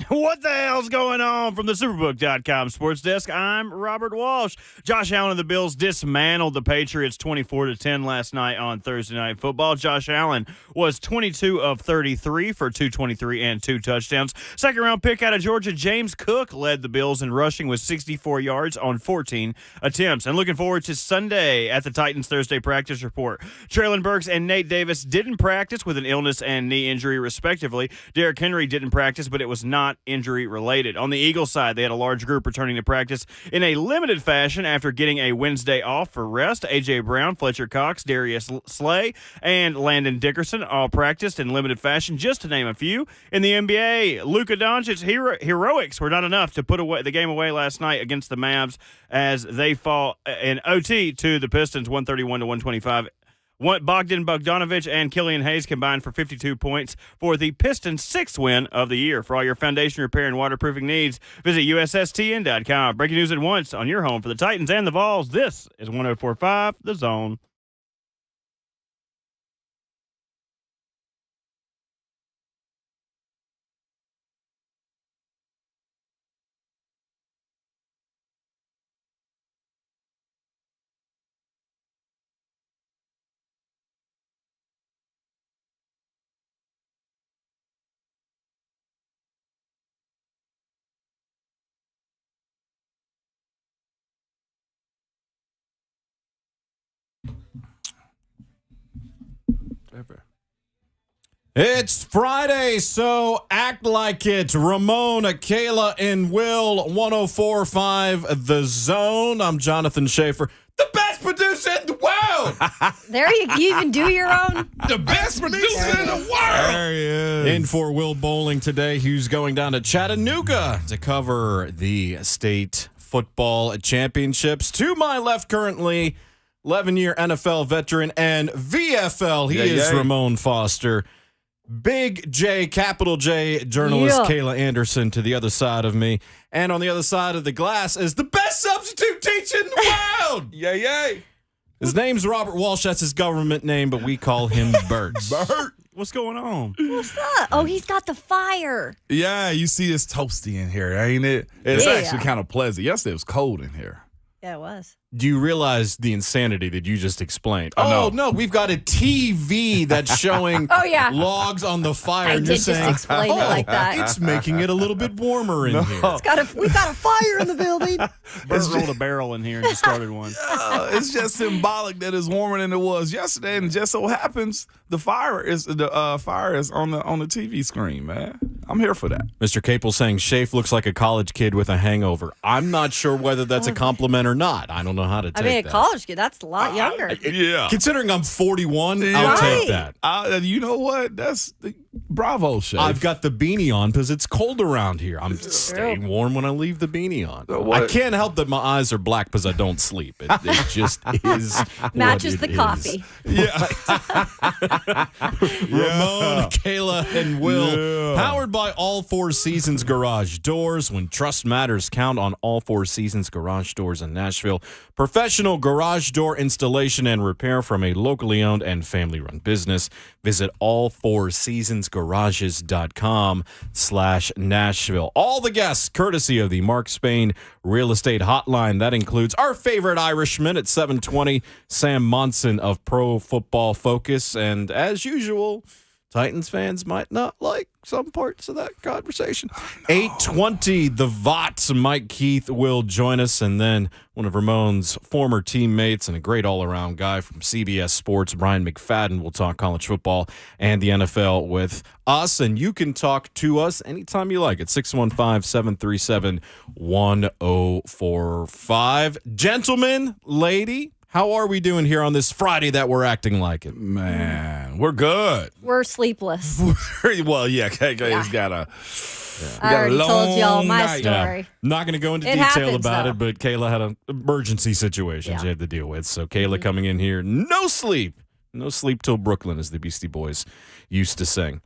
What the hell's going on from the Superbook.com sports desk? I'm Robert Walsh. Josh Allen and the Bills dismantled the Patriots 24-10 last night on Thursday Night Football. Josh Allen was 22 of 33 for 223 and 2 touchdowns. Second-round pick out of Georgia, James Cook led the Bills in rushing with 64 yards on 14 attempts. And looking forward to Sunday at the Titans Thursday practice report. Traylon Burks and Nate Davis didn't practice with an illness and knee injury, respectively. Derrick Henry didn't practice, but it was not injury-related. On the Eagles side, they had a large group returning to practice in a limited fashion after getting a Wednesday off for rest. A.J. Brown, Fletcher Cox, Darius Slay, and Landon Dickerson all practiced in limited fashion, just to name a few. In the NBA, Luka Doncic's heroics were not enough to put the game away last night against the Mavs as they fall in OT to the Pistons 131-125. Bogdan Bogdanovic and Killian Hayes combined for 52 points for the Pistons' 6th win of the year. For all your foundation repair and waterproofing needs, visit USSTN.com. Breaking news at once on your home for the Titans and the Vols. This is 104.5 The Zone. It's Friday, so act like it. Ramon, Kayla, and Will, 104.5 The Zone. I'm Jonathan Schaefer, the best producer in the world. There you even do your own. The best producer in the world. There he is. In for Will Bowling today, who's going down to Chattanooga to cover the state football championships. To my left currently, 11-year NFL veteran and VFL. He is Ramon Foster. Big J, capital J, journalist Kayla Anderson to the other side of me. And on the other side of the glass is the best substitute teacher in the world. Yay. His name's Robert Walsh. That's his government name, but we call him Bert. Bert. What's going on? What's up? Oh, he's got the fire. Yeah, you see it's toasty in here, ain't it? It's actually kind of pleasant. Yesterday it was cold in here. Yeah, it was. Do you realize the insanity that you just explained? Oh, no, we've got a TV that's showing logs on the fire. I and did you're just saying, explain it like that. It's making it a little bit warmer in here. We've got a fire in the building. Bert rolled a barrel in here and just started one. It's just symbolic that it's warmer than it was yesterday, and it just so happens the fire is on the TV screen, man. I'm here for that. Mr. Capel saying Shafe looks like a college kid with a hangover. I'm not sure whether that's a compliment or not. I don't know how to take that. A college kid, that's a lot younger. Yeah. Considering I'm 41, I'll take that. You know what? That's the bravo, Shafe. I've got the beanie on because it's cold around here. I'm staying warm when I leave the beanie on. I can't help that my eyes are black because I don't sleep. It just is. Matches the coffee. Yeah. Ramon, Kayla, and Will. Powered by All Four Seasons Garage Doors. When trust matters, count on All Four Seasons Garage Doors in Nashville. Professional garage door installation and repair from a locally owned and family-run business. Visit allfourseasonsgarages.com/Nashville. All the guests, courtesy of the Mark Spain Real Estate Hotline. That includes our favorite Irishman at 720, Sam Monson of Pro Football Focus. And as usual, Titans fans might not like some parts of that conversation. 8:20, the VOTS, Mike Keith will join us, and then one of Ramon's former teammates and a great all-around guy from CBS Sports, Brian McFadden, will talk college football and the NFL with us, and you can talk to us anytime you like at 615-737-1045. Gentlemen, lady, how are we doing here on this Friday that we're acting like it? Man, we're good. We're sleepless. Well, yeah, KK's got a... I already told y'all my night. story. Not going to go into It detail happens, about though. it, but Kayla had an emergency situation she had to deal with. So Kayla coming in here, no sleep. No sleep till Brooklyn, as the Beastie Boys used to sing.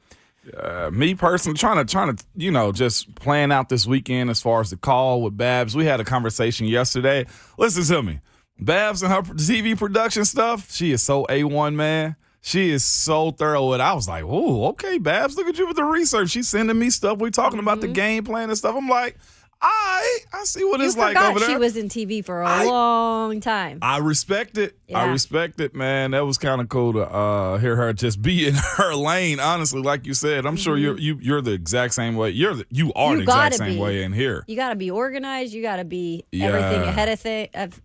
Me personally, trying to, just plan out this weekend as far as the call with Babs. We had a conversation yesterday. Listen to me. Babs and her TV production stuff, she is so A1, man. She is so thorough with it. I was like, "Ooh, okay, Babs, look at you with the research." She's sending me stuff. We talking about the game plan and stuff. I'm like, I see what it's like over there. She was in TV for a long time. I respect it. Yeah. I respect it, man. That was kind of cool to hear her just be in her lane. Honestly, like you said, I'm sure you're the exact same way. You are the exact same way in here. You got to be organized. You got to be everything ahead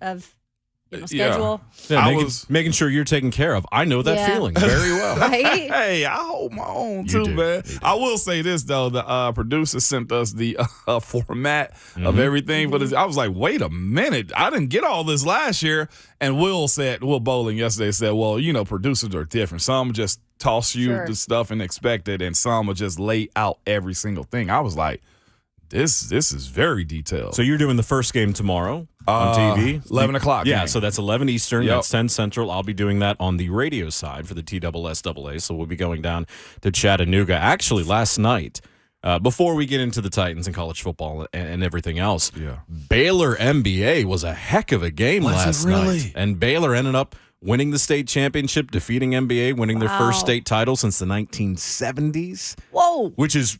of schedule. Yeah, making sure you're taken care of. I know that feeling very well. Right? Hey, I hold my own too, man. I will say this though: the producer sent us the format of everything for this. I was like, wait a minute, I didn't get all this last year. And Will Bowling yesterday said, well, producers are different. Some just toss you the stuff and expect it, and some will just lay out every single thing. I was like, this is very detailed. So you're doing the first game tomorrow on TV? 11 o'clock. Yeah, game. so that's 11 Eastern. That's 10 Central. I'll be doing that on the radio side for the TSSAA. So we'll be going down to Chattanooga. Actually, last night, before we get into the Titans and college football and everything else, Baylor MBA was a heck of a game last night. And Baylor ended up winning the state championship, defeating MBA, winning their first state title since the 1970s. Whoa. Which is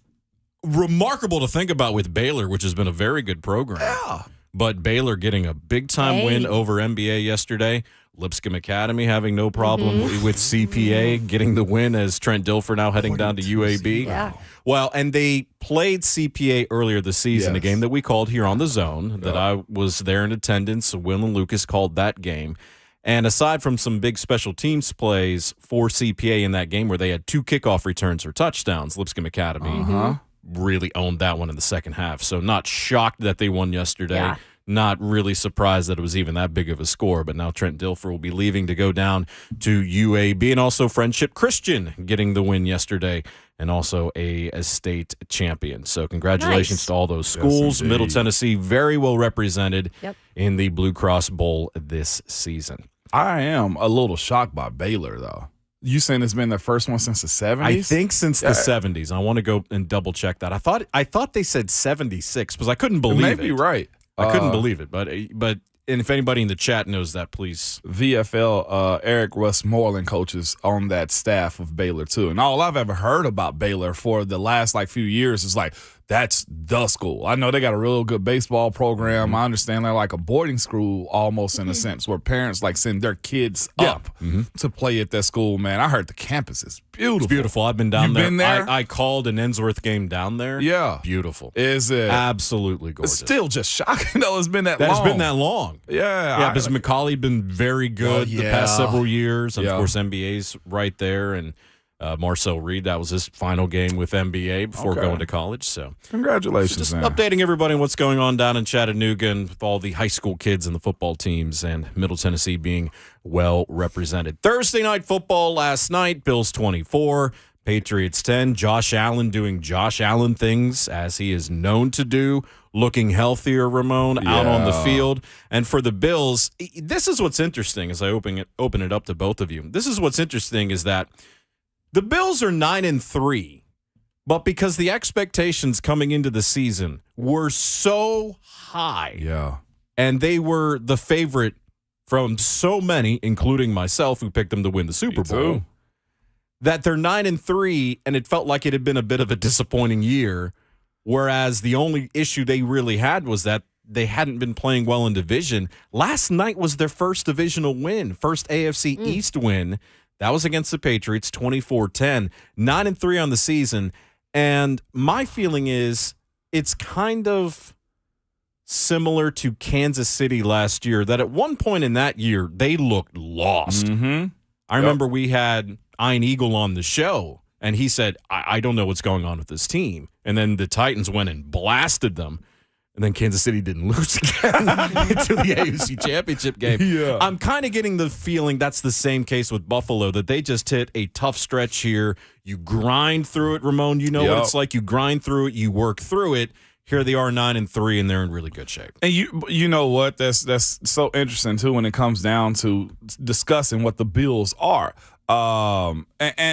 remarkable to think about with Baylor, which has been a very good program. Yeah. But Baylor getting a big-time win over MBA yesterday. Lipscomb Academy having no problem with CPA getting the win as Trent Dilfer now heading down to UAB. Yeah. Well, and they played CPA earlier this season, a game that we called here on the Zone, that I was there in attendance. Will and Lucas called that game. And aside from some big special teams plays for CPA in that game where they had 2 kickoff returns for touchdowns, Lipscomb Academy really owned that one in the second half. So not shocked that they won yesterday. Yeah. Not really surprised that it was even that big of a score. But now Trent Dilfer will be leaving to go down to UAB. And also Friendship Christian getting the win yesterday and also a state champion. So congratulations to all those schools. Yes, Middle Tennessee very well represented in the Blue Cross Bowl this season. I am a little shocked by Baylor, though. You saying it's been their first one since the 70s? I think since the 70s. I want to go and double check that. I thought they said 76 because I couldn't believe it. You may be right. I couldn't believe it, but and if anybody in the chat knows that, please. VFL, Eric Westmoreland coaches on that staff of Baylor too. And all I've ever heard about Baylor for the last few years is that's the school. I know they got a real good baseball program. I understand they're like a boarding school almost in a sense where parents send their kids up to play at that school, man. I heard the campus is beautiful. It's beautiful. I've been down You've there. Been there? I called an Ensworth game down there. Yeah. Beautiful. Is it? Absolutely gorgeous. It's still just shocking though it's been that long. It's been that long. Yeah. Yeah, because McCauley been very good the past several years. And of course, NBA's right there. And Marcel Reed, that was his final game with NBA before going to college. So congratulations, just man. updating everybody on what's going on down in Chattanooga and with all the high school kids and the football teams and Middle Tennessee being well represented. Thursday night football last night, Bills 24, Patriots 10. Josh Allen doing Josh Allen things as he is known to do, looking healthier, Ramon, out on the field. And for the Bills, this is what's interesting as I open it up to both of you. This is what's interesting is that the Bills are 9-3, but because the expectations coming into the season were so high, and they were the favorite from so many, including myself, who picked them to win the Super Bowl, that they're 9-3, and it felt like it had been a bit of a disappointing year, whereas the only issue they really had was that they hadn't been playing well in division. Last night was their first divisional win, first AFC East win. That was against the Patriots, 24-10, 9-3 on the season. And my feeling is it's kind of similar to Kansas City last year, that at one point in that year, they looked lost. I remember we had Ian Eagle on the show, and he said, I don't know what's going on with this team. And then the Titans went and blasted them. And then Kansas City didn't lose again into the AFC Championship game. I'm kind of getting the feeling that's the same case with Buffalo, that they just hit a tough stretch here. You grind through it, Ramon. You know what it's like. You grind through it. You work through it. Here they are 9-3, and they're in really good shape. And you know what? That's so interesting, too, when it comes down to discussing what the Bills are. And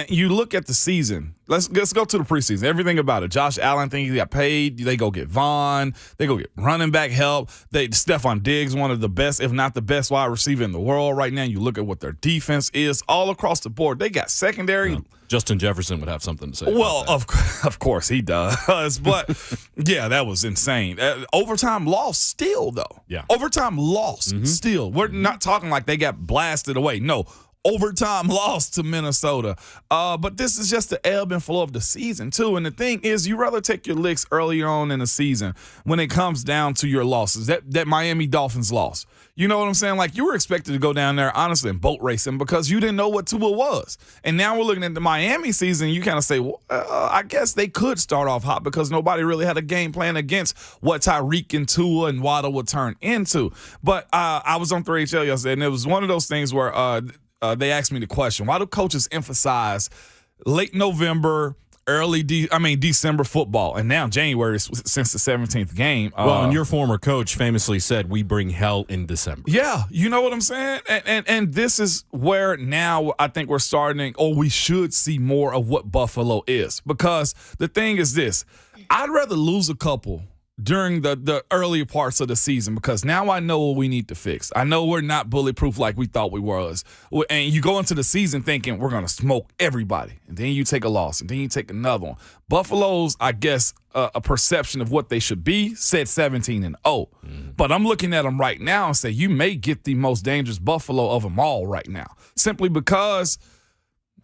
you look at the season. Let's go to the preseason. Everything about it. Josh Allen think he got paid. They go get Vaughn. They go get running back help. Stephon Diggs, one of the best, if not the best wide receiver in the world right now. You look at what their defense is all across the board. They got secondary. Yeah. Justin Jefferson would have something to say. Well, about that. of course he does. But, yeah, that was insane. Overtime loss still, though. Yeah. Overtime loss still. We're not talking like they got blasted away. No. Overtime loss to Minnesota. But this is just the ebb and flow of the season, too. And the thing is, you rather take your licks earlier on in the season when it comes down to your losses. That Miami Dolphins loss. You know what I'm saying? Like, you were expected to go down there, honestly, and boat racing because you didn't know what Tua was. And now we're looking at the Miami season. You kind of say, well, I guess they could start off hot because nobody really had a game plan against what Tyreek and Tua and Waddle would turn into. But I was on 3HL yesterday, and it was one of those things where they asked me the question, why do coaches emphasize late November, December football, and now January since the 17th game? And your former coach famously said, we bring hell in December. Yeah, you know what I'm saying? And this is where now I think we're starting, or we should see more of what Buffalo is. Because the thing is this, I'd rather lose a couple during the earlier parts of the season because now I know what we need to fix. I know we're not bulletproof like we thought we was. And you go into the season thinking we're going to smoke everybody. And then you take a loss. And then you take another one. Buffalo's, I guess, a perception of what they should be said 17-0. But I'm looking at them right now and say you may get the most dangerous Buffalo of them all right now. Simply because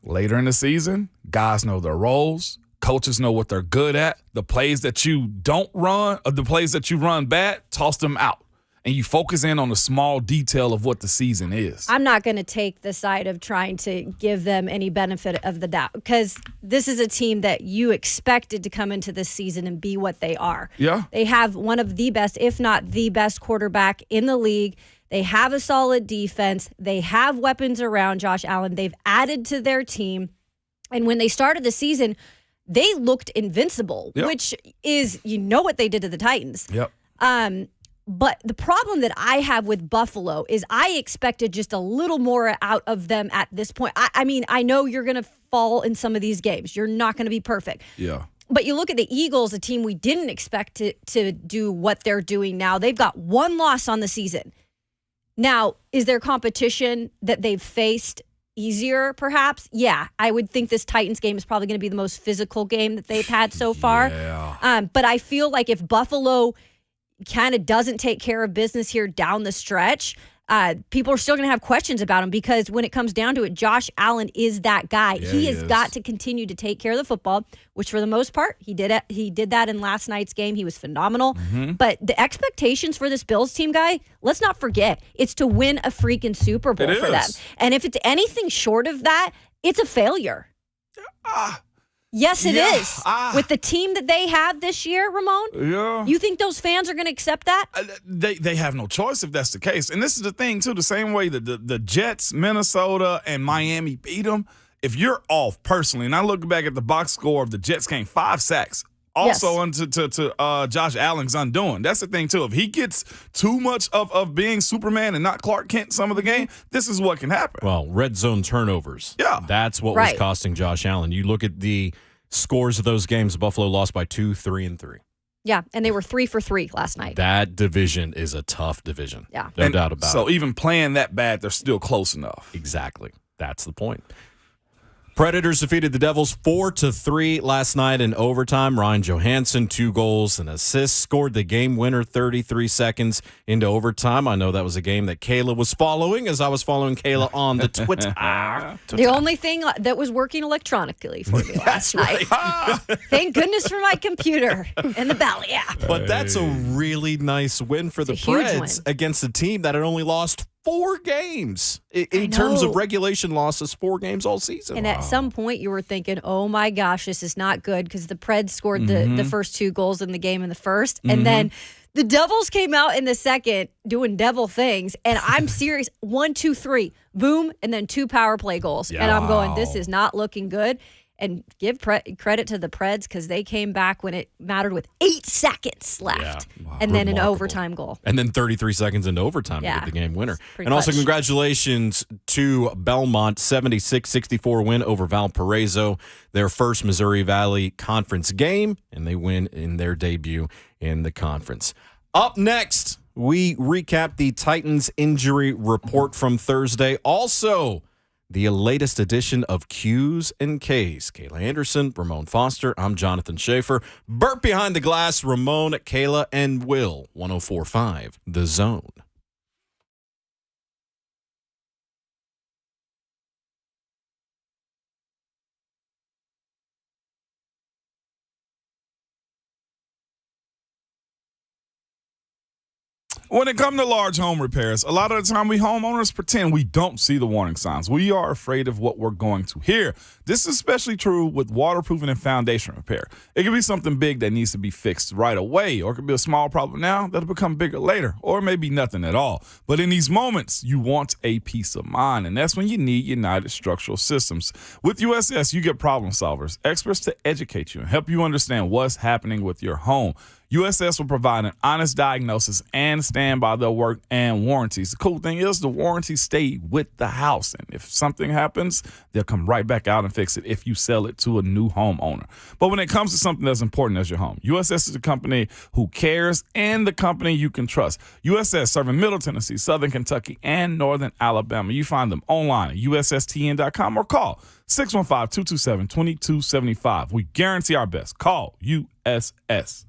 later in the season, guys know their roles. Coaches know what they're good at. The plays that you don't run, or the plays that you run bad, toss them out. And you focus in on the small detail of what the season is. I'm not going to take the side of trying to give them any benefit of the doubt because this is a team that you expected to come into this season and be what they are. Yeah. They have one of the best, if not the best quarterback in the league. They have a solid defense. They have weapons around Josh Allen. They've added to their team. And when they started the season, they looked invincible, which is, what they did to the Titans. Yep. But the problem that I have with Buffalo is I expected just a little more out of them at this point. I know you're going to fall in some of these games. You're not going to be perfect. Yeah. But you look at the Eagles, a team we didn't expect to do what they're doing now. They've got one loss on the season. Now, is there competition that they've faced easier, perhaps? Yeah, I would think this Titans game is probably going to be the most physical game that they've had so far. Yeah. But I feel like if Buffalo kind of doesn't take care of business here down the stretch, people are still going to have questions about him because when it comes down to it, Josh Allen is that guy. Yeah, he has got to continue to take care of the football, which for the most part, he did it. He did that in last night's game. He was phenomenal. But the expectations for this Bills team, guy, let's not forget, it's to win a freaking Super Bowl for them. And if it's anything short of that, it's a failure. Yes, it is. With the team that they have this year, Ramon, you think those fans are going to accept that? They have no choice if that's the case. And this is the thing, too, the same way that the Jets, Minnesota, and Miami beat them. If you're off personally, and I look back at the box score of the Jets game, 5 sacks. Also to Josh Allen's undoing. That's the thing, too. If he gets too much of being Superman and not Clark Kent some of the game, this is what can happen. Well, red zone turnovers. Yeah. That's what was costing Josh Allen. You look at the scores of those games, Buffalo lost by 2, 3, and 3. Yeah, and they were 3 for 3 last night. That division is a tough division. Yeah. No doubt about it. So even playing that bad, they're still close enough. Exactly. That's the point. Predators defeated the Devils 4-3 last night in overtime. Ryan Johansson, 2 goals and assists, scored the game winner 33 seconds into overtime. I know that was a game that Kayla was following as I was following Kayla on the Twitter. The only thing that was working electronically for me last night. Thank goodness for my computer and the Bally app. But that's a really nice win for the Preds against a team that had only lost 4 games in terms of regulation losses, 4 games all season. And at some point you were thinking, oh my gosh, this is not good because the Preds scored the first 2 goals in the game in the first. And then the Devils came out in the second doing devil things. And I'm serious. 1, 2, 3, boom, and then 2 power play goals. Yeah. And I'm going, this is not looking good. And give credit to the Preds because they came back when it mattered with 8 seconds left. And then an overtime goal. And then 33 seconds into overtime to get the game winner. And also congratulations to Belmont, 76-64 win over Valparaiso, their first Missouri Valley Conference game, and they win in their debut in the conference. Up next, we recap the Titans injury report from Thursday. Also, the latest edition of Q's and K's. Kayla Anderson, Ramon Foster. I'm Jonathan Schaefer. Burt behind the glass, Ramon, Kayla, and Will. 104.5 The Zone. When it comes to large home repairs, a lot of the time we homeowners pretend we don't see the warning signs. We are afraid of what we're going to hear. This is especially true with waterproofing and foundation repair. It could be something big that needs to be fixed right away, or it could be a small problem now that'll become bigger later, or maybe nothing at all. But in these moments, you want a peace of mind, and that's when you need United Structural Systems. With USS, you get problem solvers, experts to educate you and help you understand what's happening with your home. USS will provide an honest diagnosis and stand by their work and warranties. The cool thing is the warranties stay with the house. And if something happens, they'll come right back out and fix it if you sell it to a new homeowner. But when it comes to something as important as your home, USS is a company who cares and the company you can trust. USS serving Middle Tennessee, Southern Kentucky, and Northern Alabama. You find them online at USSTN.com or call 615-227-2275. We guarantee our best. Call USS.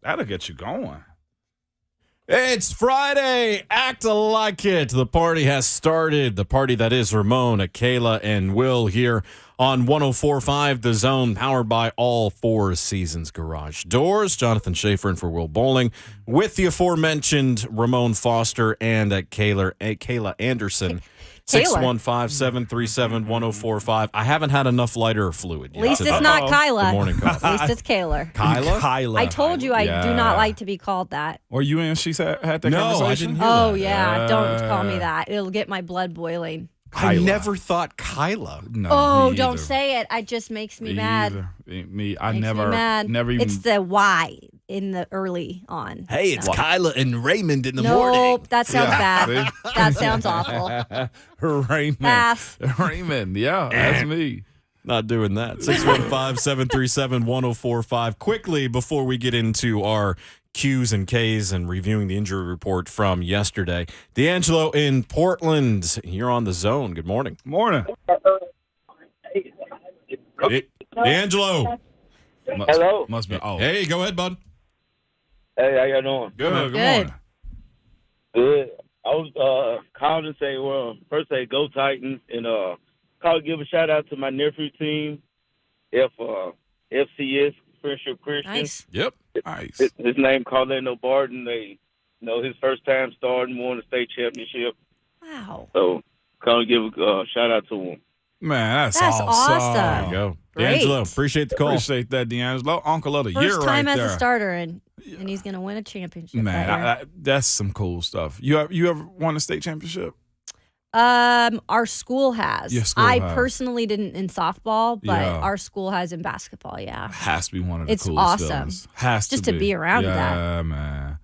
That'll get you going. It's Friday. Act like it. The party has started. The party that is Ramon, Kayla, and Will here on 104.5 The Zone, powered by all Four Seasons Garage Doors. Jonathan Schaefer in for Will Bowling with the aforementioned Ramon Foster and Kayla Anderson. 615-737-1045. I haven't had enough lighter fluid yet. At least it's not Kyla. Good morning, coffee. At least it's Kayla. Kyla? I told you I do not like to be called that. Or you and she had that No, conversation? I didn't hear Oh, that. yeah. Don't call me that. It'll get my blood boiling. I Kyla. never thought Kyla. No, Oh, me don't either. say it. It just makes me Me mad. either. Me, I Makes never, me mad. never even. It's the Y in the early on. Hey, it's Kyla and Raymond in the Nope, that sounds bad. see? That sounds awful. Raymond. Pass. Raymond, yeah, that's me. Not doing that. 615-737-1045. Quickly, before we get into our Q's and K's and reviewing the injury report from yesterday, D'Angelo in Portland. You're on The Zone. Good morning. Morning. D'Angelo. Hello. Must be. Oh, Hey, go ahead, bud. Hey, how y'all doing? good. Good Good. morning. Good. I was calling to say, well, first say go Titans, and give a shout out to my nephew team, FCS Friendship Christian. Nice. Yep. Nice. His name Carlino Barton. They, his first time starting, won the state championship. Wow. So, give a shout out to him. Man, that's That's awesome. awesome. There you go. Great. D'Angelo, appreciate the call. Appreciate that, D'Angelo. Uncle of the year First right time as there. a starter, and he's going to win a championship. Man, that year. that's some cool stuff. You ever won a state championship? Our school has. Your school I has. personally didn't in softball, but Yeah. our school has in basketball. Yeah. Has to be one of the It's coolest awesome. feelings. Has Just to to be around yeah, that. Yeah, man.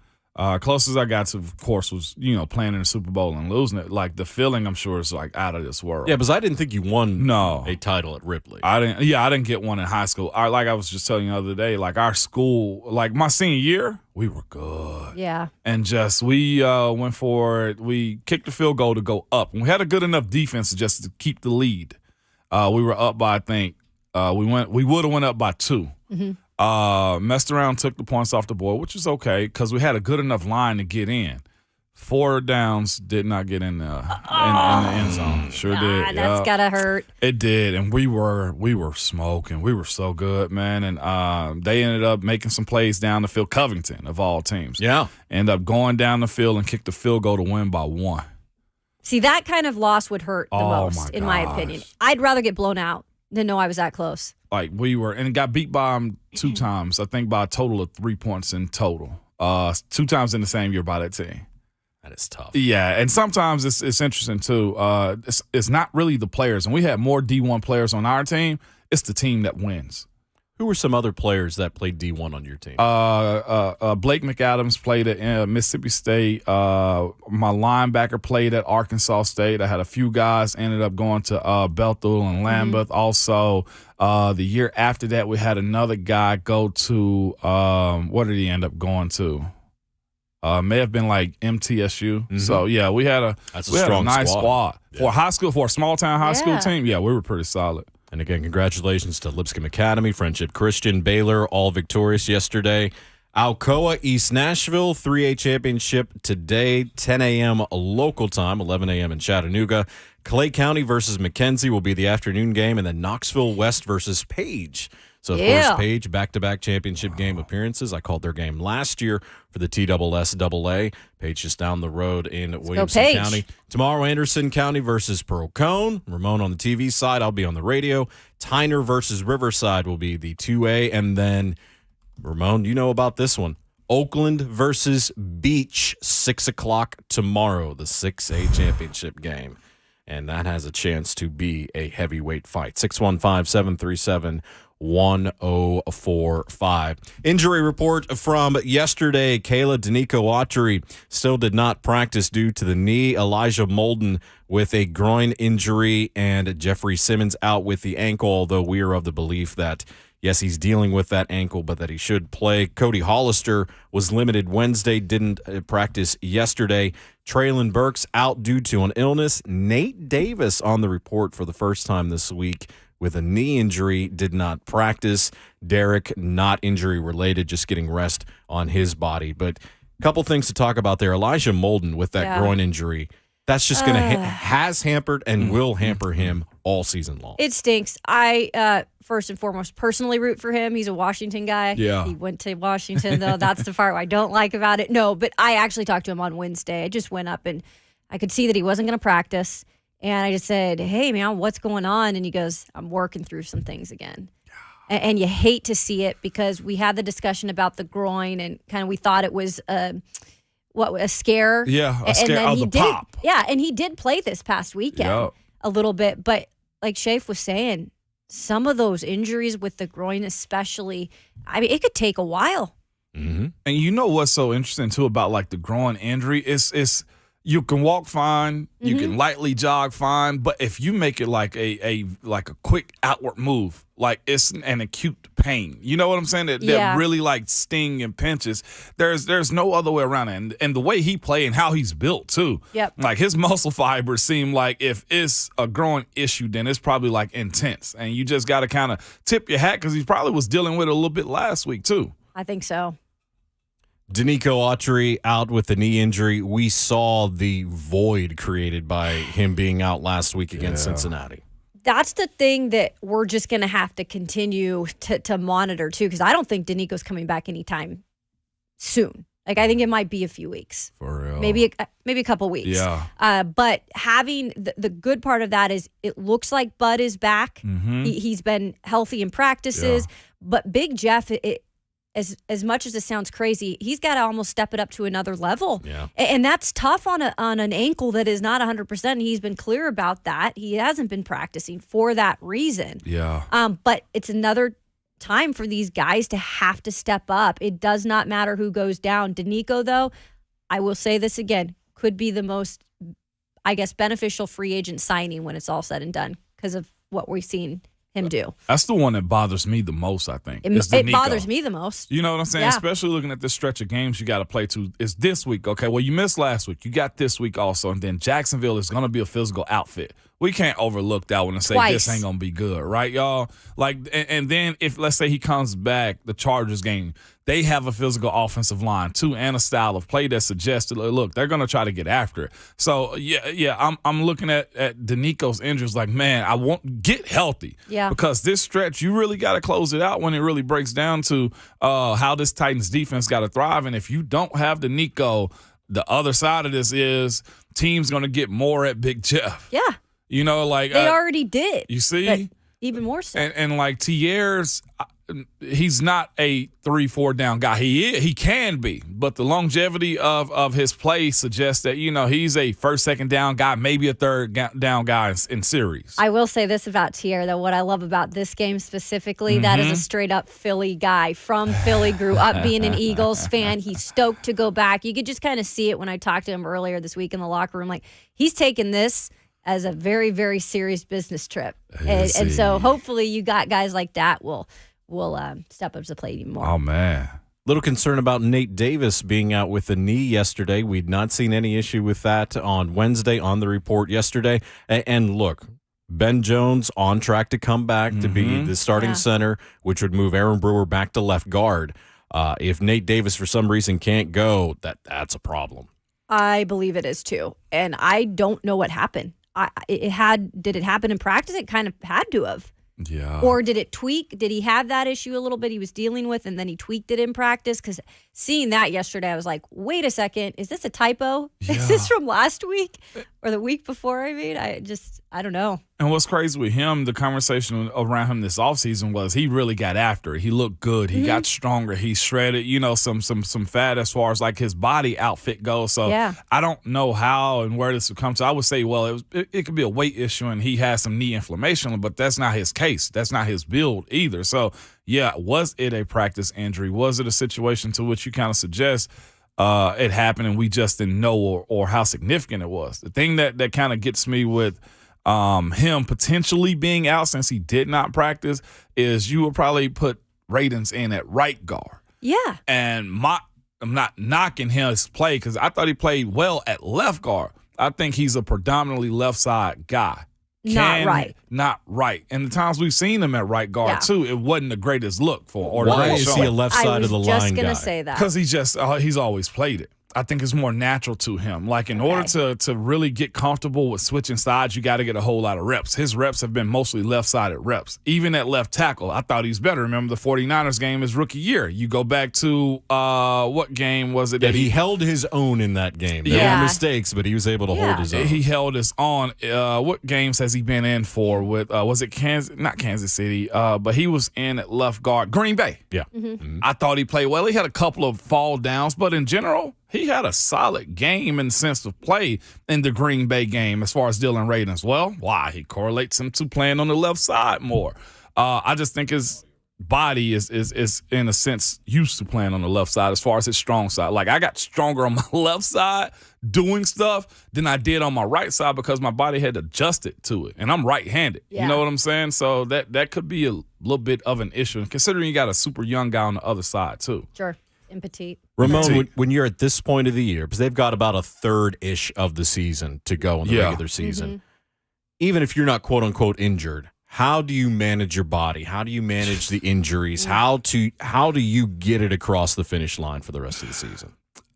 Closest I got to, of course, was playing in the Super Bowl and losing it. Like the feeling, I'm sure, is like out of this world. Yeah, because I didn't think you won No. a title at Ripley. I didn't. Yeah, I didn't get one in high school. Like I was just telling you the other day, like our school, like my senior year, we were good. Yeah. And just we went for it. We kicked the field goal to go up, and we had a good enough defense just to keep the lead. We were up by, I think, we would have went up by 2. Mm-hmm. Messed around, took the points off the board, which was okay because we had a good enough line to get in. 4 downs, did not get in the end zone. Sure did. That's Yeah. gotta hurt. It did, and we were smoking. We were so good, man. And they ended up making some plays down the field. Covington, of all teams, Yeah. ended up going down the field and kicked the field goal to win by 1. See, that kind of loss would hurt the Oh, most, my in my gosh. opinion. I'd rather get blown out than know I was that close. Like we were, and got beat by them 2 times. I think by a total of 3 points in total. 2 times in the same year by that team. That is tough. Yeah, and sometimes it's interesting too. It's not really the players, and we had more D1 players on our team. It's the team that wins. Who were some other players that played D1 on your team? Blake McAdams played at Mississippi State. My linebacker played at Arkansas State. I had a few guys ended up going to Bethel and Lambeth. Also, the year after that, we had another guy go to what did he end up going to? May have been like MTSU. Mm-hmm. So yeah, we had a strong nice squad. Yeah. For a high school, for a small town high school Yeah. team. Yeah, we were pretty solid. And again, congratulations to Lipscomb Academy, Friendship Christian, Baylor, all victorious yesterday. Alcoa, East Nashville, 3A championship today, 10 a.m. local time, 11 a.m. in Chattanooga. Clay County versus McKenzie will be the afternoon game, and then Knoxville West versus Page. So, of Yeah. course, Page, back-to-back championship game appearances. I called their game last year for the TSSAA. Page just down the road in Williamson Page. County. Tomorrow, Anderson County versus Pearl Cone. Ramon on the TV side. I'll be on the radio. Tyner versus Riverside will be the 2A. And then, Ramon, you know about this one. Oakland versus Beach, 6 o'clock tomorrow, the 6A championship game. And that has a chance to be a heavyweight fight. 615-737-1045. Injury report from yesterday. Kayla Autry still did not practice due to the knee. Elijah Molden with a groin injury, and Jeffrey Simmons out with the ankle, although we are of the belief that, yes, he's dealing with that ankle, but that he should play. Cody Hollister was limited Wednesday, didn't practice yesterday. Traylon Burks out due to an illness. Nate Davis on the report for the first time this week with a knee injury, did not practice. Derek, not injury related, just getting rest on his body. But a couple things to talk about there. Elijah Molden with that groin injury, that's just going to has hampered and will hamper him all season long. It stinks. I first and foremost personally root for him. He's a Washington guy. Yeah. He went to Washington, though. That's the part I don't like about it. No, but I actually talked to him on Wednesday. I just went up and I could see that he wasn't going to practice. And I just said, hey, man, what's going on? And he goes, I'm working through some things again. And you hate to see it because we had the discussion about the groin and kind of we thought it was a scare. Yeah, a scare of the pop. Yeah, and he did play this past weekend a little bit. But like Shafe was saying, some of those injuries with the groin especially, I mean, it could take a while. Mm-hmm. And you know what's so interesting, too, about like the groin injury? It's you can walk fine, you can lightly jog fine, but if you make it like a quick outward move, like it's an acute pain. You know what I'm saying? That really like sting and pinches. There's no other way around it. And the way he play and how he's built too. Yep. Like his muscle fibers seem like if it's a growing issue, then it's probably like intense. And you just got to kind of tip your hat because he probably was dealing with it a little bit last week too. I think so. Danico Autry out with the knee injury. We saw the void created by him being out last week against Cincinnati. That's the thing that we're just going to have to continue to monitor, too, because I don't think Danico's coming back anytime soon. Like, I think it might be a few weeks. For real. Maybe a couple weeks. Yeah. But having the good part of that is it looks like Bud is back. He's been healthy in practices. Yeah. But Big Jeff, as much as it sounds crazy, he's got to almost step it up to another level. Yeah. And that's tough on an ankle that is not 100%. And he's been clear about that. He hasn't been practicing for that reason. Yeah. But it's another time for these guys to have to step up. It does not matter who goes down. Danico, though, I will say this again, could be the most, I guess, beneficial free agent signing when it's all said and done because of what we've seen him do. That's the one that bothers me the most, I think. It bothers me the most. You know what I'm saying? Yeah. Especially looking at this stretch of games you got to play to. It's this week. Okay, well, you missed last week. You got this week also. And then Jacksonville is going to be a physical outfit. We can't overlook that one and say this ain't going to be good, right, y'all? Like, and then if, let's say he comes back, the Chargers game, they have a physical offensive line, too, and a style of play that suggests, look, they're going to try to get after it. So, I'm looking at Danico's injuries like, man, I want get healthy. Yeah. Because this stretch, you really got to close it out when it really breaks down to how this Titans defense got to thrive. And if you don't have Danico, the other side of this is teams going to get more at Big Jeff. Yeah. You know, like they already did. You see? But even more so. And like Tier's, he's not a 3-4 down guy. He can be, but the longevity of his play suggests that, you know, he's a first, second down guy, maybe a third down guy in series. I will say this about Tier, though. What I love about this game specifically, that is a straight up Philly guy from Philly, grew up being an Eagles fan. He's stoked to go back. You could just kind of see it when I talked to him earlier this week in the locker room. Like, he's taking this as a very, very serious business trip. And so hopefully you got guys like that will step up to the plate even more. Oh, man. Little concern about Nate Davis being out with the knee yesterday. We'd not seen any issue with that on Wednesday on the report yesterday. And look, Ben Jones on track to come back to be the starting center, which would move Aaron Brewer back to left guard. If Nate Davis for some reason can't go, that's a problem. I believe it is too. And I don't know what happened. Did it happen in practice? It kind of had to have. Yeah. Or did it tweak? Did he have that issue a little bit he was dealing with and then he tweaked it in practice? Because seeing that yesterday, I was like, wait a second, is this a typo? Yeah. Is this from last week or the week before? I mean, I don't know. And what's crazy with him, the conversation around him this offseason was he really got after it. He looked good. He got stronger. He shredded, you know, some fat as far as like his body outfit goes. So I don't know how and where this would come to. I would say, well, it could be a weight issue and he has some knee inflammation, but that's not his case. That's not his build either. So, yeah, was it a practice injury? Was it a situation to which you kind of suggest it happened and we just didn't know or how significant it was? The thing that kind of gets me with him potentially being out since he did not practice is you would probably put Radens in at right guard. Yeah. And I'm not knocking his play because I thought he played well at left guard. I think he's a predominantly left side guy. Not right. Not right. And the times we've seen him at right guard, Yeah. too, it wasn't the greatest look for him. Or Why the is greatest he a showing. left side of the I was line just guy? gonna say that. Because he's always played it. I think it's more natural to him. Like, in order to really get comfortable with switching sides, you got to get a whole lot of reps. His reps have been mostly left-sided reps. Even at left tackle, I thought he's better. Remember the 49ers game his rookie year. You go back to, what game was it? Yeah, he held his own in that game. There Yeah. were mistakes, but he was able to hold his own. He held his own. What games has he been in for with, was it Kansas? Not Kansas City, but he was in at left guard. Green Bay. Yeah. I thought he played well. He had a couple of fall downs, but in general, he had a solid game in the sense of play in the Green Bay game as far as dealing ratings. Well, why? He correlates him to playing on the left side more. I just think his body is in a sense used to playing on the left side as far as his strong side. Like, I got stronger on my left side doing stuff than I did on my right side because my body had adjusted to it. And I'm right-handed. Yeah. You know what I'm saying? So that could be a little bit of an issue. And considering you got a super young guy on the other side, too. Sure. And petite. Ramon, when you're at this point of the year, because they've got about a third-ish of the season to go in the regular season, even if you're not quote-unquote injured, how do you manage your body? How do you manage the injuries? How do you get it across the finish line for the rest of the season?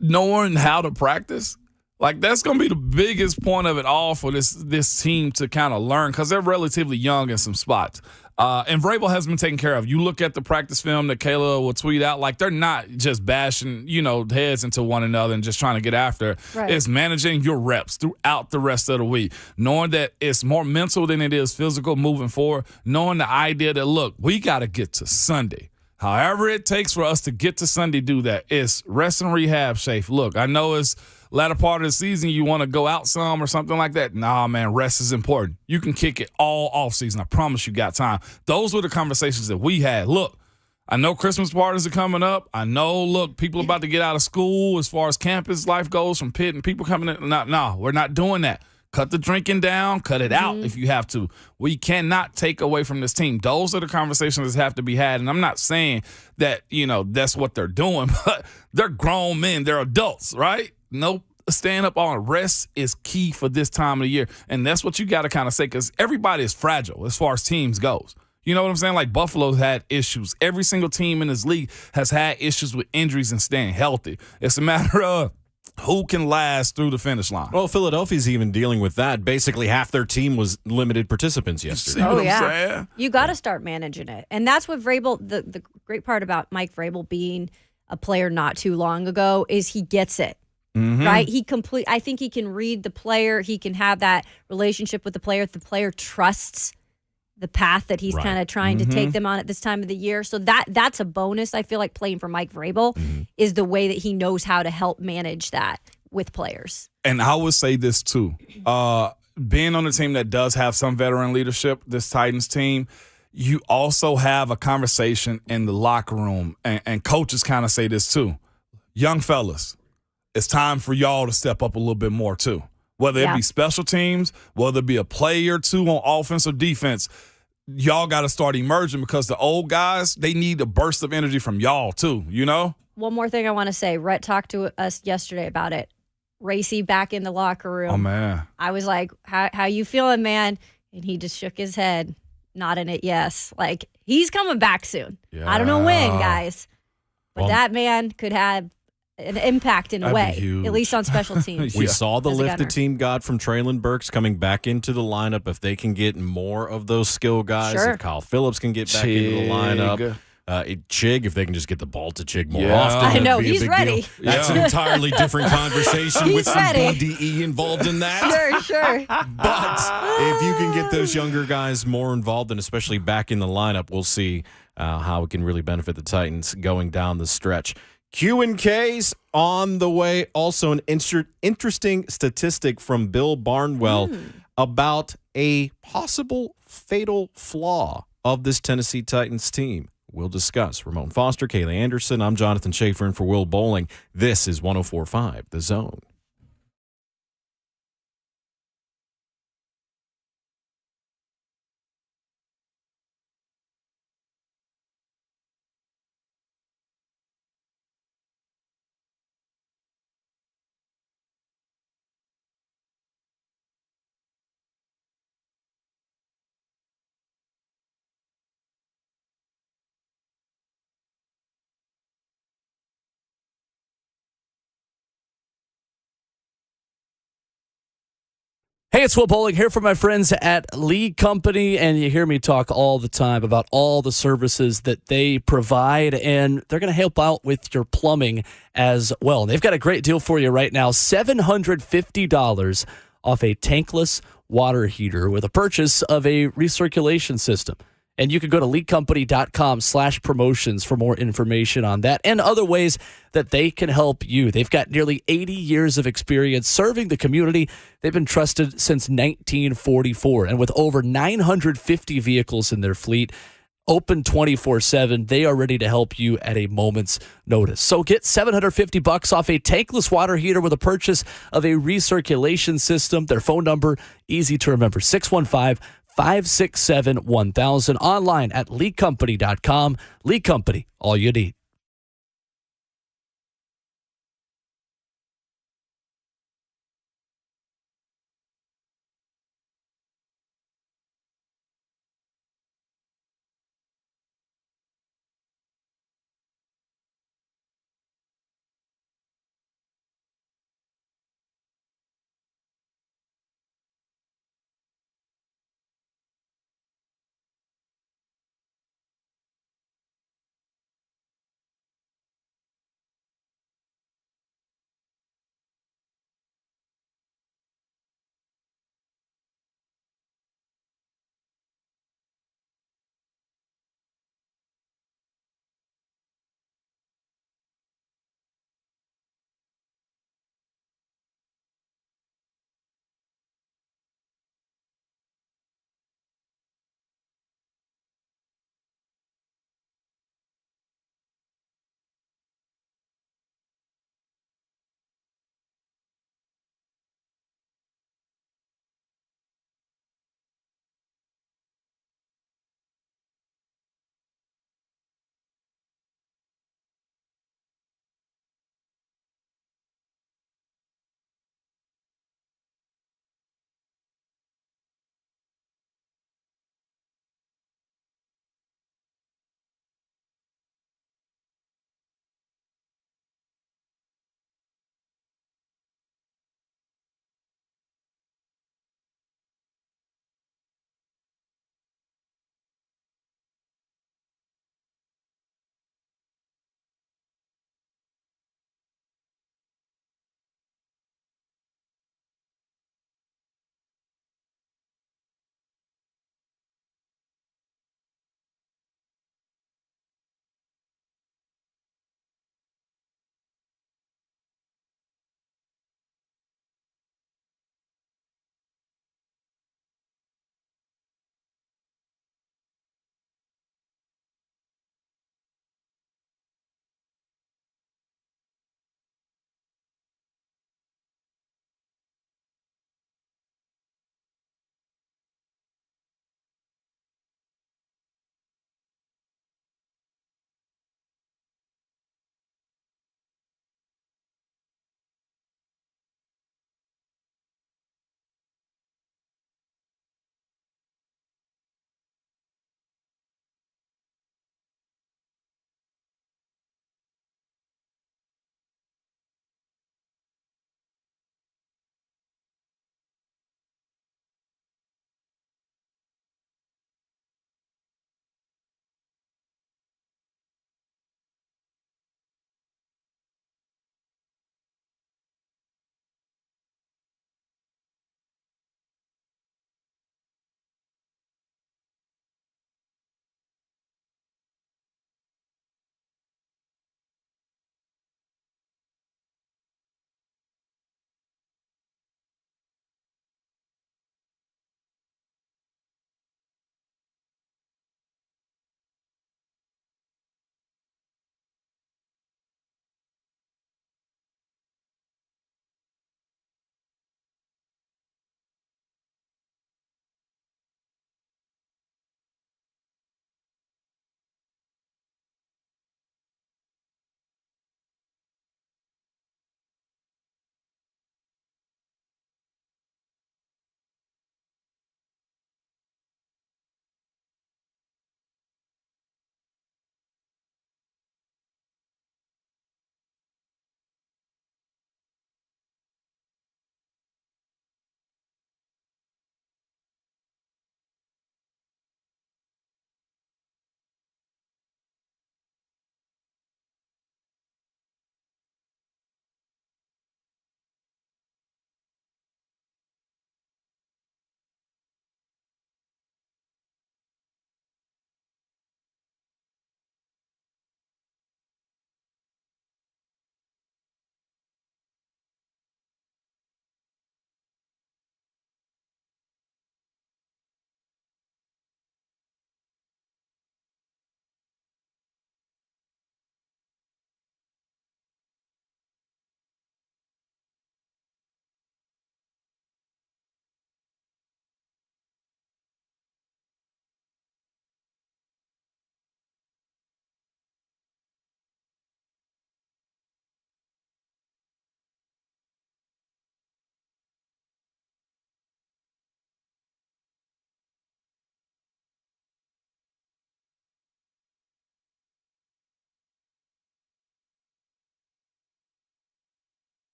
Knowing how to practice. Like, that's going to be the biggest point of it all for this team to kind of learn because they're relatively young in some spots. And Vrabel has been taken care of. You look at the practice film that Kayla will tweet out, like, they're not just bashing, heads into one another and just trying to get after it. Right. It's managing your reps throughout the rest of the week, knowing that it's more mental than it is physical moving forward, knowing the idea that, look, we got to get to Sunday. However it takes for us to get to Sunday, do that. It's rest and rehab safe. Look, I know it's latter part of the season, you want to go out some or something like that. Nah, man, rest is important. You can kick it all off season. I promise you got time. Those were the conversations that we had. Look, I know Christmas parties are coming up. I know, look, people about to get out of school as far as campus life goes from Pitt and people coming in. No, we're not doing that. Cut the drinking down. Cut it out if you have to. We cannot take away from this team. Those are the conversations that have to be had. And I'm not saying that, that's what they're doing, but they're grown men. They're adults, right? Nope. Stand up on rest is key for this time of the year. And that's what you got to kind of say because everybody is fragile as far as teams goes. You know what I'm saying? Like Buffalo's had issues. Every single team in this league has had issues with injuries and staying healthy. It's a matter of who can last through the finish line. Well, Philadelphia's even dealing with that. Basically, half their team was limited participants yesterday. See what I'm yeah. saying? You got to start managing it. And that's what Vrabel, the great part about Mike Vrabel being a player not too long ago is he gets it. Right? I think he can read the player. He can have that relationship with the player. The player trusts the path that he's kind of trying to take them on at this time of the year. So that's a bonus. I feel like playing for Mike Vrabel is the way that he knows how to help manage that with players. And I would say this too. Being on a team that does have some veteran leadership, this Titans team, you also have a conversation in the locker room. And coaches kind of say this too. Young fellas, it's time for y'all to step up a little bit more too. Whether it be special teams, whether it be a play or two on offense or defense, y'all got to start emerging because the old guys, they need a burst of energy from y'all too, One more thing I want to say. Rhett talked to us yesterday about it. Racy back in the locker room. Oh, man. I was like, how you feeling, man? And he just shook his head, nodding it yes. Like, he's coming back soon. I don't know when, guys. But that man could have an impact in a way, at least on special teams. We saw the As a lift the gunner. team got from Traylon Burks coming back into the lineup. If they can get more of those skill guys, Sure. if Kyle Phillips can get back into the lineup. Chig, if they can just get the ball to Chig more often, I that'd know, be a he's big ready. deal. That's an entirely different conversation He's with some ready. BDE involved in that. Sure. But if you can get those younger guys more involved, and especially back in the lineup, we'll see how it can really benefit the Titans going down the stretch. Q&K's on the way. Also, an interesting statistic from Bill Barnwell about a possible fatal flaw of this Tennessee Titans team. We'll discuss. Ramon Foster, Kayla Anderson. I'm Jonathan Schaefer, and for Will Bowling, this is 104.5 The Zone. Hey, it's Will Bowling here for my friends at Lee Company, and you hear me talk all the time about all the services that they provide, and they're going to help out with your plumbing as well. They've got a great deal for you right now, $750 off a tankless water heater with a purchase of a recirculation system. And you can go to leaguecompany.com/promotions for more information on that and other ways that they can help you. They've got nearly 80 years of experience serving the community. They've been trusted since 1944. And with over 950 vehicles in their fleet, open 24/7, they are ready to help you at a moment's notice. So get $750 off a tankless water heater with a purchase of a recirculation system. Their phone number, easy to remember, 615-567-1000, online at leaguecompany.com. League Company, all you need.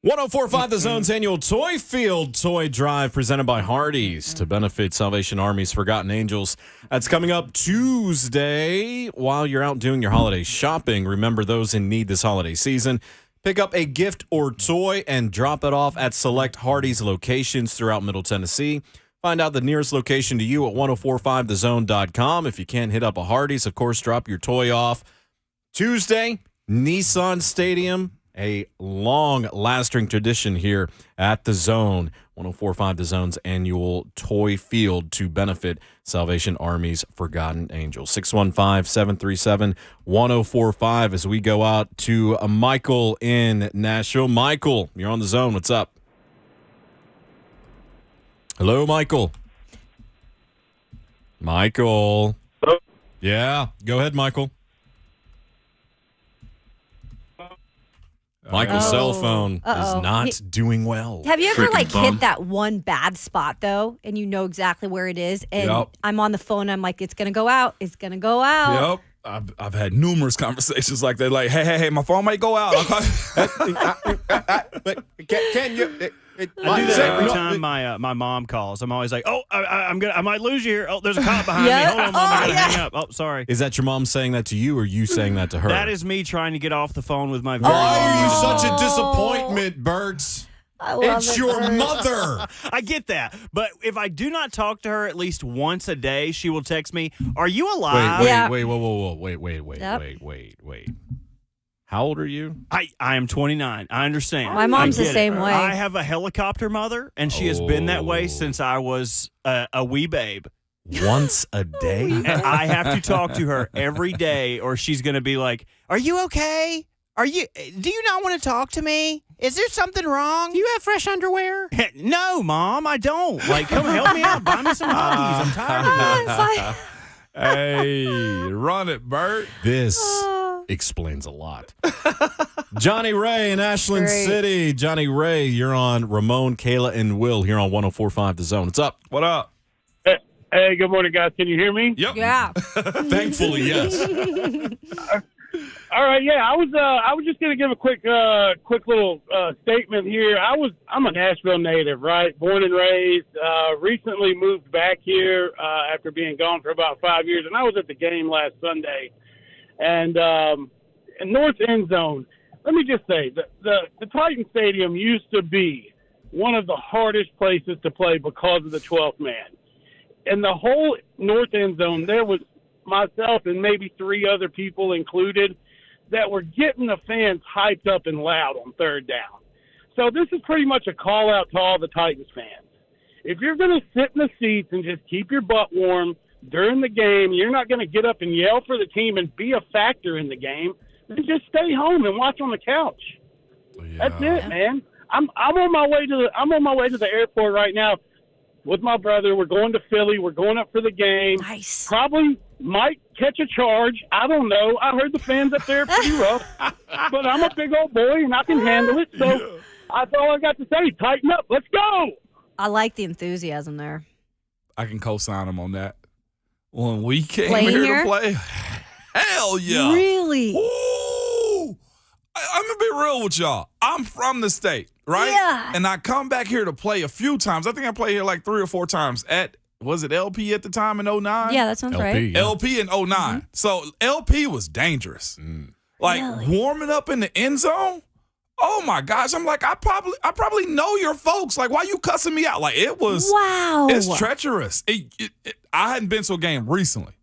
1045 The Zone's annual Toy Field Toy Drive presented by Hardee's to benefit Salvation Army's Forgotten Angels. That's coming up Tuesday. While you're out doing your holiday shopping, remember those in need this holiday season. Pick up a gift or toy and drop it off at select Hardee's locations throughout Middle Tennessee. Find out the nearest location to you at 1045thezone.com. If you can't hit up a Hardee's, of course, drop your toy off. Tuesday, Nissan Stadium. A long-lasting tradition here at The Zone. 1045 The Zone's annual Toy Field to benefit Salvation Army's Forgotten Angels. 615-737-1045 as we go out to Michael in Nashville. Michael, you're on The Zone. What's up? Hello, Michael. Michael. Hello? Yeah, go ahead, Michael. Michael's cell phone is not doing well. Have you ever Freaking hit that one bad spot though, and you know exactly where it is? And Yep. I'm on the phone. I'm like, it's gonna go out. It's gonna go out. Yep. I've had numerous conversations like that. Like, hey, my phone might go out. I'll call But can you? I do that every time my mom calls. I'm always like, "Oh, I might lose you here. Oh, there's a cop behind me. Hold on, mom, I gotta hang up. Oh, sorry." Is that your mom saying that to you, or you saying that to her? That is me trying to get off the phone with my very Why are you mom. such a disappointment, Bert? I love It's it. your mother. I get that, but if I do not talk to her at least once a day, she will text me, "Are you alive?" Yeah. Wait, whoa, wait. Yep. How old are you? I am 29. I understand. My mom's I the get same it. way. I have a helicopter mother, and she has been that way since I was a wee babe. Once a day? And I have to talk to her every day, or she's going to be like, "Are you okay? Do you not want to talk to me? Is there something wrong? Do you have fresh underwear?" No, Mom, I don't. Like, come help me out. Buy me some Huggies. I'm tired of it. Hey, run it, Bert. This explains a lot. Johnny Ray in Ashland Great. City. Johnny Ray, you're on Ramon, Kayla, and Will here on 1045 The Zone. What's up? What up? Hey, good morning, guys. Can you hear me? Yep. Yeah. Thankfully, yes. All right, yeah. I was just gonna give a quick little statement here. I'm a Nashville native, right? Born and raised. Recently moved back here after being gone for about 5 years, and I was at the game last Sunday. And in North End Zone, let me just say the Titan Stadium used to be one of the hardest places to play because of the 12th man. In the whole North End Zone, there was myself and maybe 3 other people included that were getting the fans hyped up and loud on third down. So this is pretty much a call out to all the Titans fans. If you're going to sit in the seats and just keep your butt warm during the game, you're not going to get up and yell for the team and be a factor in the game, then just stay home and watch on the couch. Yeah. That's it, man. I'm on my way to the airport right now with my brother. We're going to Philly. We're going up for the game. Nice. Probably might catch a charge. I don't know. I heard the fans up there are pretty rough, but I'm a big old boy and I can handle it. So that's all I got to say. Tighten up. Let's go. I like the enthusiasm there. I can co-sign him on that. When we came Playing here here? to play, hell yeah. Really? Ooh. I'm going to be real with y'all. I'm from the state, right? Yeah. And I come back here to play a few times. I think I played here like 3 or 4 times at, was it LP at the time in 09? Yeah, that sounds right. yeah. LP in 09. So LP was dangerous. Like Really? warming up in the end zone. Oh my gosh. I'm like, I probably know your folks. Like, why you cussing me out? Like, it was, Wow. it's treacherous. I hadn't been to a game recently.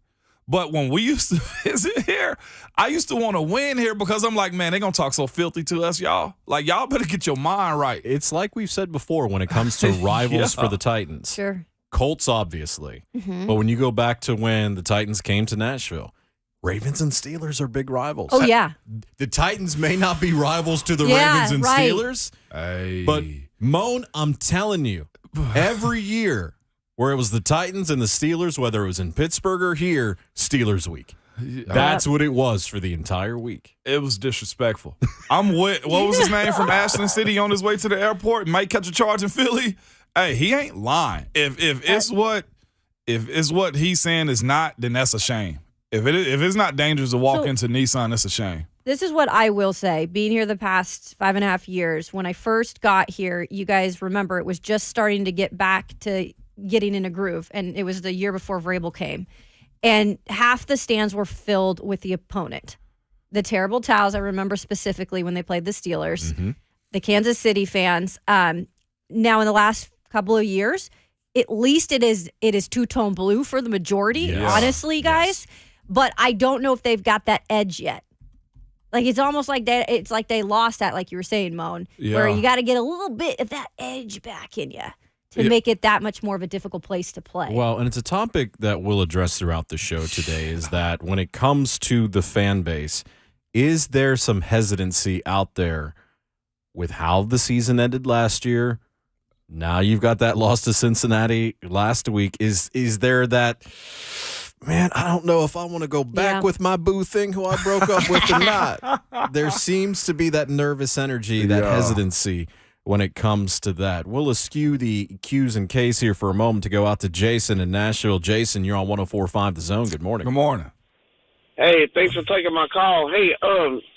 But when we used to visit here, I used to want to win here because I'm like, man, they're going to talk so filthy to us, y'all. Like, y'all better get your mind right. It's like we've said before when it comes to rivals for the Titans. Sure. Colts, obviously. But when you go back to when the Titans came to Nashville, Ravens and Steelers are big rivals. Oh, yeah. The Titans may not be rivals to the Yeah, Ravens and right. Steelers, Hey. but Moan, I'm telling you, every year where it was the Titans and the Steelers, whether it was in Pittsburgh or here, Steelers week. That's what it was for the entire week. It was disrespectful. I'm with, what was his name from Ashland City on his way to the airport? Might catch a charge in Philly. Hey, he ain't lying. If it's what he's saying is not, then that's a shame. If it's not dangerous to walk So- into Nissan, it's a shame. This is what I will say. Being here the past 5.5 years, when I first got here, you guys remember it was just starting to get back to getting in a groove, and it was the year before Vrabel came. And half the stands were filled with the opponent. The Terrible Towels, I remember specifically when they played the Steelers, the Kansas City fans. Now, in the last couple of years, at least it is two-tone blue for the majority, honestly, guys. But I don't know if they've got that edge yet. Like, it's almost like they lost that, like you were saying, Moan, where you got to get a little bit of that edge back in you to make it that much more of a difficult place to play. Well, and it's a topic that we'll address throughout the show today, is that when it comes to the fan base, is there some hesitancy out there with how the season ended last year? Now you've got that loss to Cincinnati last week. Is there that, man, I don't know if I want to go back with my boo thing who I broke up with or not. There seems to be that nervous energy, that hesitancy when it comes to that. We'll eschew the Q's and K's here for a moment to go out to Jason in Nashville. Jason, you're on 104.5 The Zone. Good morning. Good morning. Hey, thanks for taking my call. Hey,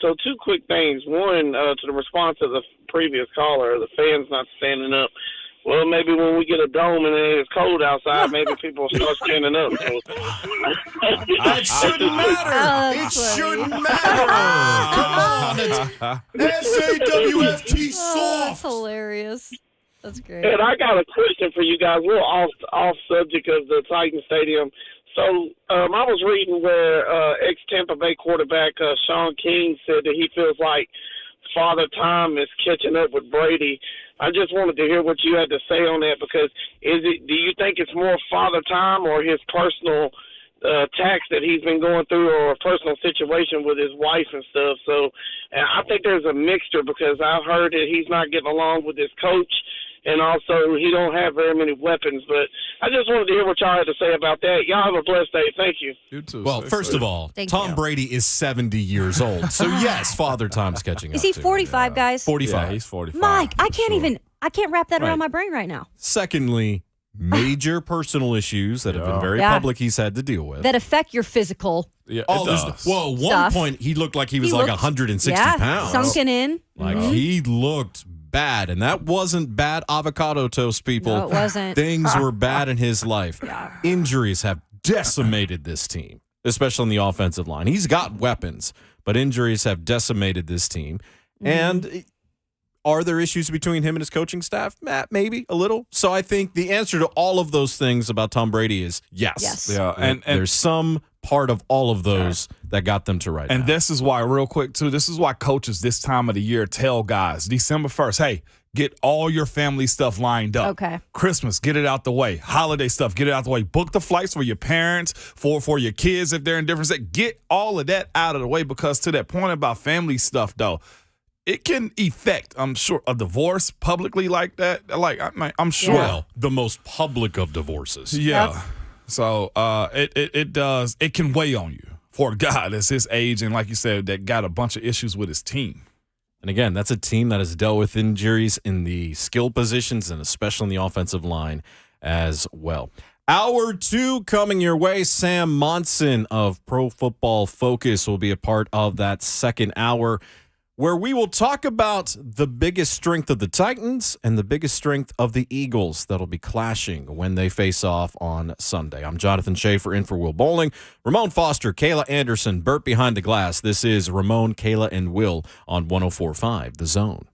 so two quick things. One, to the response of the previous caller, the fans not standing up. Well, maybe when we get a dome and it's cold outside, maybe people will start standing up. So. That shouldn't matter. It shouldn't matter. Come on. It's SAWFT soft. That's hilarious. That's great. And I got a question for you guys. We're off subject of the Titan Stadium. So I was reading where ex-Tampa Bay quarterback Sean King said that he feels like Father Time is catching up with Brady. I just wanted to hear what you had to say on that, because do you think it's more Father Time or his personal tax that he's been going through, or a personal situation with his wife and stuff? So I think there's a mixture, because I've heard that he's not getting along with his coach, and also he don't have very many weapons. But I just wanted to hear what y'all had to say about that. Y'all have a blessed day. Thank you. You too. Well, first of all, Tom Brady is 70 years old. So, yes, Father Time's catching up. Is he to him. 45, guys? 45. Yeah, he's 45. Mike, I can't wrap that around my brain right now. Secondly, major personal issues that have been very public he's had to deal with. That affect your physical. Yeah, All it this. does. Well, one stuff. point he looked like he was like 160 pounds. Sunken in. Like he looked bad, and that wasn't bad avocado toast, people. No, it wasn't. Things were bad in his life. Injuries have decimated this team, especially on the offensive line. He's got weapons, but injuries have decimated this team. And are there issues between him and his coaching staff? Maybe a little. So I think the answer to all of those things about Tom Brady is yes. Yeah, and there's some part of all of those that got them to right now. And this is why, real quick, too, this is why coaches this time of the year tell guys, December 1st, hey, get all your family stuff lined up. Okay. Christmas, get it out the way. Holiday stuff, get it out the way. Book the flights for your parents, for your kids if they're in different states. Get all of that out of the way, because to that point about family stuff, though, it can affect, I'm sure, a divorce publicly like that. Like, I'm sure. Well, the most public of divorces. Yeah. So it does. It can weigh on you for a guy that's his age and, like you said, that got a bunch of issues with his team. And again, that's a team that has dealt with injuries in the skill positions and especially in the offensive line as well. Hour 2 coming your way. Sam Monson of Pro Football Focus will be a part of that second hour, where we will talk about the biggest strength of the Titans and the biggest strength of the Eagles that'll be clashing when they face off on Sunday. I'm Jonathan Schaefer in for Will Bowling. Ramon Foster, Kayla Anderson, Burt behind the glass. This is Ramon, Kayla, and Will on 104.5 The Zone.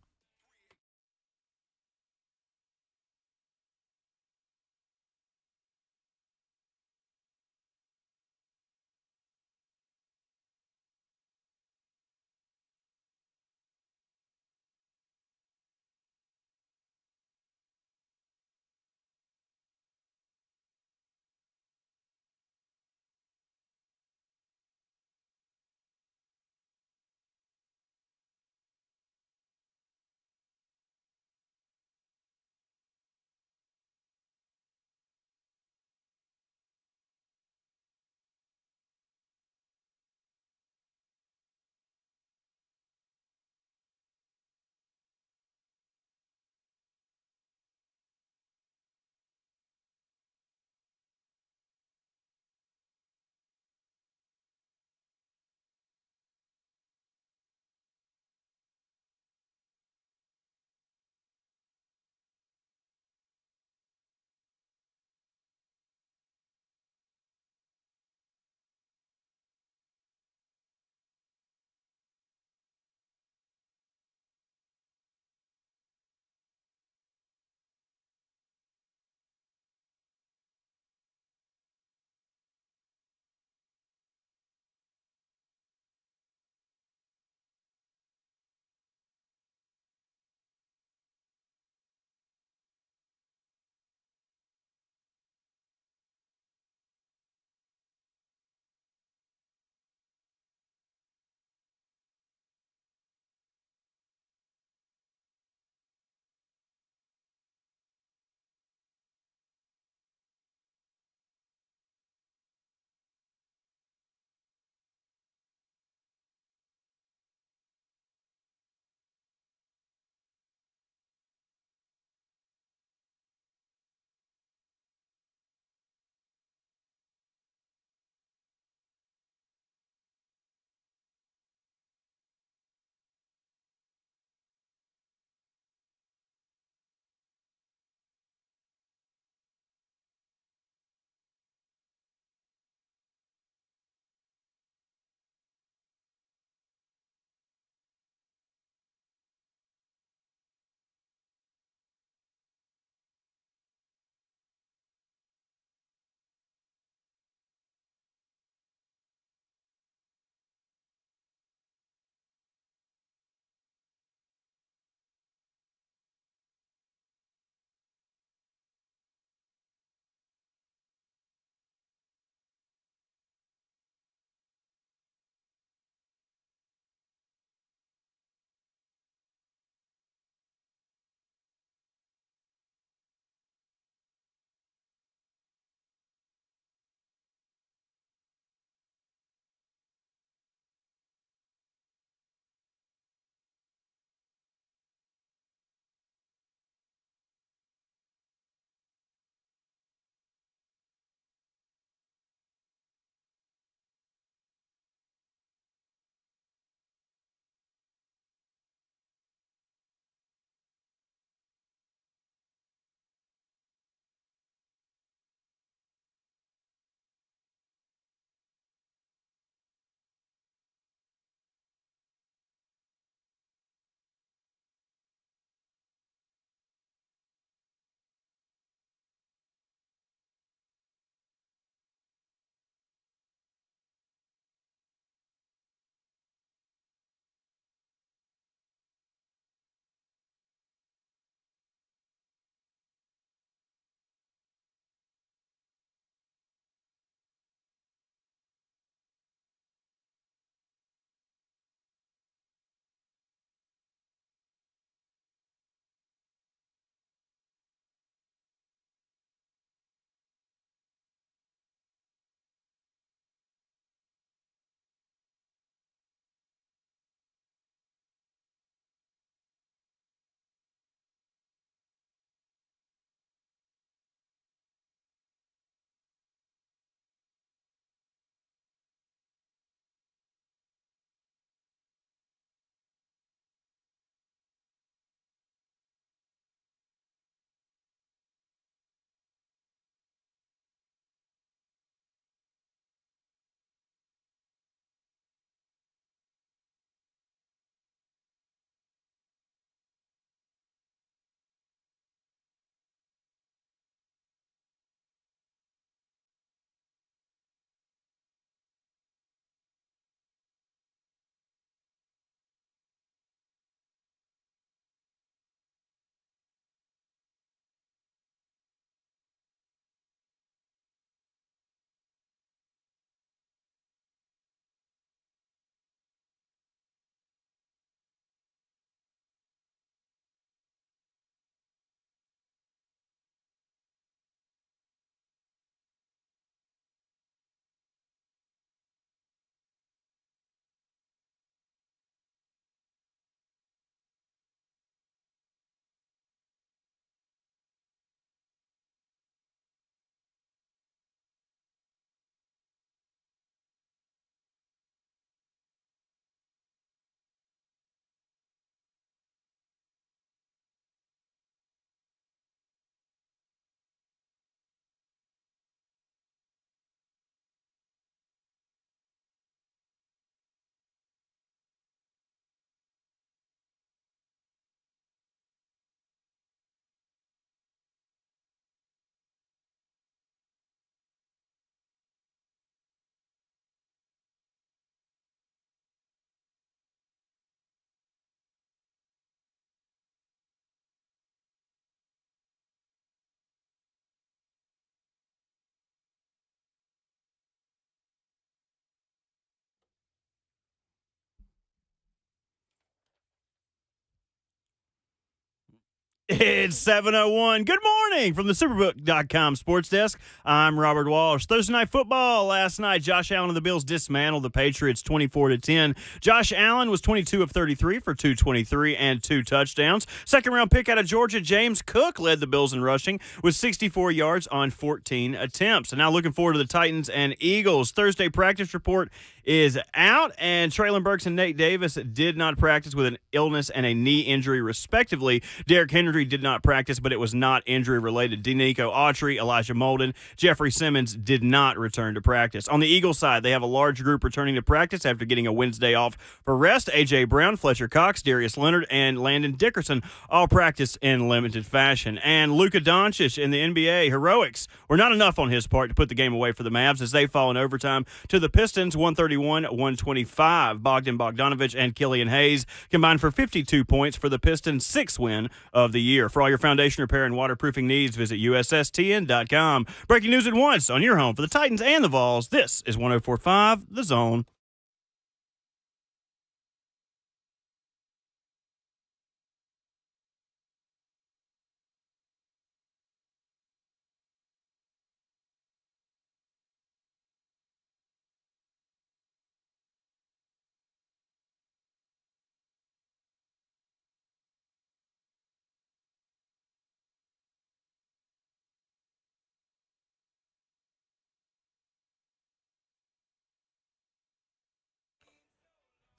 It's 7:01. Good morning from the Superbook.com sports desk. I'm Robert Walsh. Thursday night football last night. Josh Allen and the Bills dismantled the Patriots 24-10. Josh Allen was 22 of 33 for 223 and 2 touchdowns. Second-round pick out of Georgia, James Cook led the Bills in rushing with 64 yards on 14 attempts. And now looking forward to the Titans and Eagles. Thursday practice report is out, and Traylon Burks and Nate Davis did not practice with an illness and a knee injury, respectively. Derrick Henry did not practice, but it was not injury-related. Denico Autry, Elijah Molden, Jeffrey Simmons did not return to practice. On the Eagles side, they have a large group returning to practice after getting a Wednesday off for rest. A.J. Brown, Fletcher Cox, Darius Leonard, and Landon Dickerson all practiced in limited fashion. And Luka Doncic in the NBA heroics were not enough on his part to put the game away for the Mavs as they fall in overtime to the Pistons, 131-125. Bogdanovich and Killian Hayes combined for 52 points for the Pistons' 6th win of the year. For all your foundation repair and waterproofing needs, visit USSTN.com. Breaking news at once on your home for the Titans and the Vols. This is 104.5 The Zone.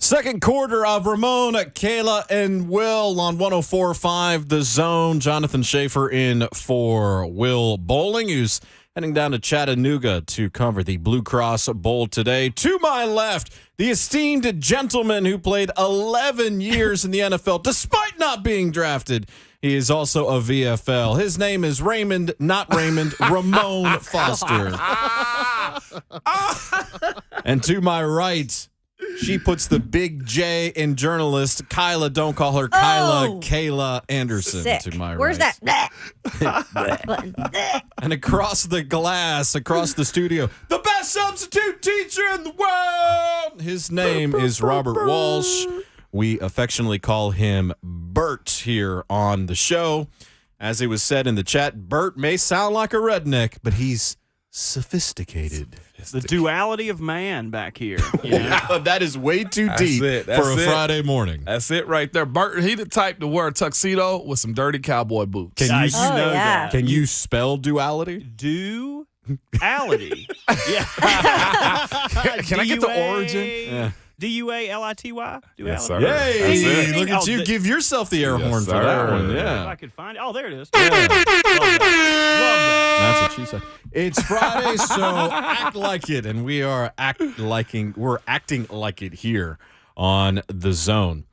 Second quarter of Ramon, Kayla, and Will on 104.5 The Zone. Jonathan Schaefer in for Will Bowling, who's heading down to Chattanooga to cover the Blue Cross Bowl today. To my left, the esteemed gentleman who played 11 years in the NFL despite not being drafted. He is also a VFL. His name is Raymond, not Raymond, Ramon Foster. And to my right, she puts the big J in journalist. Kyla, don't call her Kyla, Oh. Kayla Anderson. Sick. To my Where's right. that button? And across the glass, across the studio, the best substitute teacher in the world. His name is Robert Walsh. We affectionately call him Bert here on the show. As it was said in the chat, Bert may sound like a redneck, but he's sophisticated. The duality of man back here. You know? Wow, that is way too That's deep it. for That's a it. Friday morning. That's it right there. Bert, he the type to wear a tuxedo with some dirty cowboy boots. Can you, Oh, yeah. that. can you spell duality? Duality. Yeah. Can I get the origin? Yeah. Duality? Yes, sir. Duality. Yay! That's it. Look at Oh, you. the- Give yourself the air Yes, horn for that sir. one. If Yeah. I could find it. Oh, there it is. Yeah. Love that. That's what she said. It's Friday, so act like it, and we're acting like it here on The Zone.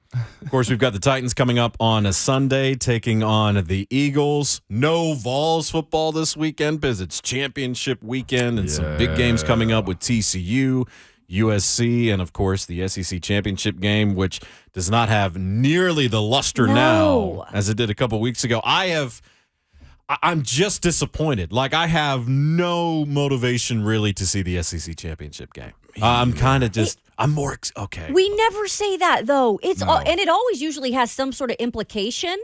Of course, we've got the Titans coming up on a Sunday, taking on the Eagles. No Vols football this weekend because it's championship weekend, and some big games coming up with TCU, USC, and of course the SEC championship game, which does not have nearly the luster now as it did a couple weeks ago. I'm just disappointed. Like, I have no motivation really to see the SEC championship game. I'm kind of just, I'm more, okay. We never say that though. And it always usually has some sort of implication.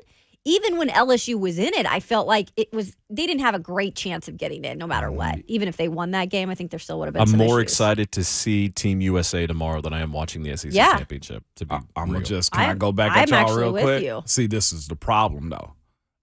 Even when LSU was in it, I felt like they didn't have a great chance of getting in no matter what. Even if they won that game, I think there still would have been I'm some more issues. excited to see Team USA tomorrow than I am watching the SEC championship. To be I'm real. gonna just, can I I'm- go back I'm at y'all actually real with quick? you. See, this is the problem though.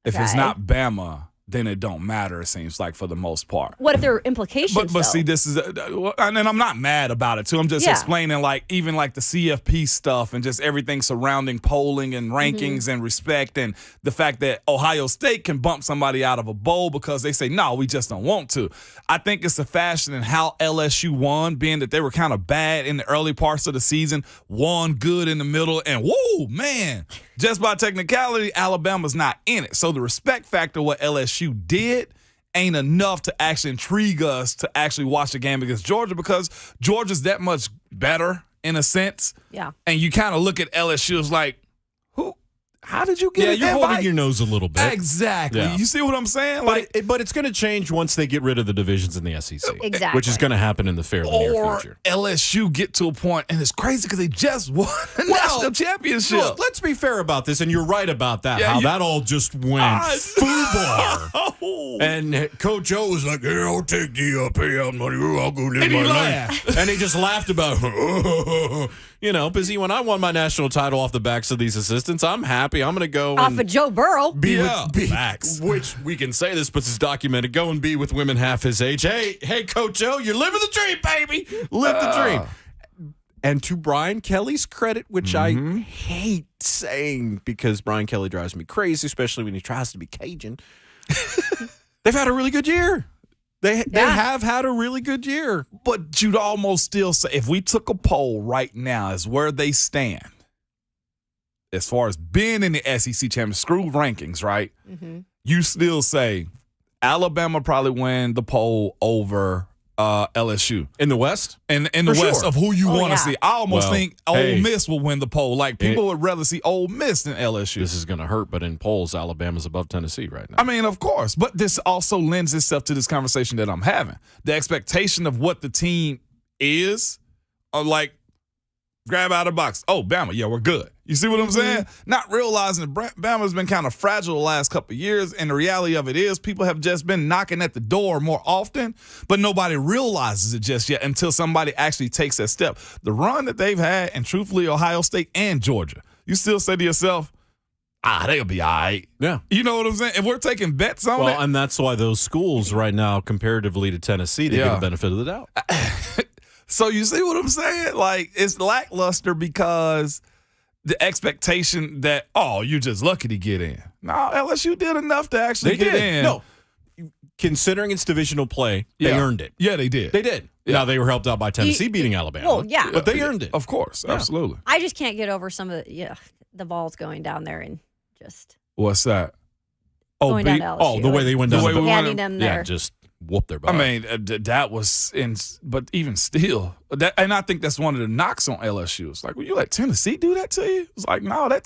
If it's Okay. not Bama, then it don't matter, it seems like, for the most part. What if there are implications? But though? see, this is, and I'm not mad about it too. I'm just Yeah. explaining, like, even like the CFP stuff and just everything surrounding polling and rankings and respect, and the fact that Ohio State can bump somebody out of a bowl because they say no, we just don't want to. I think it's a fashion in how LSU won, being that they were kind of bad in the early parts of the season, won good in the middle, and whoa, man, just by technicality, Alabama's not in it. So the respect factor, what LSU did, ain't enough to actually intrigue us to actually watch the game against Georgia, because Georgia's that much better in a sense. Yeah. And you kind of look at LSU as like, how did you get Yeah, an you're invite? holding your nose a little bit. Exactly. Yeah. You see what I'm saying? But it's going to change once they get rid of the divisions in the SEC. Exactly. Which is going to happen in the fairly near or future. LSU get to a point, and it's crazy because they just won the national championship. Look, let's be fair about this, and you're right about that. Yeah, how that all just went foobar. Oh. And Coach O was like, "Yeah, I'll take the payout money. I'll go live And my he life." laughed. And he just laughed about, because when I won my national title off the backs of these assistants, I'm happy. I'm going to go Off and of Joe Burrow. be with facts. which we can say this, but it's documented. Go and be with women half his age. Hey, Coach O, you're living the dream, baby. Live the dream. And to Brian Kelly's credit, which I hate saying because Brian Kelly drives me crazy, especially when he tries to be Cajun. They've had a really good year. They have had a really good year. But you'd almost still say, if we took a poll right now as where they stand, as far as being in the SEC championship, screw rankings, right? Mm-hmm. You still say Alabama probably win the poll over LSU. In the West? In the For West sure. of who you want to yeah. see. I almost think Ole hey. Miss will win the poll. Like, people would rather see Ole Miss than LSU. This is going to hurt, but in polls, Alabama's above Tennessee right now. I mean, of course, but this also lends itself to this conversation that I'm having. The expectation of what the team is, like, grab out of the box. Oh, Bama, yeah, we're good. You see what I'm saying? Not realizing that Bama's been kind of fragile the last couple of years, and the reality of it is people have just been knocking at the door more often, but nobody realizes it just yet until somebody actually takes that step. The run that they've had, and truthfully, Ohio State and Georgia, you still say to yourself, they'll be all right. Yeah. You know what I'm saying? If we're taking bets on Well, it. and that's why those schools right now, comparatively to Tennessee, they get the benefit of the doubt. So you see what I'm saying? Like, it's lackluster because the expectation that, you're just lucky to get in. No, LSU did enough to actually get in. No. Considering it's divisional play, they earned it. Yeah, they did. They did. Yeah. Now, they were helped out by Tennessee beating Alabama. Well, yeah. But they earned it. Of course. Absolutely. I just can't get over some of the balls going down there and just What's that? going down to LSU. The way they went down. way we went- handing them Yeah, their just whoop their butt. I mean, that was but even still, and I think that's one of the knocks on LSU. It's like, well, you let Tennessee do that to you? It's like, no, that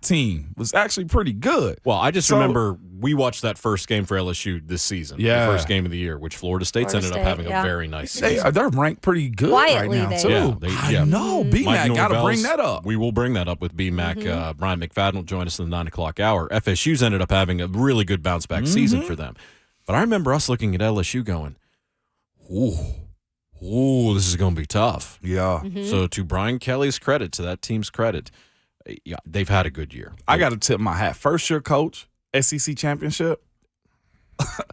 team was actually pretty good. Well, I just remember we watched that first game for LSU this season. Yeah. The first game of the year, which Florida State's Florida ended up State, having yeah. a very nice season. They're ranked pretty good Quietly, right now, they too. are. Yeah, I know. Mike B-Mac got to Norvell's- bring that up. We will bring that up with B-Mac. Bryant McFadden will join us in the 9 o'clock hour. FSU's ended up having a really good bounce-back season for them. But I remember us looking at LSU going, ooh, this is going to be tough. Yeah. So to Brian Kelly's credit, to that team's credit, they've had a good year. I got to tip my hat. First year coach, SEC championship.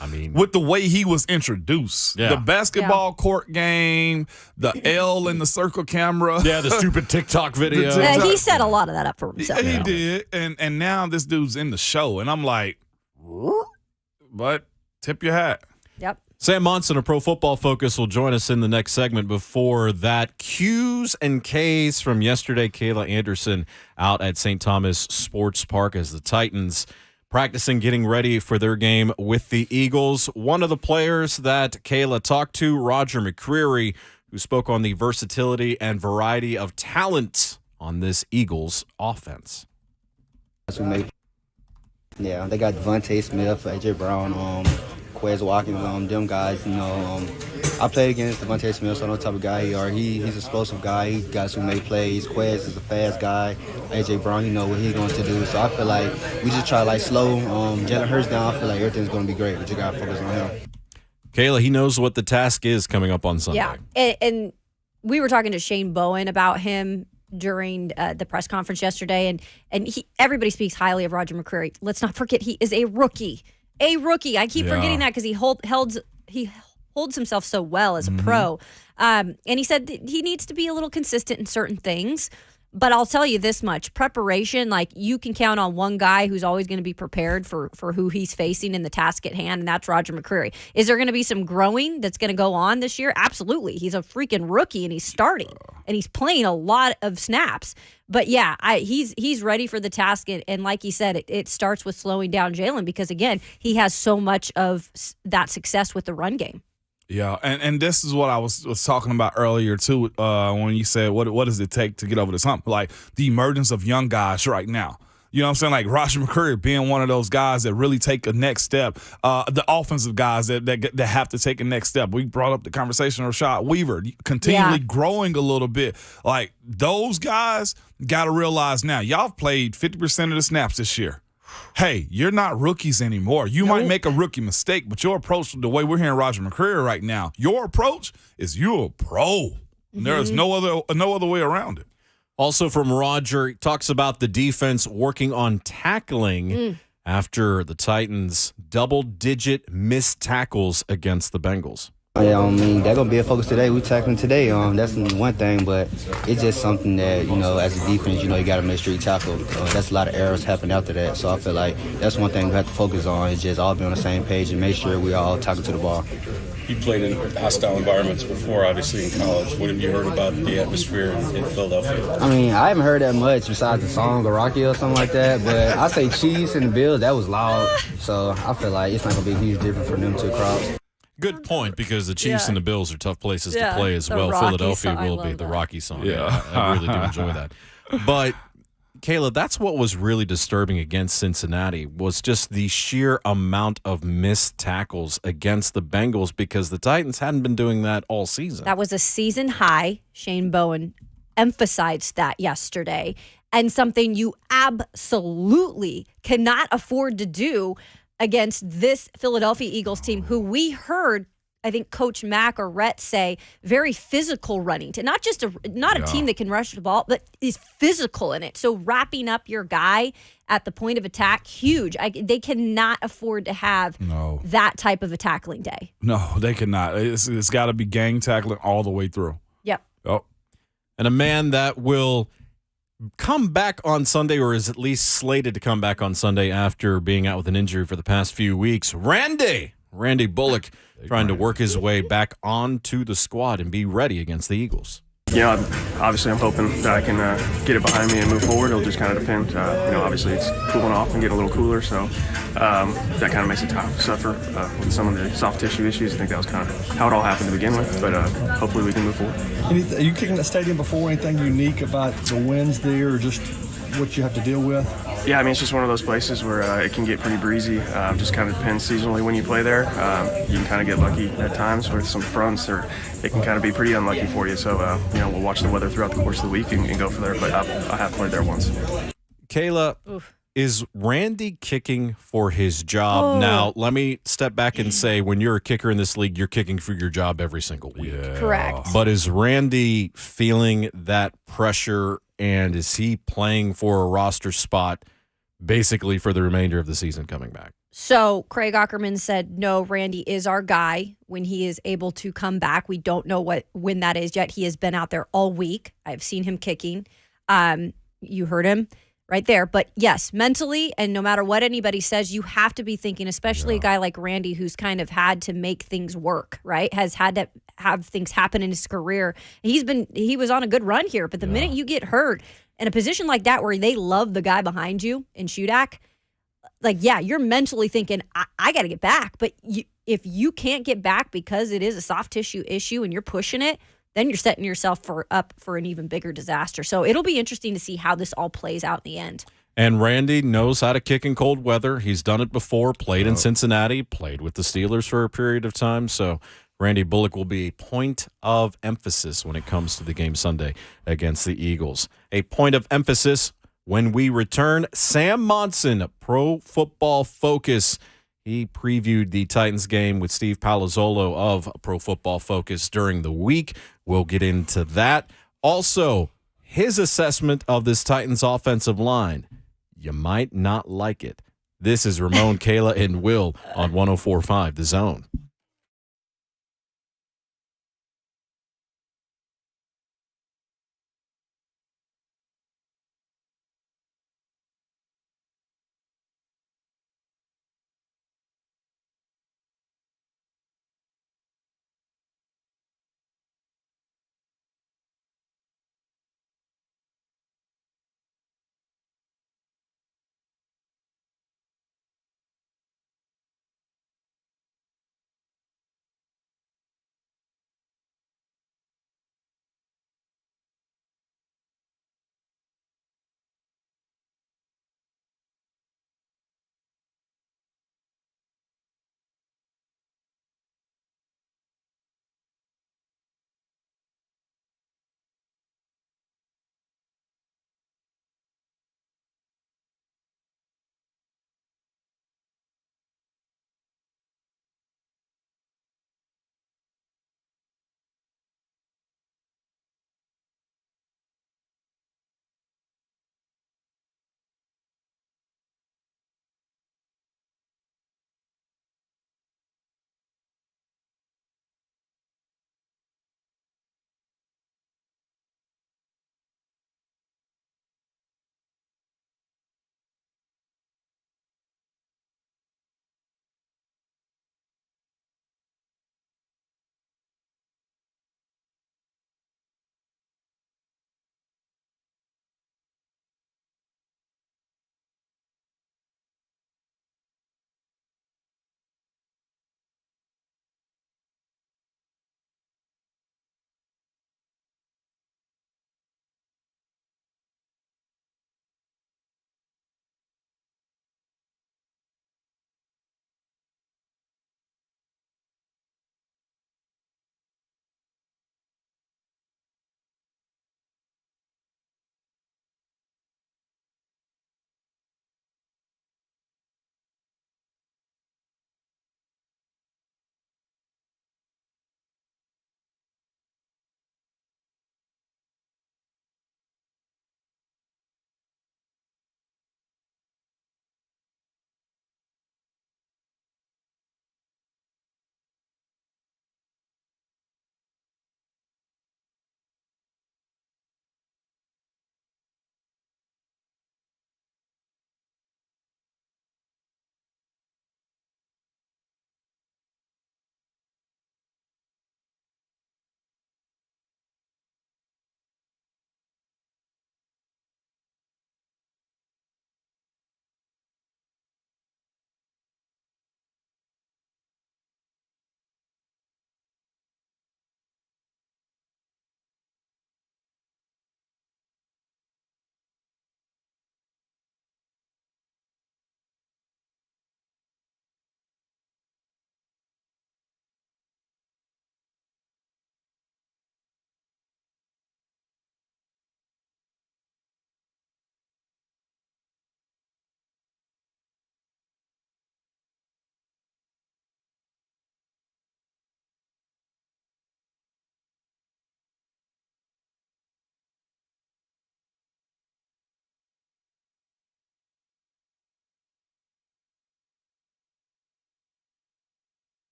I mean, With the way he was introduced, Yeah. the basketball court game, the L in the circle camera. yeah, the stupid TikTok video. The he set a lot of that up for himself. He did, and now this dude's in the show, and I'm like, but tip your hat. Yep. Sam Monson of Pro Football Focus will join us in the next segment. Before that, Q's and K's from yesterday. Kayla Anderson out at St. Thomas Sports Park as the Titans practicing, getting ready for their game with the Eagles. One of the players that Kayla talked to, Roger McCreary, who spoke on the versatility and variety of talent on this Eagles offense. Yeah, they got Devontae Smith, AJ Brown, Quez Watkins, them guys. I played against Devontae Smith, so I know what type of guy he are. He's an explosive guy. He guys who make plays. Quez is a fast guy. AJ Brown, you know what he's going to do. So I feel like we just try to slow Jalen Hurts down. I feel like everything's going to be great, but you got to focus on him. Kayla, he knows what the task is coming up on Sunday. Yeah, and we were talking to Shane Bowen about him during the press conference yesterday, and everybody speaks highly of Roger McCreary. Let's not forget he is a rookie. A rookie. I keep forgetting that because he holds himself so well as a pro. And he said that he needs to be a little consistent in certain things. But I'll tell you this much. Preparation, like you can count on one guy who's always going to be prepared for who he's facing in the task at hand, and that's Roger McCreary. Is there going to be some growing that's going to go on this year? Absolutely. He's a freaking rookie, and he's starting, and he's playing a lot of snaps. But, yeah, he's ready for the task, and like he said, it starts with slowing down Jalen because, again, he has so much of that success with the run game. Yeah, and this is what I was talking about earlier too. When you said what does it take to get over this hump? Like the emergence of young guys right now You know what I'm saying? Like Roger McCreary being one of those guys that really take a next step. The offensive guys that have to take a next step. We brought up the conversation of Rashad Weaver continually growing a little bit. Like those guys got to realize now, y'all have played 50% of the snaps this year. Hey, you're not rookies anymore. You might make a rookie mistake, but your approach, the way we're hearing Roger McCreary right now, your approach is you're a pro. There's no other way around it. Also from Roger, he talks about the defense working on tackling after the Titans' double-digit missed tackles against the Bengals. Yeah, I mean, that's going to be a focus today. We tackling today. That's one thing, but it's just something that, as a defense, you got to make sure you tackle. That's a lot of errors happen after that. So I feel like that's one thing we have to focus on is just all be on the same page and make sure we all tackle to the ball. You played in hostile environments before, obviously, in college. What have you heard about the atmosphere in Philadelphia? I mean, I haven't heard that much besides the song or Rocky or something like that, but I say Chiefs and the Bills, that was loud. So I feel like it's not going to be a huge difference for them two crowds. Good point, because the Chiefs and the Bills are tough places to play as well. Rocky Philadelphia song, will be the Rocky song. Yeah. I really do enjoy that. But Kayla, that's what was really disturbing against Cincinnati was just the sheer amount of missed tackles against the Bengals, because the Titans hadn't been doing that all season. That was a season high. Shane Bowen emphasized that yesterday, and something you absolutely cannot afford to do against this Philadelphia Eagles team, who we heard, I think Coach Mack or Rhett say, very physical running to not just a team that can rush the ball, but is physical in it. So wrapping up your guy at the point of attack, huge. They cannot afford to have that type of a tackling day. No, they cannot. It's got to be gang tackling all the way through. Yep. Oh. And a man that will come back on Sunday, or is at least slated to come back on Sunday after being out with an injury for the past few weeks, Randy Bullock, trying to work his way back onto the squad and be ready against the Eagles. Obviously I'm hoping that I can get it behind me and move forward. It'll just kind of depend. Obviously it's cooling off and getting a little cooler, so that kind of makes it tougher with some of the soft tissue issues. I think that was kind of how it all happened to begin with, but hopefully we can move forward. Are you kicking that stadium before? Anything unique about the winds there, or just what you have to deal with? Yeah, I mean, it's just one of those places where it can get pretty breezy. Just kind of depends seasonally when you play there. You can kind of get lucky at times with some fronts, or it can kind of be pretty unlucky for you. So, we'll watch the weather throughout the course of the week and go from there. But I have played there once. Kayla, is Randy kicking for his job? Now, let me step back and say, when you're a kicker in this league, you're kicking for your job every single week. Yeah. Correct. But is Randy feeling that pressure, and is he playing for a roster spot basically for the remainder of the season coming back? So Craig Ackerman said, no, Randy is our guy when he is able to come back. We don't know when that is yet. He has been out there all week. I've seen him kicking. You heard him right there. But yes, mentally, and no matter what anybody says, you have to be thinking, especially a guy like Randy, who's kind of had to make things work, right? Has had to have things happen in his career. He was on a good run here, but the minute you get hurt in a position like that where they love the guy behind you in Shudak, you're mentally thinking, I got to get back. But if you can't get back because it is a soft tissue issue and you're pushing it, then you're setting yourself up for an even bigger disaster. So it'll be interesting to see how this all plays out in the end. And Randy knows how to kick in cold weather. He's done it before, played in Cincinnati, played with the Steelers for a period of time. So Randy Bullock will be a point of emphasis when it comes to the game Sunday against the Eagles. A point of emphasis when we return. Sam Monson, Pro Football Focus. He previewed the Titans game with Steve Palazzolo of Pro Football Focus during the week. We'll get into that. Also, his assessment of this Titans offensive line. You might not like it. This is Ramon, Kayla, and Will on 104.5 The Zone.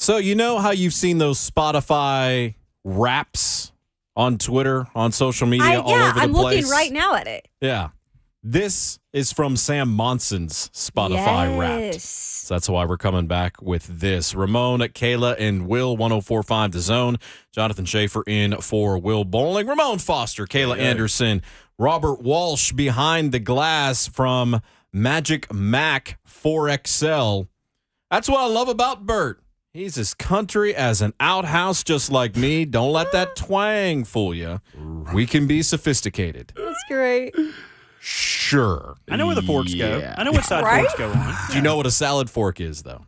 So you know how you've seen those Spotify raps on Twitter, on social media, all over the I'm place? looking right now at it. Yeah. This is from Sam Monson's Spotify rap. Yes. So that's why we're coming back with this. Ramon, Kayla, and Will, 104.5 The Zone. Jonathan Schaefer in for Will Bowling. Ramon Foster, Kayla Anderson, Robert Walsh behind the glass from Magic Mac 4XL. That's what I love about Bert. He's as country as an outhouse just like me. Don't let that twang fool you. We can be sophisticated. That's great. Sure. I know where the forks go. I know what side forks go on. Do you know what a salad fork is, though?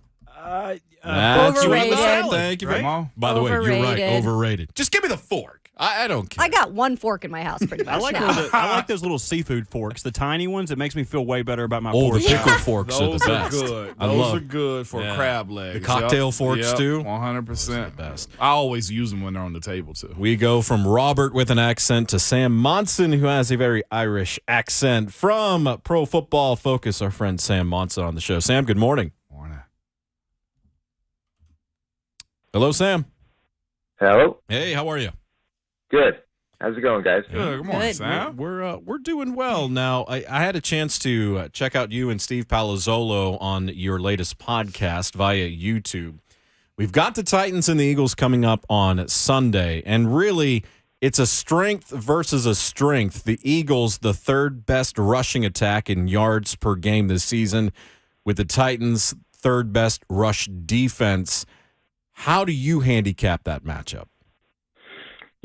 Overrated. Thank you. Right? By the way, you're right. Overrated. Overrated. Just give me the fork. I don't care. I got one fork in my house, pretty much. I like those little seafood forks, the tiny ones. It makes me feel way better about my the pork. pickle forks are the Those are best. good. I Those love are good for crab legs. the cocktail forks, too. 100%. Best. I always use them when they're on the table, too. We go from Robert with an accent to Sam Monson, who has a very Irish accent. From Pro Football Focus, our friend Sam Monson on the show. Sam, good morning. Morning. Hello, Sam. Hello. Hey, how are you? Good. How's it going, guys? Good morning, Good. Sam. We're doing well. Now, I had a chance to check out you and Steve Palazzolo on your latest podcast via YouTube. We've got the Titans and the Eagles coming up on Sunday, and really, it's a strength versus a strength. The Eagles, the third best rushing attack in yards per game this season, with the Titans, third best rush defense. How do you handicap that matchup?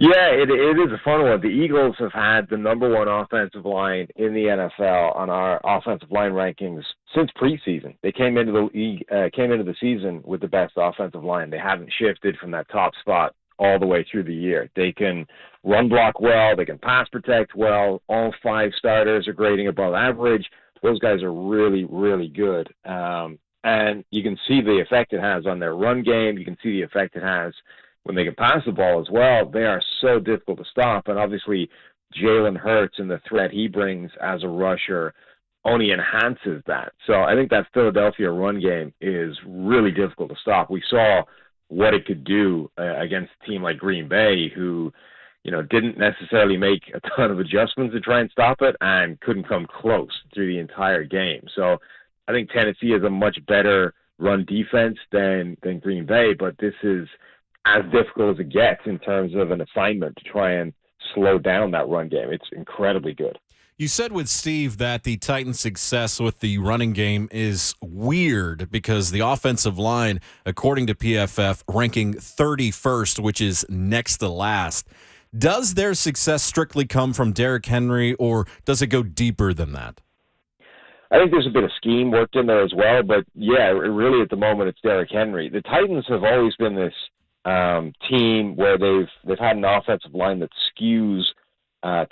Yeah, it is a fun one. The Eagles have had the number one offensive line in the NFL on our offensive line rankings since preseason. They came into the season with the best offensive line. They haven't shifted from that top spot all the way through the year. They can run block well. They can pass protect well. All 5 starters are grading above average. Those guys are really, really good. And you can see the effect it has on their run game. You can see the effect it has when they can pass the ball as well. They are so difficult to stop. And obviously, Jalen Hurts and the threat he brings as a rusher only enhances that. So I think that Philadelphia run game is really difficult to stop. We saw what it could do against a team like Green Bay, who, didn't necessarily make a ton of adjustments to try and stop it and couldn't come close through the entire game. So I think Tennessee is a much better run defense than Green Bay, but this is as difficult as it gets in terms of an assignment to try and slow down that run game. It's incredibly good. You said with Steve that the Titans' success with the running game is weird because the offensive line, according to PFF, ranking 31st, which is next to last. Does their success strictly come from Derrick Henry, or does it go deeper than that? I think there's a bit of scheme worked in there as well, but yeah, really at the moment it's Derrick Henry. The Titans have always been this team where they've had an offensive line that skews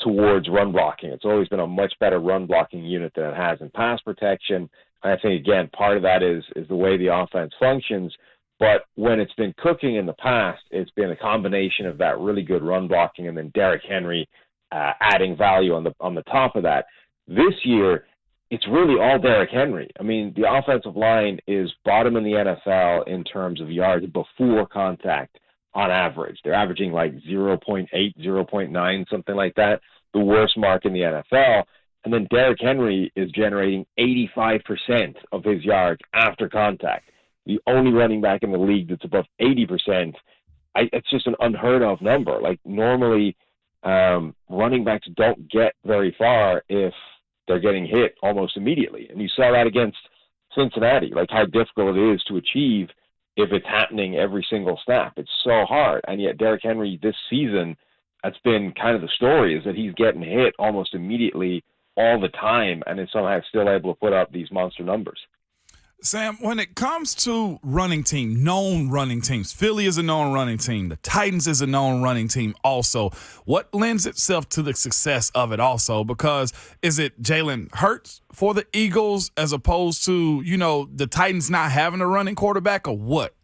towards run blocking. It's always been a much better run blocking unit than it has in pass protection. I think, again, part of that is the way the offense functions. But when it's been cooking in the past, it's been a combination of that really good run blocking and then Derrick Henry adding value on the top of that. This year, it's really all Derrick Henry. I mean, the offensive line is bottom in the NFL in terms of yards before contact on average. They're averaging like 0.8, 0.9, something like that, the worst mark in the NFL. And then Derrick Henry is generating 85% of his yards after contact. The only running back in the league that's above 80%, it's just an unheard of number. Like normally, running backs don't get very far if they're getting hit almost immediately. And you saw that against Cincinnati, like how difficult it is to achieve if it's happening every single snap. It's so hard. And yet Derrick Henry this season, that's been kind of the story, is that he's getting hit almost immediately all the time and is somehow still able to put up these monster numbers. Sam, when it comes to known running teams, Philly is a known running team. The Titans is a known running team also. What lends itself to the success of it also? Because is it Jalen Hurts for the Eagles as opposed to, the Titans not having a running quarterback, or what?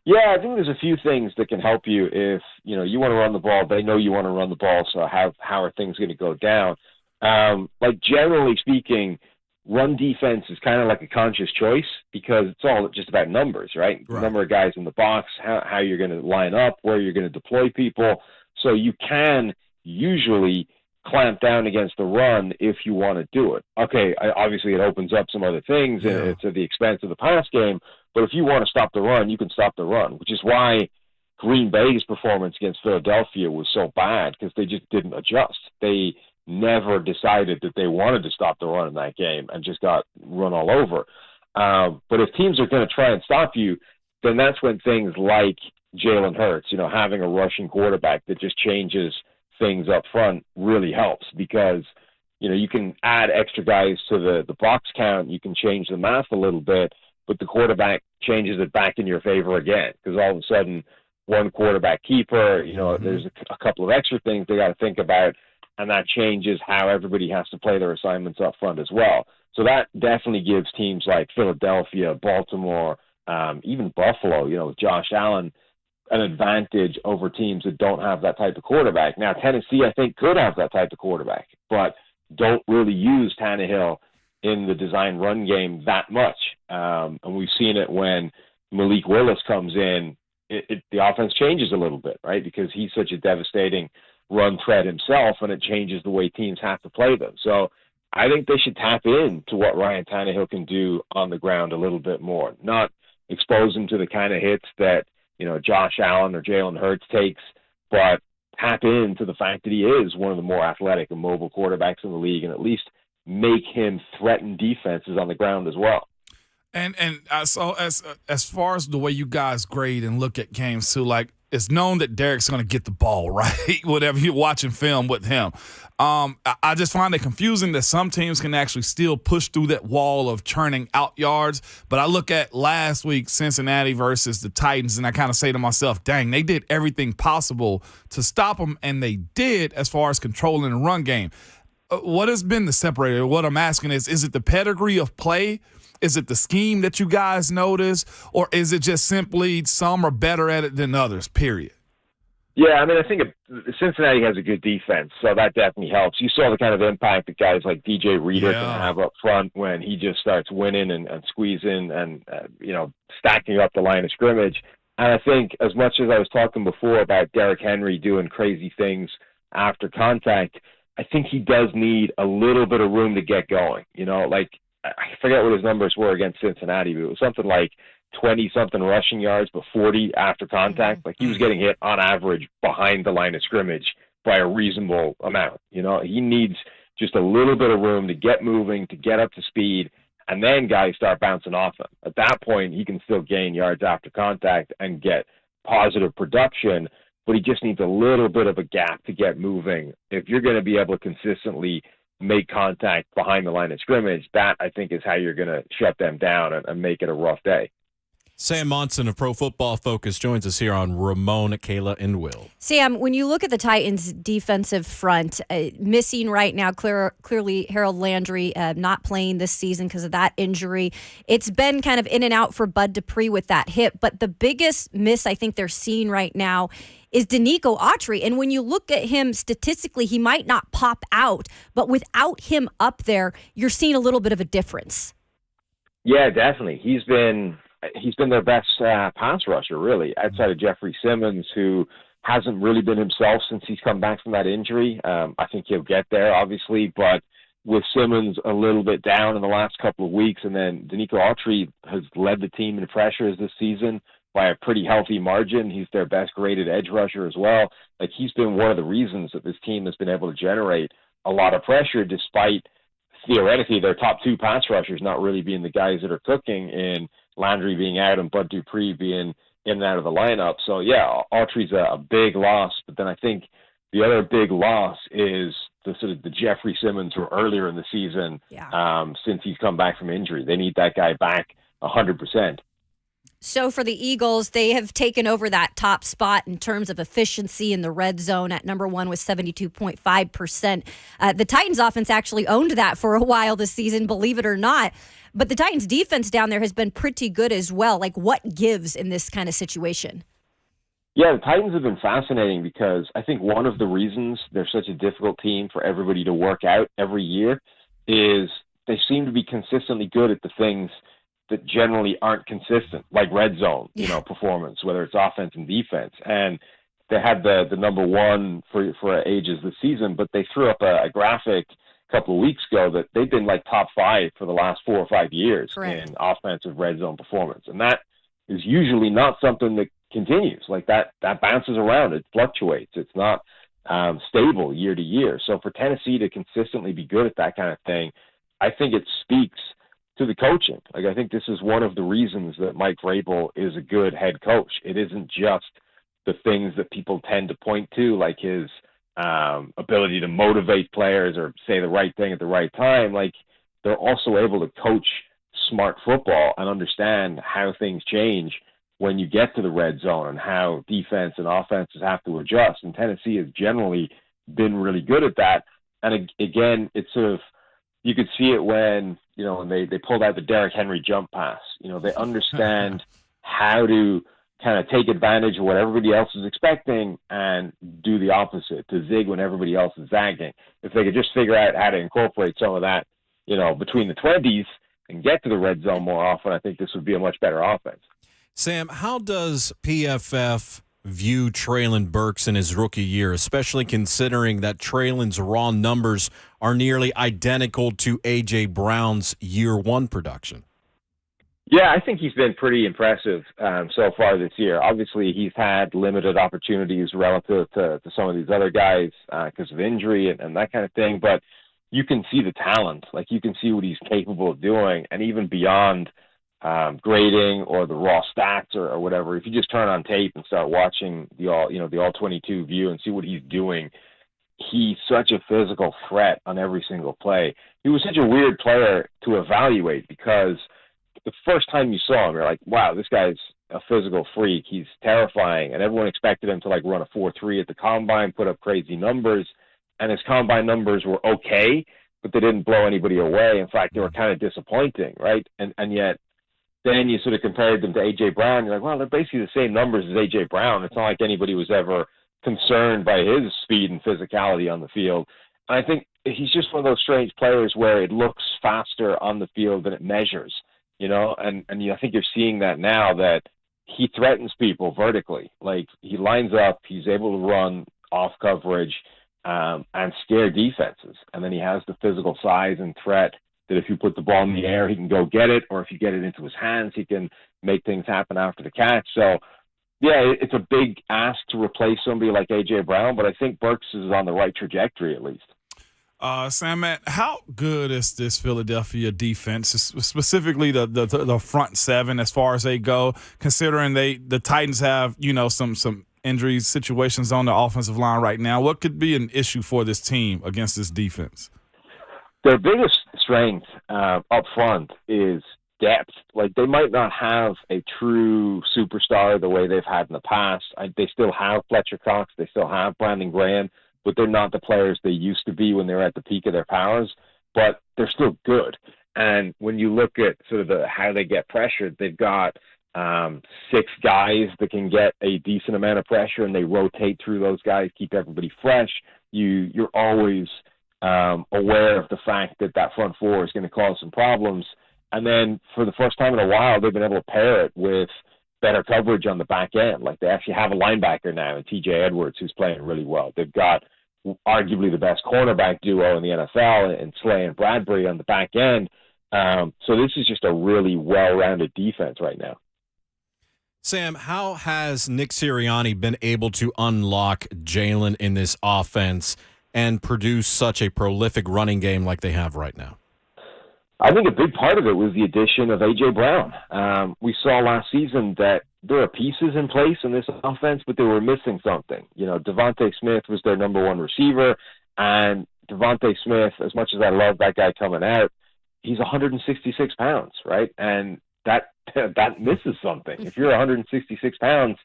Yeah, I think there's a few things that can help you if, you want to run the ball. They know you want to run the ball, so how are things going to go down? Like generally speaking, run defense is kind of like a conscious choice because it's all just about numbers, right? The number of guys in the box, how you're going to line up, where you're going to deploy people. So you can usually clamp down against the run if you want to do it. Okay, obviously it opens up some other things, and it's at the expense of the pass game. But if you want to stop the run, you can stop the run, which is why Green Bay's performance against Philadelphia was so bad, because they just didn't adjust. They never decided that they wanted to stop the run in that game and just got run all over. But if teams are going to try and stop you, then that's when things like Jalen Hurts, having a rushing quarterback that just changes things up front really helps, because you can add extra guys to the box count, you can change the math a little bit, but the quarterback changes it back in your favor again, because all of a sudden one quarterback keeper, there's a couple of extra things they got to think about, and that changes how everybody has to play their assignments up front as well. So that definitely gives teams like Philadelphia, Baltimore, even Buffalo, with Josh Allen, an advantage over teams that don't have that type of quarterback. Now, Tennessee, I think, could have that type of quarterback, but don't really use Tannehill in the design run game that much. And we've seen it when Malik Willis comes in, the offense changes a little bit, right? Because he's such a devastating run threat himself, and it changes the way teams have to play them. So I think they should tap into what Ryan Tannehill can do on the ground a little bit more, not expose him to the kind of hits that Josh Allen or Jalen Hurts takes, but tap into the fact that he is one of the more athletic and mobile quarterbacks in the league, and at least make him threaten defenses on the ground as well. And so as far as the way you guys grade and look at games too, like, it's known that Derek's going to get the ball, right? Whatever you're watching film with him. I just find it confusing that some teams can actually still push through that wall of churning out yards. But I look at last week, Cincinnati versus the Titans, and I kind of say to myself, dang, they did everything possible to stop them, and they did as far as controlling the run game. What has been the separator? What I'm asking is it the pedigree of play? Is it the scheme that you guys notice, or is it just simply some are better at it than others, period? Yeah, I mean, I think Cincinnati has a good defense, so that definitely helps. You saw the kind of impact that guys like DJ Reader can have up front when he just starts winning and squeezing and, stacking up the line of scrimmage. And I think as much as I was talking before about Derrick Henry doing crazy things after contact, I think he does need a little bit of room to get going. I forget what his numbers were against Cincinnati, but it was something like 20-something rushing yards, but 40 after contact. Like, he was getting hit on average behind the line of scrimmage by a reasonable amount. He needs just a little bit of room to get moving, to get up to speed, and then guys start bouncing off him. At that point, he can still gain yards after contact and get positive production, but he just needs a little bit of a gap to get moving. If you're going to be able to consistently make contact behind the line of scrimmage, that I think is how you're going to shut them down and make it a rough day. Sam Monson of Pro Football Focus joins us here on Ramon, Kayla, and Will. Sam, when you look at the Titans' defensive front, missing right now, clearly Harold Landry not playing this season because of that injury. It's been kind of in and out for Bud Dupree with that hip, but the biggest miss I think they're seeing right now is Danico Autry. And when you look at him statistically, he might not pop out, but without him up there, you're seeing a little bit of a difference. Yeah, definitely. He's been their best pass rusher, really, outside of Jeffrey Simmons, who hasn't really been himself since he's come back from that injury. I think he'll get there, obviously, but with Simmons a little bit down in the last couple of weeks, and then Danico Autry has led the team in pressures this season by a pretty healthy margin. He's their best graded edge rusher as well. Like, he's been one of the reasons that this team has been able to generate a lot of pressure, despite theoretically their top two pass rushers not really being the guys that are cooking, in Landry being out and Bud Dupree being in and out of the lineup. So yeah, Autry's a big loss, but then I think the other big loss is the Jeffrey Simmons from earlier in the season. Since he's come back from injury, they need that guy back 100%. So for the Eagles, they have taken over that top spot in terms of efficiency in the red zone at number one with 72.5%. The Titans offense actually owned that for a while this season, believe it or not. But the Titans defense down there has been pretty good as well. Like, what gives in this kind of situation? Yeah, the Titans have been fascinating because I think one of the reasons they're such a difficult team for everybody to work out every year is they seem to be consistently good at the things that generally aren't consistent, like red zone, performance, whether it's offense and defense. And they had the number one for ages this season, but they threw up a graphic a couple of weeks ago that they've been like top 5 for the last 4 or 5 years in offensive red zone performance. And that is usually not something that continues. Like that bounces around. It fluctuates. It's not stable year to year. So for Tennessee to consistently be good at that kind of thing, I think it speaks to the coaching. Like, I think this is one of the reasons that Mike Vrabel is a good head coach. It isn't just the things that people tend to point to, like his ability to motivate players or say the right thing at the right time. Like, they're also able to coach smart football and understand how things change when you get to the red zone and how defense and offenses have to adjust. And Tennessee has generally been really good at that. And again, it's sort of, you could see it when, when they pulled out the Derrick Henry jump pass. They understand how to kind of take advantage of what everybody else is expecting and do the opposite, to zig when everybody else is zagging. If they could just figure out how to incorporate some of that, between the 20s and get to the red zone more often, I think this would be a much better offense. Sam, how does PFF view Treylon Burks in his rookie year, especially considering that Treylon's raw numbers are nearly identical to A.J. Brown's year one production? Yeah, I think he's been pretty impressive so far this year. Obviously, he's had limited opportunities relative to some of these other guys because of injury and that kind of thing, but you can see the talent. Like, you can see what he's capable of doing, and even beyond grading or the raw stats or whatever, if you just turn on tape and start watching the all 22 view and see what he's doing, he's such a physical threat on every single play. He was such a weird player to evaluate because the first time you saw him, you're like, wow, this guy's a physical freak. He's terrifying. And everyone expected him to run a 4.3 at the combine, put up crazy numbers. And his combine numbers were okay, but they didn't blow anybody away. In fact, they were kind of disappointing, right? And yet then you sort of compared them to A.J. Brown. You're like, well, they're basically the same numbers as A.J. Brown. It's not like anybody was ever concerned by his speed and physicality on the field. And I think he's just one of those strange players where it looks faster on the field than it measures, and I think you're seeing that now, that he threatens people vertically. Like, he lines up, he's able to run off coverage and scare defenses. And then he has the physical size and threat that if you put the ball in the air, he can go get it, or if you get it into his hands, he can make things happen after the catch. So, yeah, it's a big ask to replace somebody like A.J. Brown, but I think Burks is on the right trajectory at least. Sam, Matt, how good is this Philadelphia defense, specifically the front seven as far as they go, considering the Titans have, some injury situations on the offensive line right now? What could be an issue for this team against this defense? Their biggest strength up front is depth. Like, they might not have a true superstar the way they've had in the past. They still have Fletcher Cox. They still have Brandon Graham, but they're not the players they used to be when they were at the peak of their powers, but they're still good. And when you look at sort of how they get pressured, they've got 6 guys that can get a decent amount of pressure, and they rotate through those guys, keep everybody fresh. You're always aware of the fact that front four is going to cause some problems. And then for the first time in a while, they've been able to pair it with better coverage on the back end. Like, they actually have a linebacker now in TJ Edwards who's playing really well. They've got arguably the best cornerback duo in the NFL in Slay and Bradbury on the back end. So this is just a really well-rounded defense right now. Sam, how has Nick Sirianni been able to unlock Jalen in this offense and produce such a prolific running game like they have right now? I think a big part of it was the addition of A.J. Brown. We saw last season that there are pieces in place in this offense, but they were missing something. Devontae Smith was their number one receiver, and Devontae Smith, as much as I love that guy coming out, he's 166 pounds, right? And that misses something. If you're 166 pounds,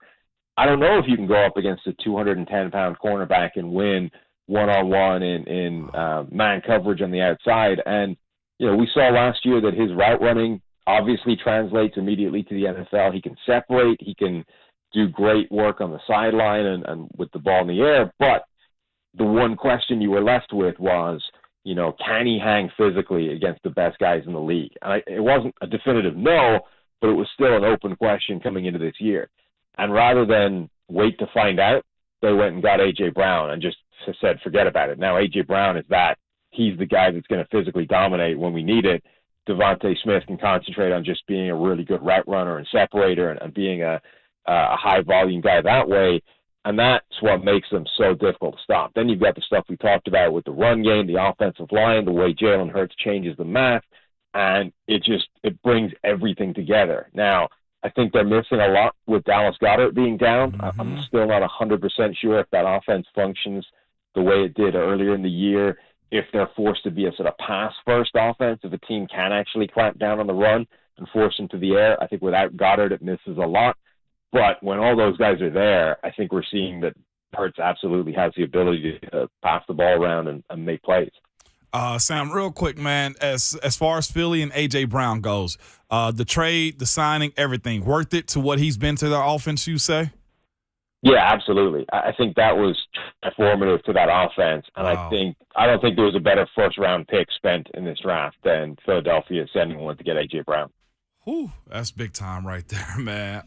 I don't know if you can go up against a 210-pound cornerback and win one-on-one in man coverage on the outside. And we saw last year that his route running obviously translates immediately to the NFL. He can separate. He can do great work on the sideline and with the ball in the air. But the one question you were left with was, can he hang physically against the best guys in the league? And it wasn't a definitive no, but it was still an open question coming into this year. And rather than wait to find out, they went and got A.J. Brown and just said, forget about it. Now A.J. Brown is that. He's the guy that's going to physically dominate when we need it. Devontae Smith can concentrate on just being a really good route runner and separator and being a high-volume guy that way. And that's what makes them so difficult to stop. Then you've got the stuff we talked about with the run game, the offensive line, the way Jalen Hurts changes the math, and it brings everything together. Now, I think they're missing a lot with Dallas Goedert being down. Mm-hmm. I'm still not 100% sure if that offense functions the way it did earlier in the year, if they're forced to be a sort of pass-first offense, if a team can actually clamp down on the run and force them to the air. I think without Goddard, it misses a lot. But when all those guys are there, I think we're seeing that Hurts absolutely has the ability to pass the ball around and make plays. Sam, real quick, man, as far as Philly and A.J. Brown goes, the trade, the signing, everything, worth it to what he's been to their offense, you say? Yeah, absolutely. I think that was transformative to that offense, and wow. I don't think there was a better first-round pick spent in this draft than Philadelphia sending one to get A.J. Brown. Whew, that's big time right there, man.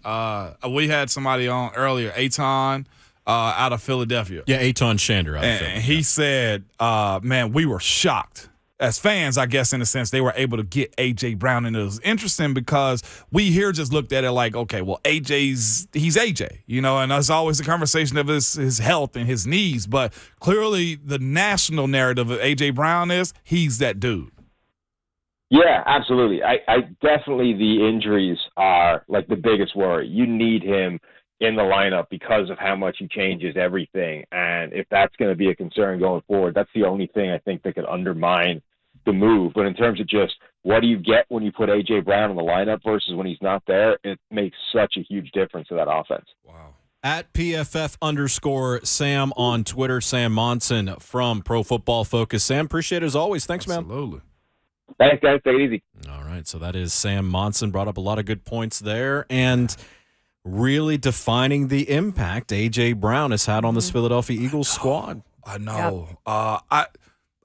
We had somebody on earlier, Aton, out of Philadelphia. Yeah, Aton Shander. And he said, man, we were shocked. As fans, I guess, in a sense, they were able to get A.J. Brown. And it was interesting because we here just looked at it like, okay, well, he's A.J., and there's always a conversation of his health and his knees. But clearly the national narrative of A.J. Brown is he's that dude. Yeah, absolutely. I definitely, the injuries are like the biggest worry. You need him in the lineup because of how much he changes everything. And if that's going to be a concern going forward, that's the only thing I think that could undermine the move. But in terms of just what do you get when you put A.J. Brown in the lineup versus when he's not there, it makes such a huge difference to that offense. Wow. At PFF_Sam on Twitter, Sam Monson from Pro Football Focus. Sam, appreciate it as always. Thanks, man. Absolutely. Thanks, guys. Take it easy. All right, so that is Sam Monson. Brought up a lot of good points there. And really defining the impact A.J. Brown has had on this Philadelphia Eagles squad. I know. Yep.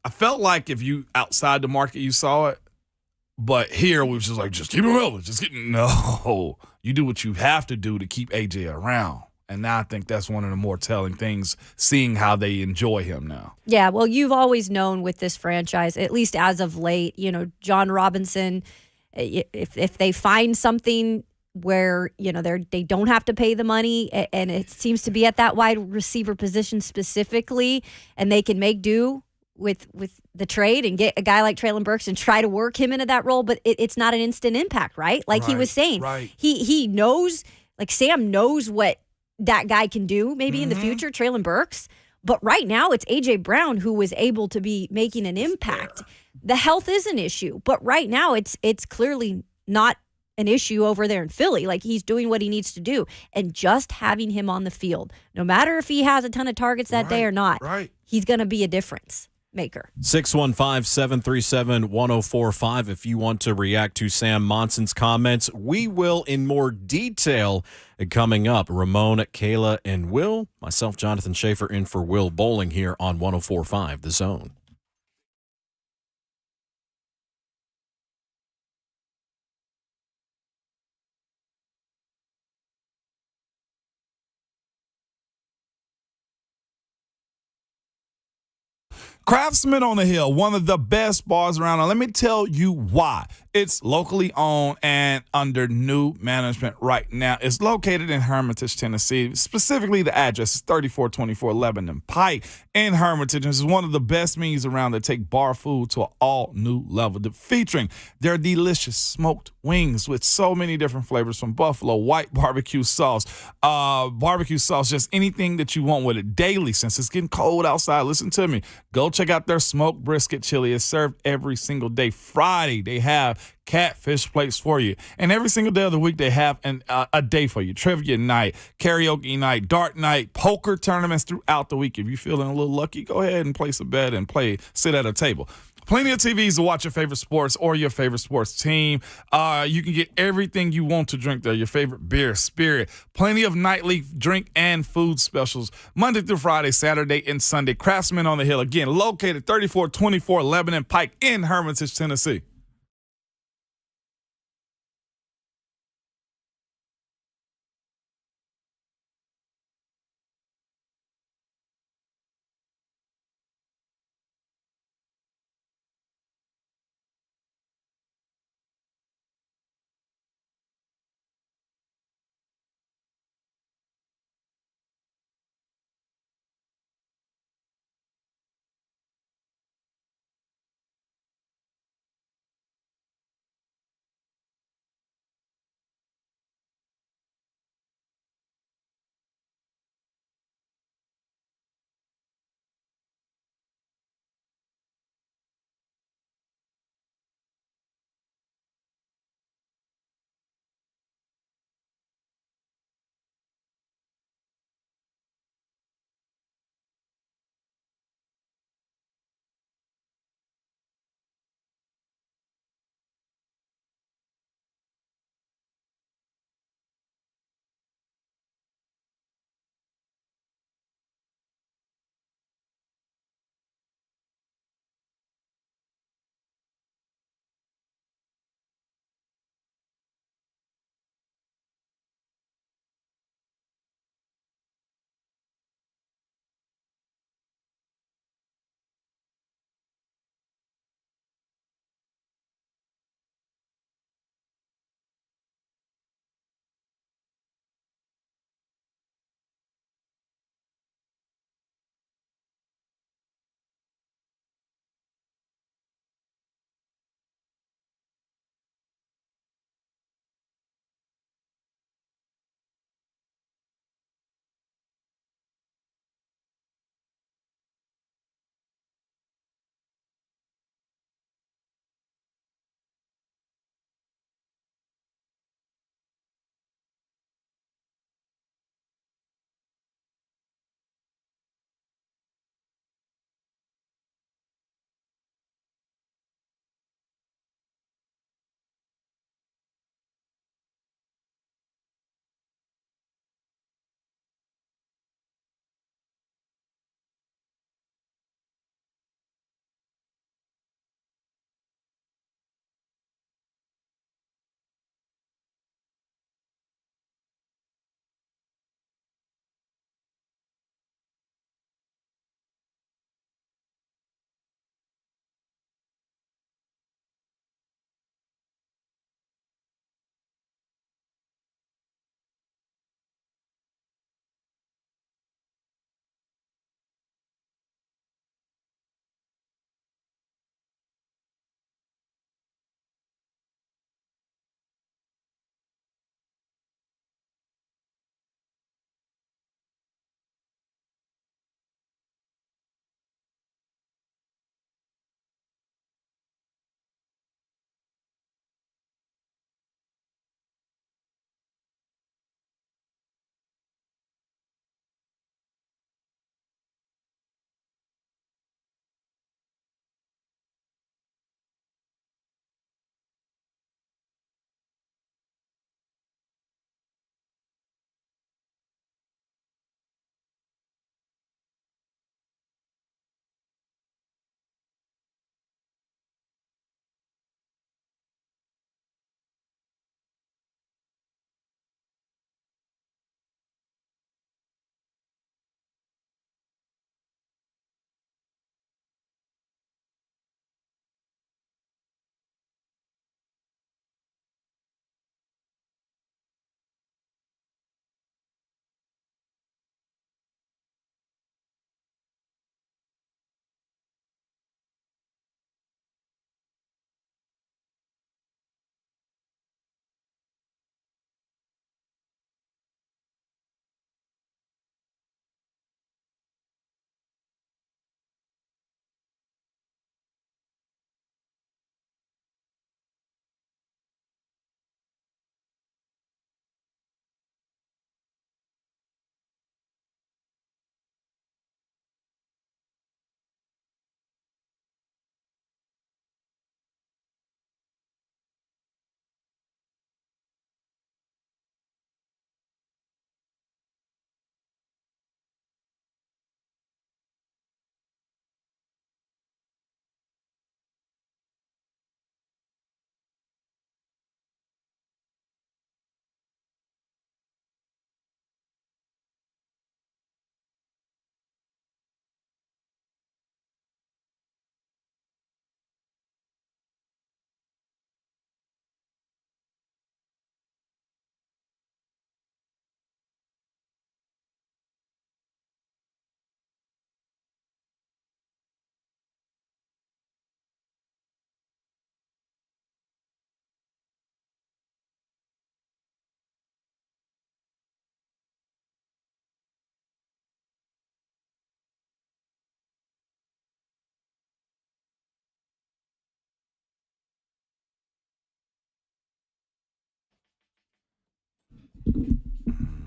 I felt like if you outside the market, you saw it. But here, we was just like, just keep him over. No. You do what you have to do to keep A.J. around. And now I think that's one of the more telling things, seeing how they enjoy him now. Yeah, well, you've always known with this franchise, at least as of late, John Robinson, if they find something where, they don't have to pay the money, and it seems to be at that wide receiver position specifically, and they can make do with the trade and get a guy like Treylon Burks and try to work him into that role, but it's not an instant impact, right? Like he was saying. Right. He knows, like Sam knows what that guy can do maybe in the future, Treylon Burks. But right now it's A.J. Brown who was able to be making an impact. The health is an issue, but right now it's clearly not an issue over there in Philly. Like he's doing what he needs to do. And just having him on the field, no matter if he has a ton of targets that day or not, he's going to be a difference maker. 615-737-1045 if you want to react to Sam Monson's comments. We will in more detail coming up. Ramon, Kayla, and Will. Myself, Jonathan Schaefer, in for Will Bowling here on 1045 The Zone. Craftsman on the Hill, one of the best bars around. Now, let me tell you why. It's locally owned and under new management right now. It's located in Hermitage, Tennessee. Specifically, the address is 3424 Lebanon Pike in Hermitage. This is one of the best means around that take bar food to an all-new level. Featuring their delicious smoked wings with so many different flavors, from buffalo, white barbecue sauce, just anything that you want with it daily. Since it's getting cold outside, listen to me. Go check out their smoked brisket chili. It's served every single day. Friday, they have catfish plates for you. And every single day of the week, they have a day for you. Trivia night, karaoke night, dart night, poker tournaments throughout the week. If you're feeling a little lucky, go ahead and place a bet and sit at a table. Plenty of TVs to watch your favorite sports or your favorite sports team. You can get everything you want to drink there. Your favorite beer, spirit. Plenty of nightly drink and food specials. Monday through Friday, Saturday, and Sunday. Craftsman on the Hill. Again, located 3424 Lebanon Pike in Hermitage, Tennessee.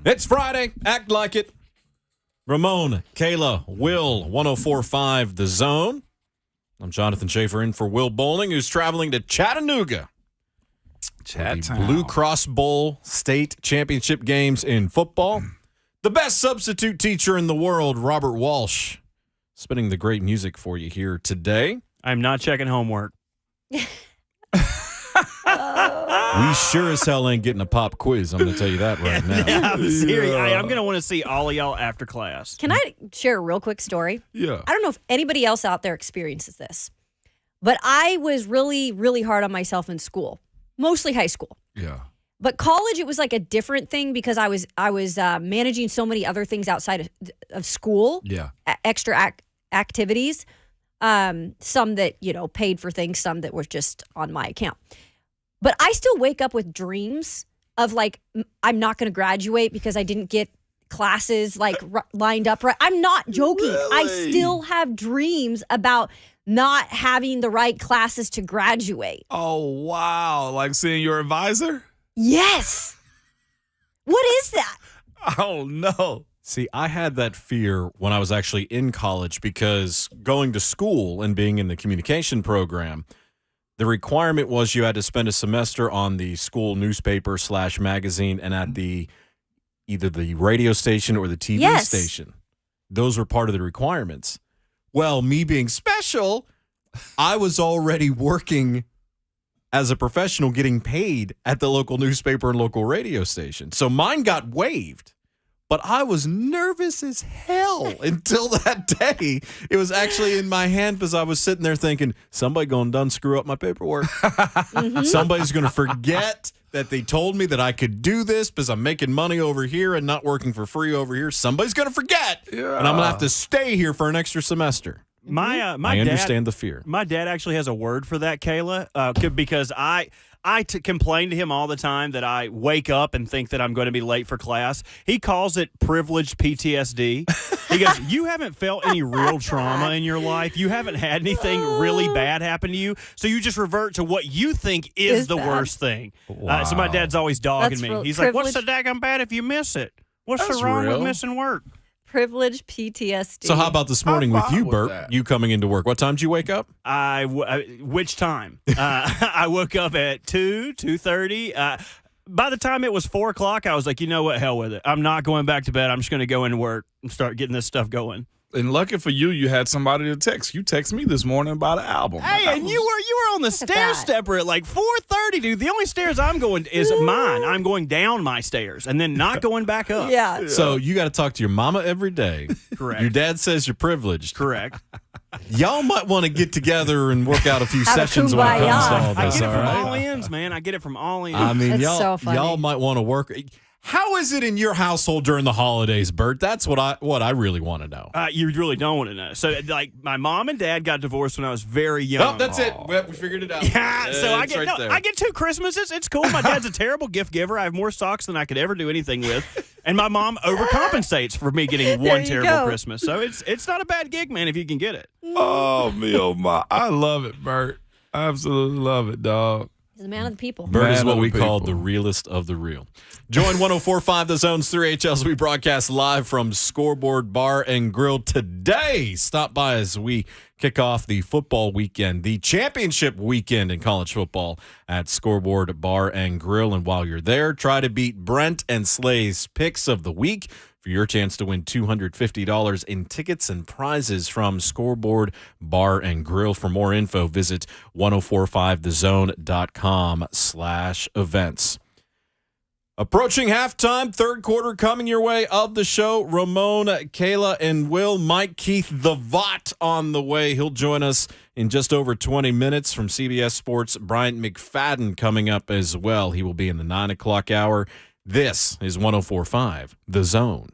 It's Friday. Act like it. Ramon, Kayla, Will, 104.5 The Zone. I'm Jonathan Schaefer in for Will Bowling, who's traveling to Chattanooga. The Blue Cross Bowl state championship games in football. The best substitute teacher in the world, Robert Walsh, spinning the great music for you here today. I'm not checking homework. We sure as hell ain't getting a pop quiz. I'm going to tell you that right now. I'm serious. I'm going to want to see all of y'all after class. Can I share a real quick story? Yeah. I don't know if anybody else out there experiences this, but I was really, really hard on myself in school, mostly high school. Yeah. But college, it was like a different thing because I was managing so many other things outside of school. Yeah. Extra activities, some that paid for things, some that were just on my account. But I still wake up with dreams of like I'm not going to graduate because I didn't get classes like lined up right. I'm not joking. Really? I still have dreams about not having the right classes to graduate. Oh, wow. Like seeing your advisor? Yes. What is that? Oh, no. See, I had that fear when I was actually in college because going to school and being in the communication program, the requirement was you had to spend a semester on the school newspaper / magazine and at either the radio station or the TV station. Those were part of the requirements. Well, me being special, I was already working as a professional getting paid at the local newspaper and local radio station. So mine got waived. But I was nervous as hell until that day. It was actually in my hand because I was sitting there thinking, somebody going to done screw up my paperwork. Somebody's going to forget that they told me that I could do this because I'm making money over here and not working for free over here. Somebody's going to forget. Yeah. And I'm going to have to stay here for an extra semester. My I understand the fear. My dad actually has a word for that, Kayla, because I complain to him all the time that I wake up and think that I'm going to be late for class. He calls it privileged PTSD. He goes, you haven't felt any real trauma in your life. You haven't had anything really bad happen to you. So you just revert to what you think is the worst thing. Wow. So my dad's always dogging me. He's like, what's privilege. so daggum bad if you miss it? What's That's so wrong real. with missing work? Privilege PTSD. So how about this morning with you, with Bert? that. You coming into work. What time did you wake up? Which time? I woke up at 2:30. By the time it was 4 o'clock, I was like, you know what? Hell with it. I'm not going back to bed. I'm just going to go into work and start getting this stuff going. And lucky for you, you had somebody to text. You texted me this morning about an album. Hey, and you were on the stair stepper at like 4:30, dude. The only stairs I'm going is mine. I'm going down my stairs and then not going back up. Yeah. So you got to talk to your mama every day. Correct. Your dad says you're privileged. Correct. Y'all might want to get together and work out a few Have a sessions when it kumbaya. comes to all I this, get it all from right? all ends, man. I get it from all ends. I mean, That's y'all, so funny. y'all might want to work. How is it in your household during the holidays, Bert? That's what I really want to know. You really don't want to know. So, like, my mom and dad got divorced when I was very young. Oh, that's it. We figured it out. Yeah, so I It's get right there. I get 2 Christmases. It's cool. My dad's a terrible gift giver. I have more socks than I could ever do anything with, and my mom overcompensates for me getting There one you terrible go. Christmas. So it's not a bad gig, man, if you can get it. Oh, me, oh, my. I love it, Bert. I absolutely love it, dog. He's a man of the people. Bert is Man what of we the call people. the realest of the real. Join 104.5 The Zone's 3HL as we broadcast live from Scoreboard Bar and Grill today. Stop by as we kick off the football weekend, the championship weekend in college football at Scoreboard Bar and Grill. And while you're there, try to beat Brent and Slay's picks of the week for your chance to win $250 in tickets and prizes from Scoreboard Bar and Grill. For more info, visit 1045thezone.com/events. Approaching halftime, third quarter coming your way of the show. Ramon, Kayla, and Will. Mike Keith, the Vaught, on the way. He'll join us in just over 20 minutes from CBS Sports. Bryant McFadden coming up as well. He will be in the 9 o'clock hour. This is 104.5 The Zone.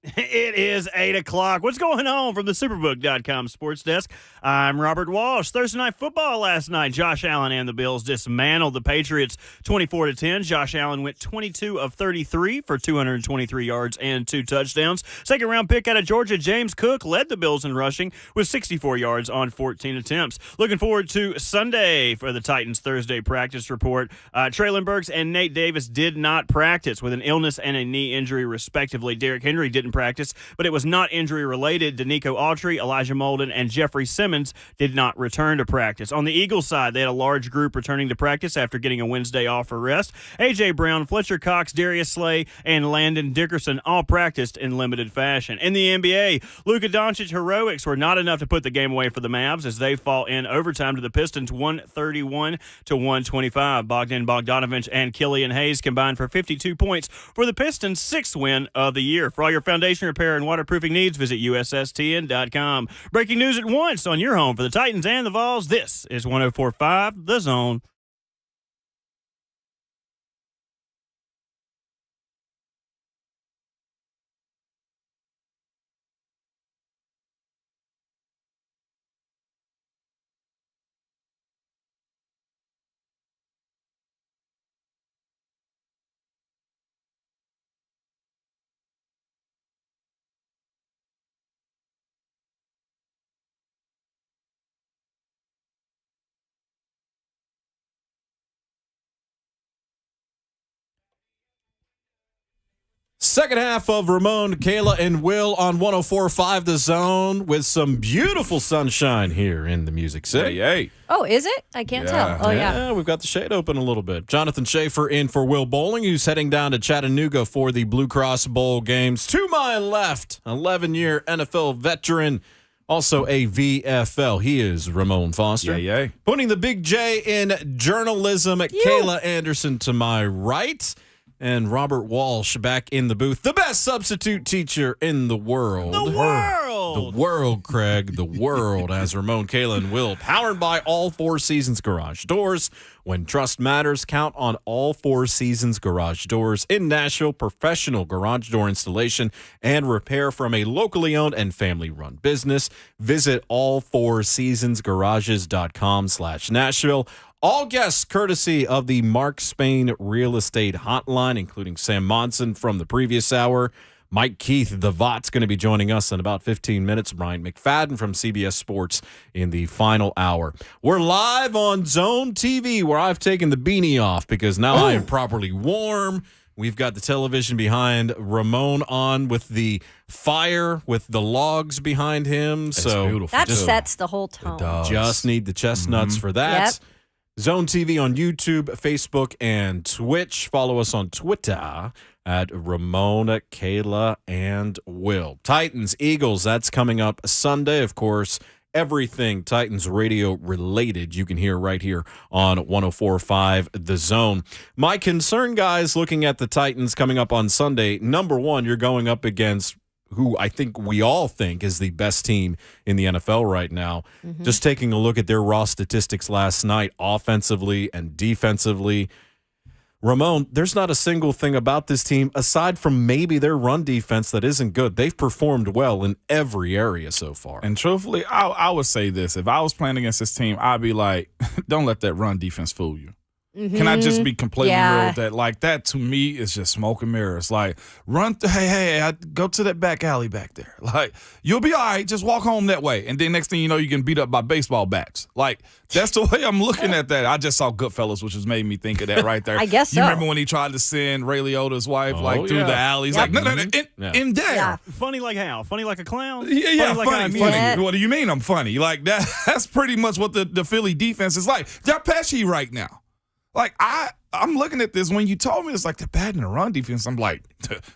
It is 8 o'clock. What's going on from the Superbook.com sports desk? I'm Robert Walsh. Thursday night football last night. Josh Allen and the Bills dismantled the Patriots 24-10. Josh Allen went 22 of 33 for 223 yards and 2 touchdowns. Second round pick out of Georgia, James Cook, led the Bills in rushing with 64 yards on 14 attempts. Looking forward to Sunday for the Titans Thursday practice report. Traylon Burks and Nate Davis did not practice with an illness and a knee injury, respectively. Derrick Henry didn't practice, but it was not injury related. Danico Autry, Elijah Molden, and Jeffrey Simmons did not return to practice. On the Eagles side, they had a large group returning to practice after getting a Wednesday off for rest. A.J. Brown, Fletcher Cox, Darius Slay, and Landon Dickerson all practiced in limited fashion. In the NBA, Luka Doncic heroics were not enough to put the game away for the Mavs as they fall in overtime to the Pistons 131-125. Bogdan Bogdanovic and Killian Hayes combined for 52 points for the Pistons' 6th win of the year. For all your foundation repair and waterproofing needs, visit USSTN.com. Breaking news at once on your home for the Titans and the Vols. This is 104.5 The Zone. Second half of Ramon, Kayla, and Will on 104.5 The Zone with some beautiful sunshine here in the Music City. Hey. Oh, is it? I can't tell. Oh, yeah. We've got the shade open a little bit. Jonathan Schaefer in for Will Bowling, who's heading down to Chattanooga for the Blue Cross Bowl games. To my left, 11-year NFL veteran, also a VFL. He is Ramon Foster. Yay. Putting the big J in journalism, Kayla Anderson to my right. And Robert Walsh back in the booth. The best substitute teacher in the world. The world. The world, Craig. The world. As Ramon, Kayla, and Will. Powered by All Four Seasons Garage Doors. When trust matters, count on All Four Seasons Garage Doors in Nashville. Professional garage door installation and repair from a locally owned and family-run business. Visit allfourseasonsgarages.com/Nashville. All guests courtesy of the Mark Spain Real Estate Hotline, including Sam Monson from the previous hour. Mike Keith, the VOT's going to be joining us in about 15 minutes. Bryant McFadden from CBS Sports in the final hour. We're live on Zone TV, where I've taken the beanie off because now I am properly warm. We've got the television behind Ramon on with the fire, with the logs behind him. It's so beautiful. That sets the whole tone. Just need the chestnuts for that. Yep. Zone TV on YouTube, Facebook, and Twitch. Follow us on Twitter at Ramona, Kayla, and Will. Titans, Eagles, that's coming up Sunday. Of course, everything Titans radio related you can hear right here on 104.5 The Zone. My concern, guys, looking at the Titans coming up on Sunday, number one, you're going up against who I think we all think is the best team in the NFL right now. Just taking a look at their raw statistics last night, offensively and defensively. Ramon, there's not a single thing about this team, aside from maybe their run defense, that isn't good. They've performed well in every area so far. And truthfully, I would say this. If I was playing against this team, I'd be like, don't let that run defense fool you. Can I just be completely real with that? Like, that to me is just smoke and mirrors. Like, hey, go to that back alley back there. Like, you'll be all right. Just walk home that way. And then next thing you know, you get beat up by baseball bats. Like, that's the way I'm looking at that. I just saw Goodfellas, which has made me think of that right there. I guess so. You remember when he tried to send Ray Liotta's wife, through the alley? He's like, no, in there. Yeah. Funny like how? Funny like a clown? Yeah, Funny like I'm funny. Yeah. What do you mean I'm funny? Like, that's pretty much what the Philly defense is like. They're patchy right now. Like, I'm looking at this. When you told me it's like they're bad in the run defense, I'm like,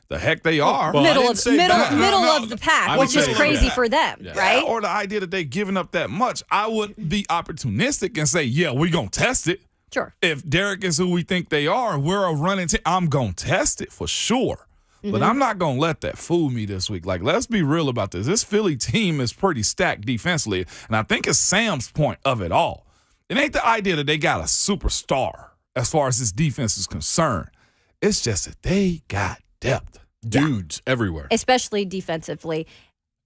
the heck they are. Well, middle I of didn't say that. of the pack, which is say crazy that. for them, Yeah. right? Or the idea that they're giving up that much. I would be opportunistic and say, yeah, we're going to test it. Sure. If Derek is who we think they are, we're a running team. I'm going to test it for sure. But I'm not going to let that fool me this week. Like, let's be real about this. This Philly team is pretty stacked defensively. And I think it's Sam's point of it all. It ain't the idea that they got a superstar as far as this defense is concerned. It's just that they got depth. Dudes everywhere. especially defensively.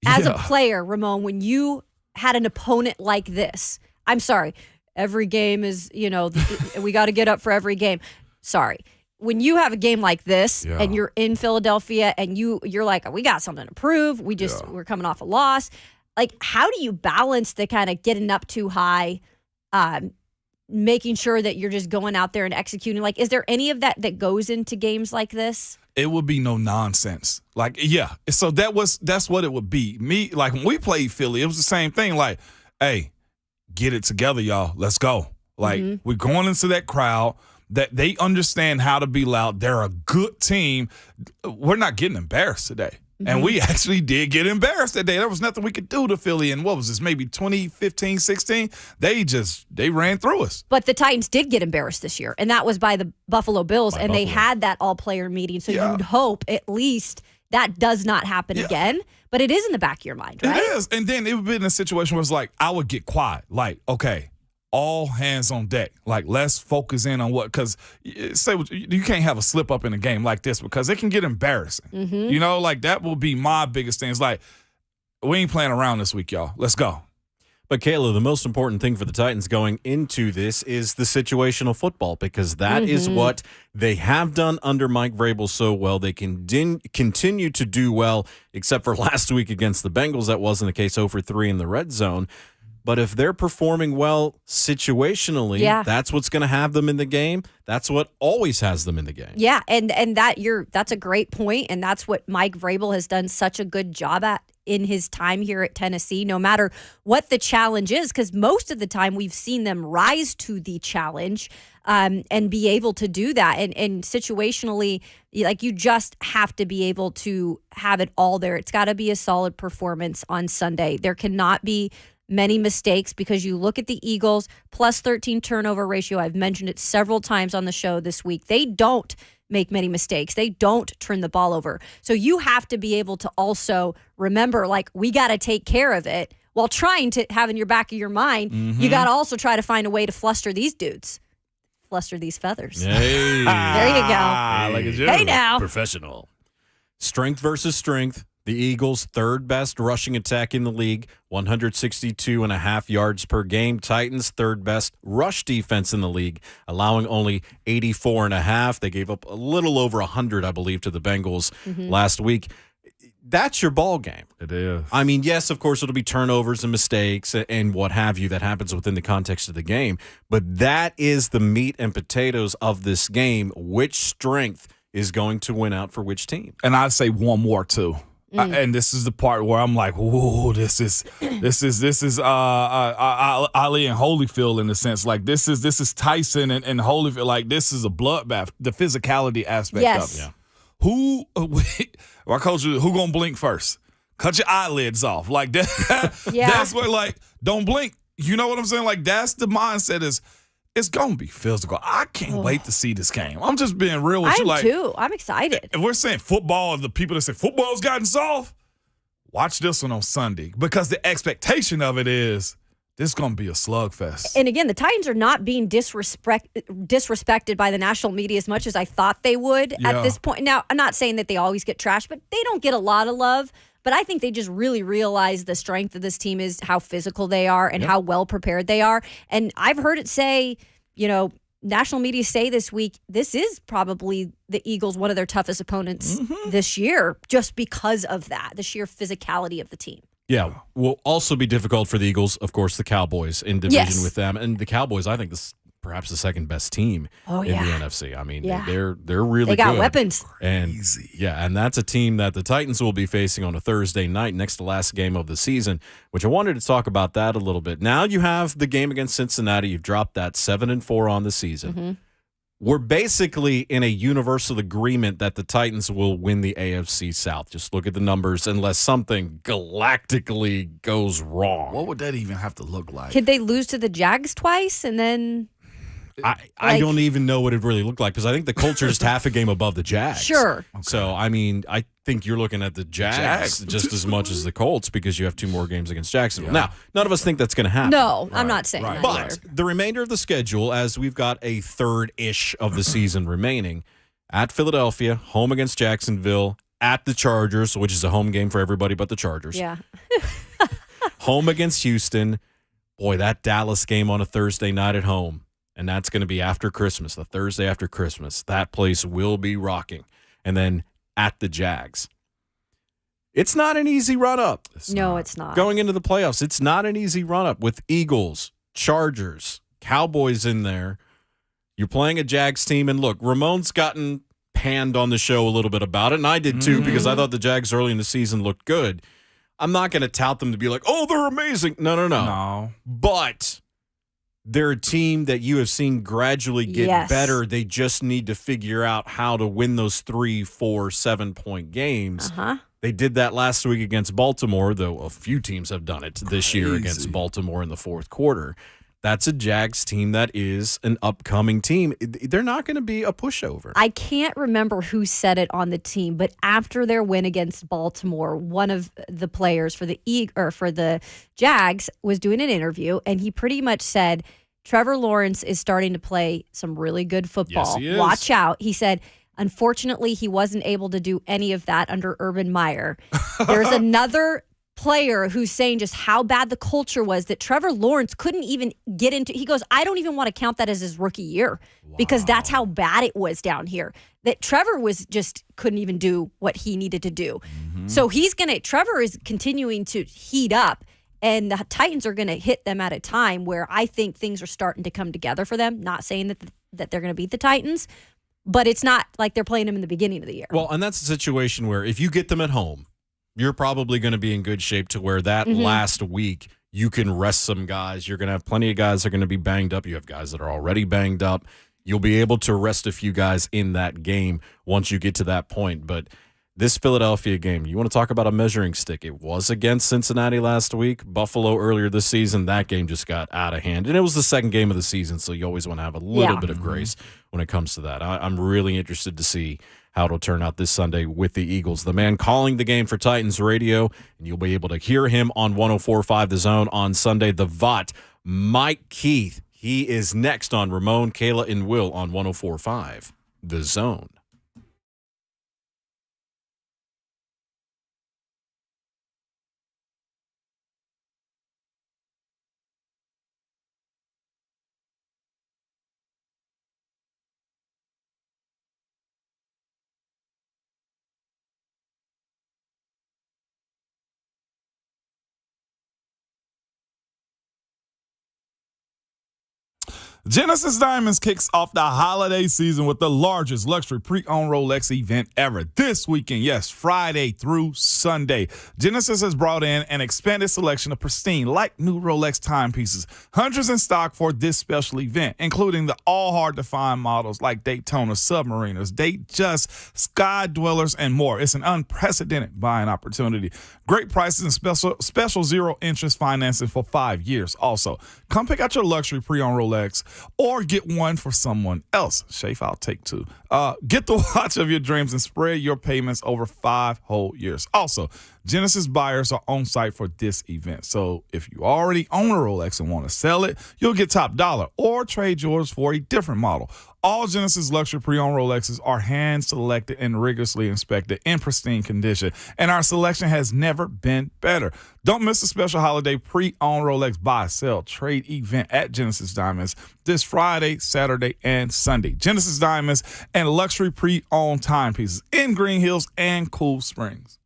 As a player, Ramon, when you had an opponent like this, I'm sorry, every game is, we got to get up for every game. Sorry. When you have a game like this and you're in Philadelphia and you're like, we got something to prove. We're coming off a loss. Like, how do you balance the kind of getting up too high, making sure that you're just going out there and executing? Like, is there any of that goes into games like this? It would be no nonsense. Like, yeah. So that's what it would be. Me, like when we played Philly, it was the same thing. Like, hey, get it together, y'all. Let's go. Like, we're going into that crowd that they understand how to be loud. They're a good team. We're not getting embarrassed today. And we actually did get embarrassed that day. There was nothing we could do to Philly. And what was this, maybe 2015, 16? They ran through us. But the Titans did get embarrassed this year, and that was by the Buffalo Bills, they had that all-player meeting. So you'd hope at least that does not happen again. But it is in the back of your mind, right? It is. And then it would be in a situation where it's like, I would get quiet. Like, okay, all hands on deck. Like, let's focus in on because you can't have a slip up in a game like this because it can get embarrassing. Like that will be my biggest thing. It's like, we ain't playing around this week, y'all. Let's go. But Kayla, the most important thing for the Titans going into this is the situational football, because that is what they have done under Mike Vrabel so well. They can continue to do well, except for last week against the Bengals. That wasn't the case, 0-for-3 in the red zone. But if they're performing well situationally, that's what's going to have them in the game. That's what always has them in the game. Yeah, and that's a great point, and that's what Mike Vrabel has done such a good job at in his time here at Tennessee, no matter what the challenge is, because most of the time we've seen them rise to the challenge and be able to do that. And situationally, like, you just have to be able to have it all there. It's got to be a solid performance on Sunday. There cannot be many mistakes, because you look at the Eagles, plus 13 turnover ratio. I've mentioned it several times on the show this week. They don't make many mistakes. They don't turn the ball over. So you have to be able to also remember, like, we got to take care of it while trying to have in your back of your mind, you got to also try to find a way to fluster these dudes. Fluster these feathers. Hey. There you go. Look at you. Hey now. Professional. Strength versus strength. The Eagles' third best rushing attack in the league, 162.5 yards per game. Titans' third best rush defense in the league, allowing only 84.5. They gave up a little over 100, I believe, to the Bengals last week. That's your ball game. It is. I mean, yes, of course, it'll be turnovers and mistakes and what have you that happens within the context of the game. But that is the meat and potatoes of this game. Which strength is going to win out for which team? And I'd say one more, too. And this is the part where I'm like, whoa, this is Ali and Holyfield in a sense. Like, this is Tyson and Holyfield. Like, this is a bloodbath. The physicality aspect of it. Yeah. My coach, who gonna blink first? Cut your eyelids off. Like that. That's where, like, don't blink. You know what I'm saying? Like, that's the mindset is. It's going to be physical. I can't wait to see this game. I'm just being real with you. I am too. I'm excited. If we're saying football, the people that say football's gotten soft, watch this one on Sunday, because the expectation of it is this is going to be a slugfest. And again, the Titans are not being disrespected by the national media as much as I thought they would at this point. Now, I'm not saying that they always get trashed, but they don't get a lot of love. But I think they just really realize the strength of this team is how physical they are and how well prepared they are. And I've heard it say, national media say this week, this is probably the Eagles, one of their toughest opponents this year, just because of that, the sheer physicality of the team. Yeah, will also be difficult for the Eagles, of course, the Cowboys in division with them. And the Cowboys, I think, this perhaps the second best team in the NFC. I mean, they're really good. They got weapons. And and that's a team that the Titans will be facing on a Thursday night, next to last game of the season, which I wanted to talk about that a little bit. Now you have the game against Cincinnati. You've dropped that 7-4 on the season. We're basically in a universal agreement that the Titans will win the AFC South. Just look at the numbers, unless something galactically goes wrong. What would that even have to look like? Could they lose to the Jags twice and then... I don't even know what it really looked like, because I think the Colts are just half a game above the Jags. Sure. Okay. So, I mean, I think you're looking at the Jags just as much as the Colts, because you have 2 more games against Jacksonville. Now, none of us think that's going to happen. No, I'm not saying that. But the remainder of the schedule, as we've got a third-ish of the season remaining, at Philadelphia, home against Jacksonville, at the Chargers, which is a home game for everybody but the Chargers. Yeah. Home against Houston. Boy, that Dallas game on a Thursday night at home, and that's going to be after Christmas, the Thursday after Christmas. That place will be rocking. And then at the Jags. It's not an easy run-up. It's not. Going into the playoffs, it's not an easy run-up with Eagles, Chargers, Cowboys in there. You're playing a Jags team, and look, Ramon's gotten panned on the show a little bit about it, and I did too, because I thought the Jags early in the season looked good. I'm not going to tout them to be like, oh, they're amazing. No. But they're a team that you have seen gradually get better. They just need to figure out how to win those 3, 4, 7-point games. They did that last week against Baltimore, though a few teams have done it this year against Baltimore in the fourth quarter. That's a Jags team that is an upcoming team. They're not going to be a pushover. I can't remember who said it on the team, but after their win against Baltimore, one of the players for the Jags was doing an interview, and he pretty much said, Trevor Lawrence is starting to play some really good football. Yes, he is. Watch out. He said, unfortunately, he wasn't able to do any of that under Urban Meyer. There's another player who's saying just how bad the culture was that Trevor Lawrence couldn't even get into. He goes, I don't even want to count that as his rookie year because that's how bad it was down here. That Trevor was just couldn't even do what he needed to do. So Trevor is continuing to heat up, and the Titans are going to hit them at a time where I think things are starting to come together for them. Not saying that they're going to beat the Titans, but it's not like they're playing them in the beginning of the year. Well, and that's a situation where if you get them at home, you're probably going to be in good shape to where that last week you can rest some guys. You're going to have plenty of guys that are going to be banged up. You have guys that are already banged up. You'll be able to rest a few guys in that game once you get to that point. But this Philadelphia game, you want to talk about a measuring stick. It was against Cincinnati last week. Buffalo earlier this season, that game just got out of hand. And it was the second game of the season, so you always want to have a little bit of grace when it comes to that. I'm really interested to see how it'll turn out this Sunday with the Eagles. The man calling the game for Titans Radio, and you'll be able to hear him on 104.5 The Zone on Sunday. The VOT, Mike Keith. He is next on Ramon, Kayla, and Will on 104.5 The Zone. Genesis Diamonds kicks off the holiday season with the largest luxury pre-owned Rolex event ever this weekend. Yes, Friday through Sunday. Genesis has brought in an expanded selection of pristine, like new Rolex timepieces, hundreds in stock for this special event, including the all hard-to-find models like Daytona Submariners, Datejust, Sky Dwellers, and more. It's an unprecedented buying opportunity. Great prices and special zero-interest financing for 5 years. Also, come pick out your luxury pre-owned Rolex or get one for someone else. Shafe, I'll take 2. Get the watch of your dreams and spread your payments over 5 whole years. Also, Genesis buyers are on site for this event. So if you already own a Rolex and want to sell it, you'll get top dollar or trade yours for a different model. All Genesis luxury pre-owned Rolexes are hand-selected and rigorously inspected in pristine condition, and our selection has never been better. Don't miss the special holiday pre-owned Rolex buy, sell, trade event at Genesis Diamonds this Friday, Saturday, and Sunday. Genesis Diamonds and luxury pre-owned timepieces in Green Hills and Cool Springs.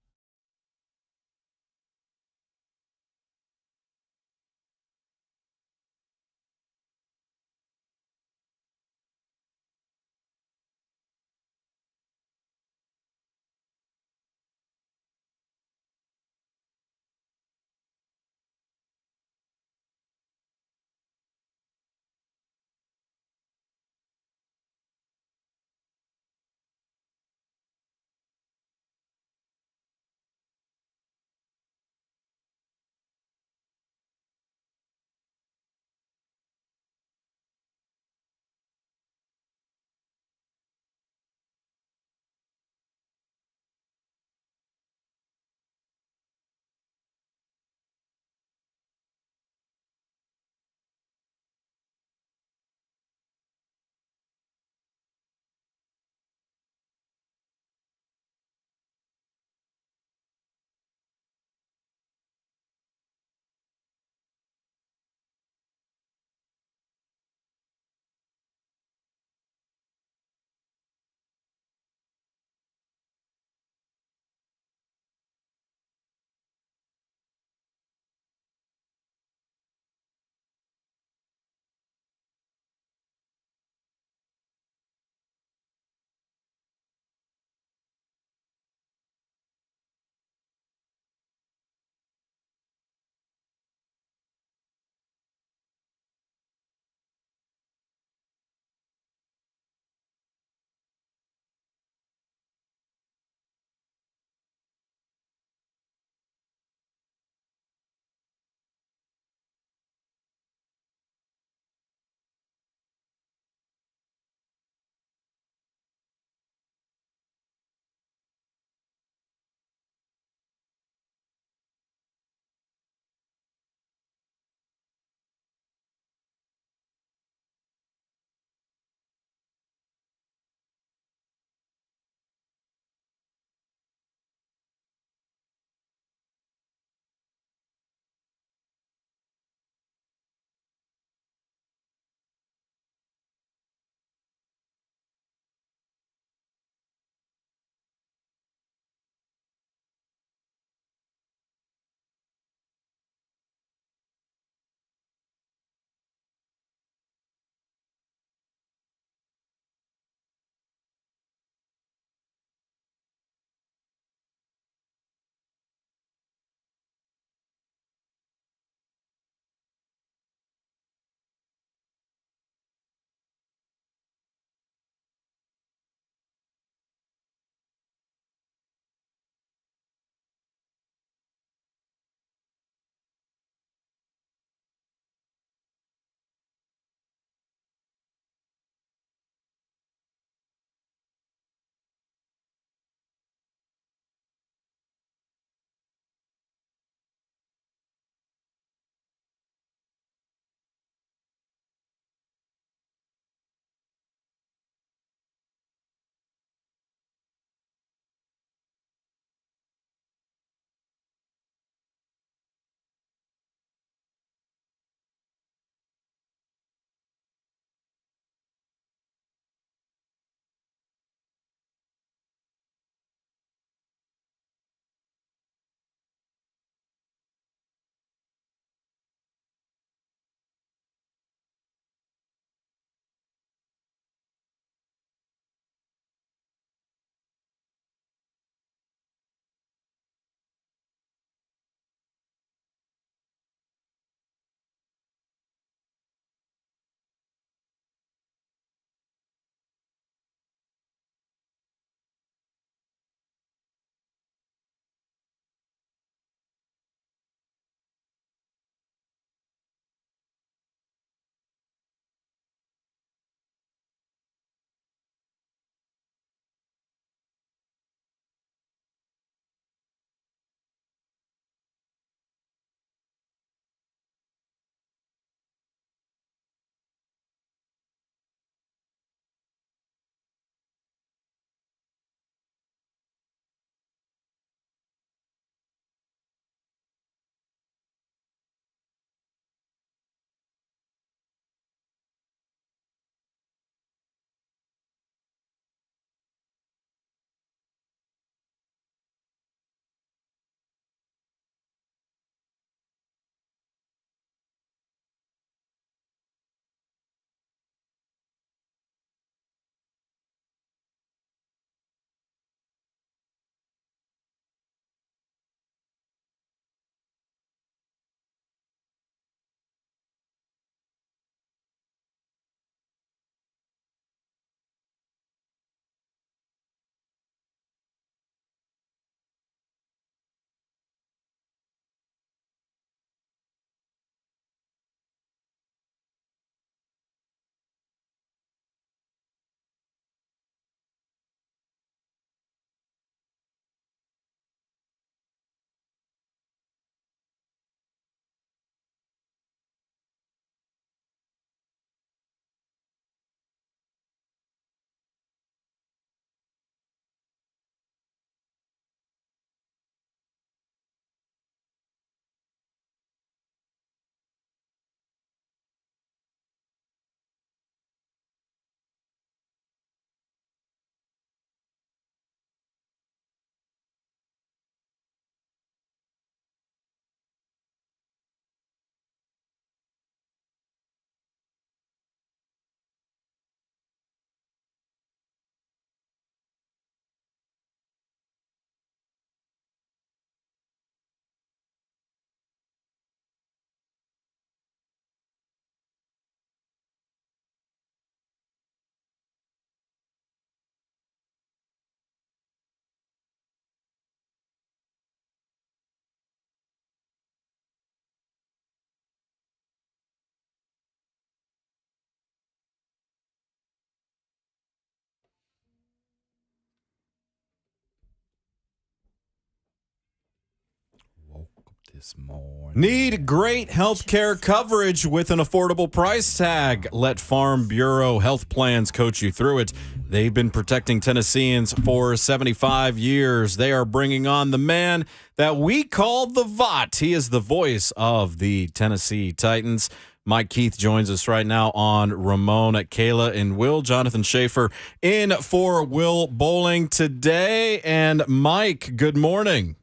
this morning. Need great health care coverage with an affordable price tag? Let Farm Bureau Health Plans coach you through it. They've been protecting Tennesseans for 75 years. They are bringing on the man that we call the VOT. He is the voice of the Tennessee Titans. Mike Keith joins us right now on Ramon at Kayla and Will. Jonathan Schaefer in for Will Bowling today. And Mike, good morning.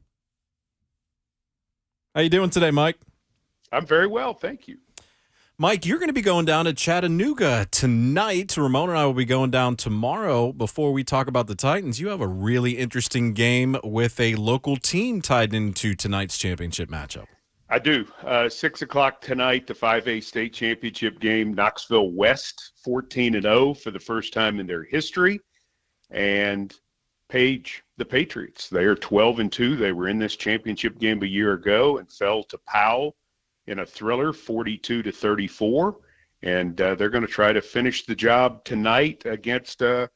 How you doing today, Mike? I'm very well, thank you. Mike, you're going to be going down to Chattanooga tonight. Ramon and I will be going down tomorrow. Before we talk about the Titans, you have a really interesting game with a local team tied into tonight's championship matchup. I do. 6 o'clock tonight, the 5A state championship game. Knoxville West 14-0 for the first time in their history. And Page, the Patriots, they are 12-2. They were in this championship game a year ago and fell to Powell in a thriller, 42-34. And they're going to try to finish the job tonight against, one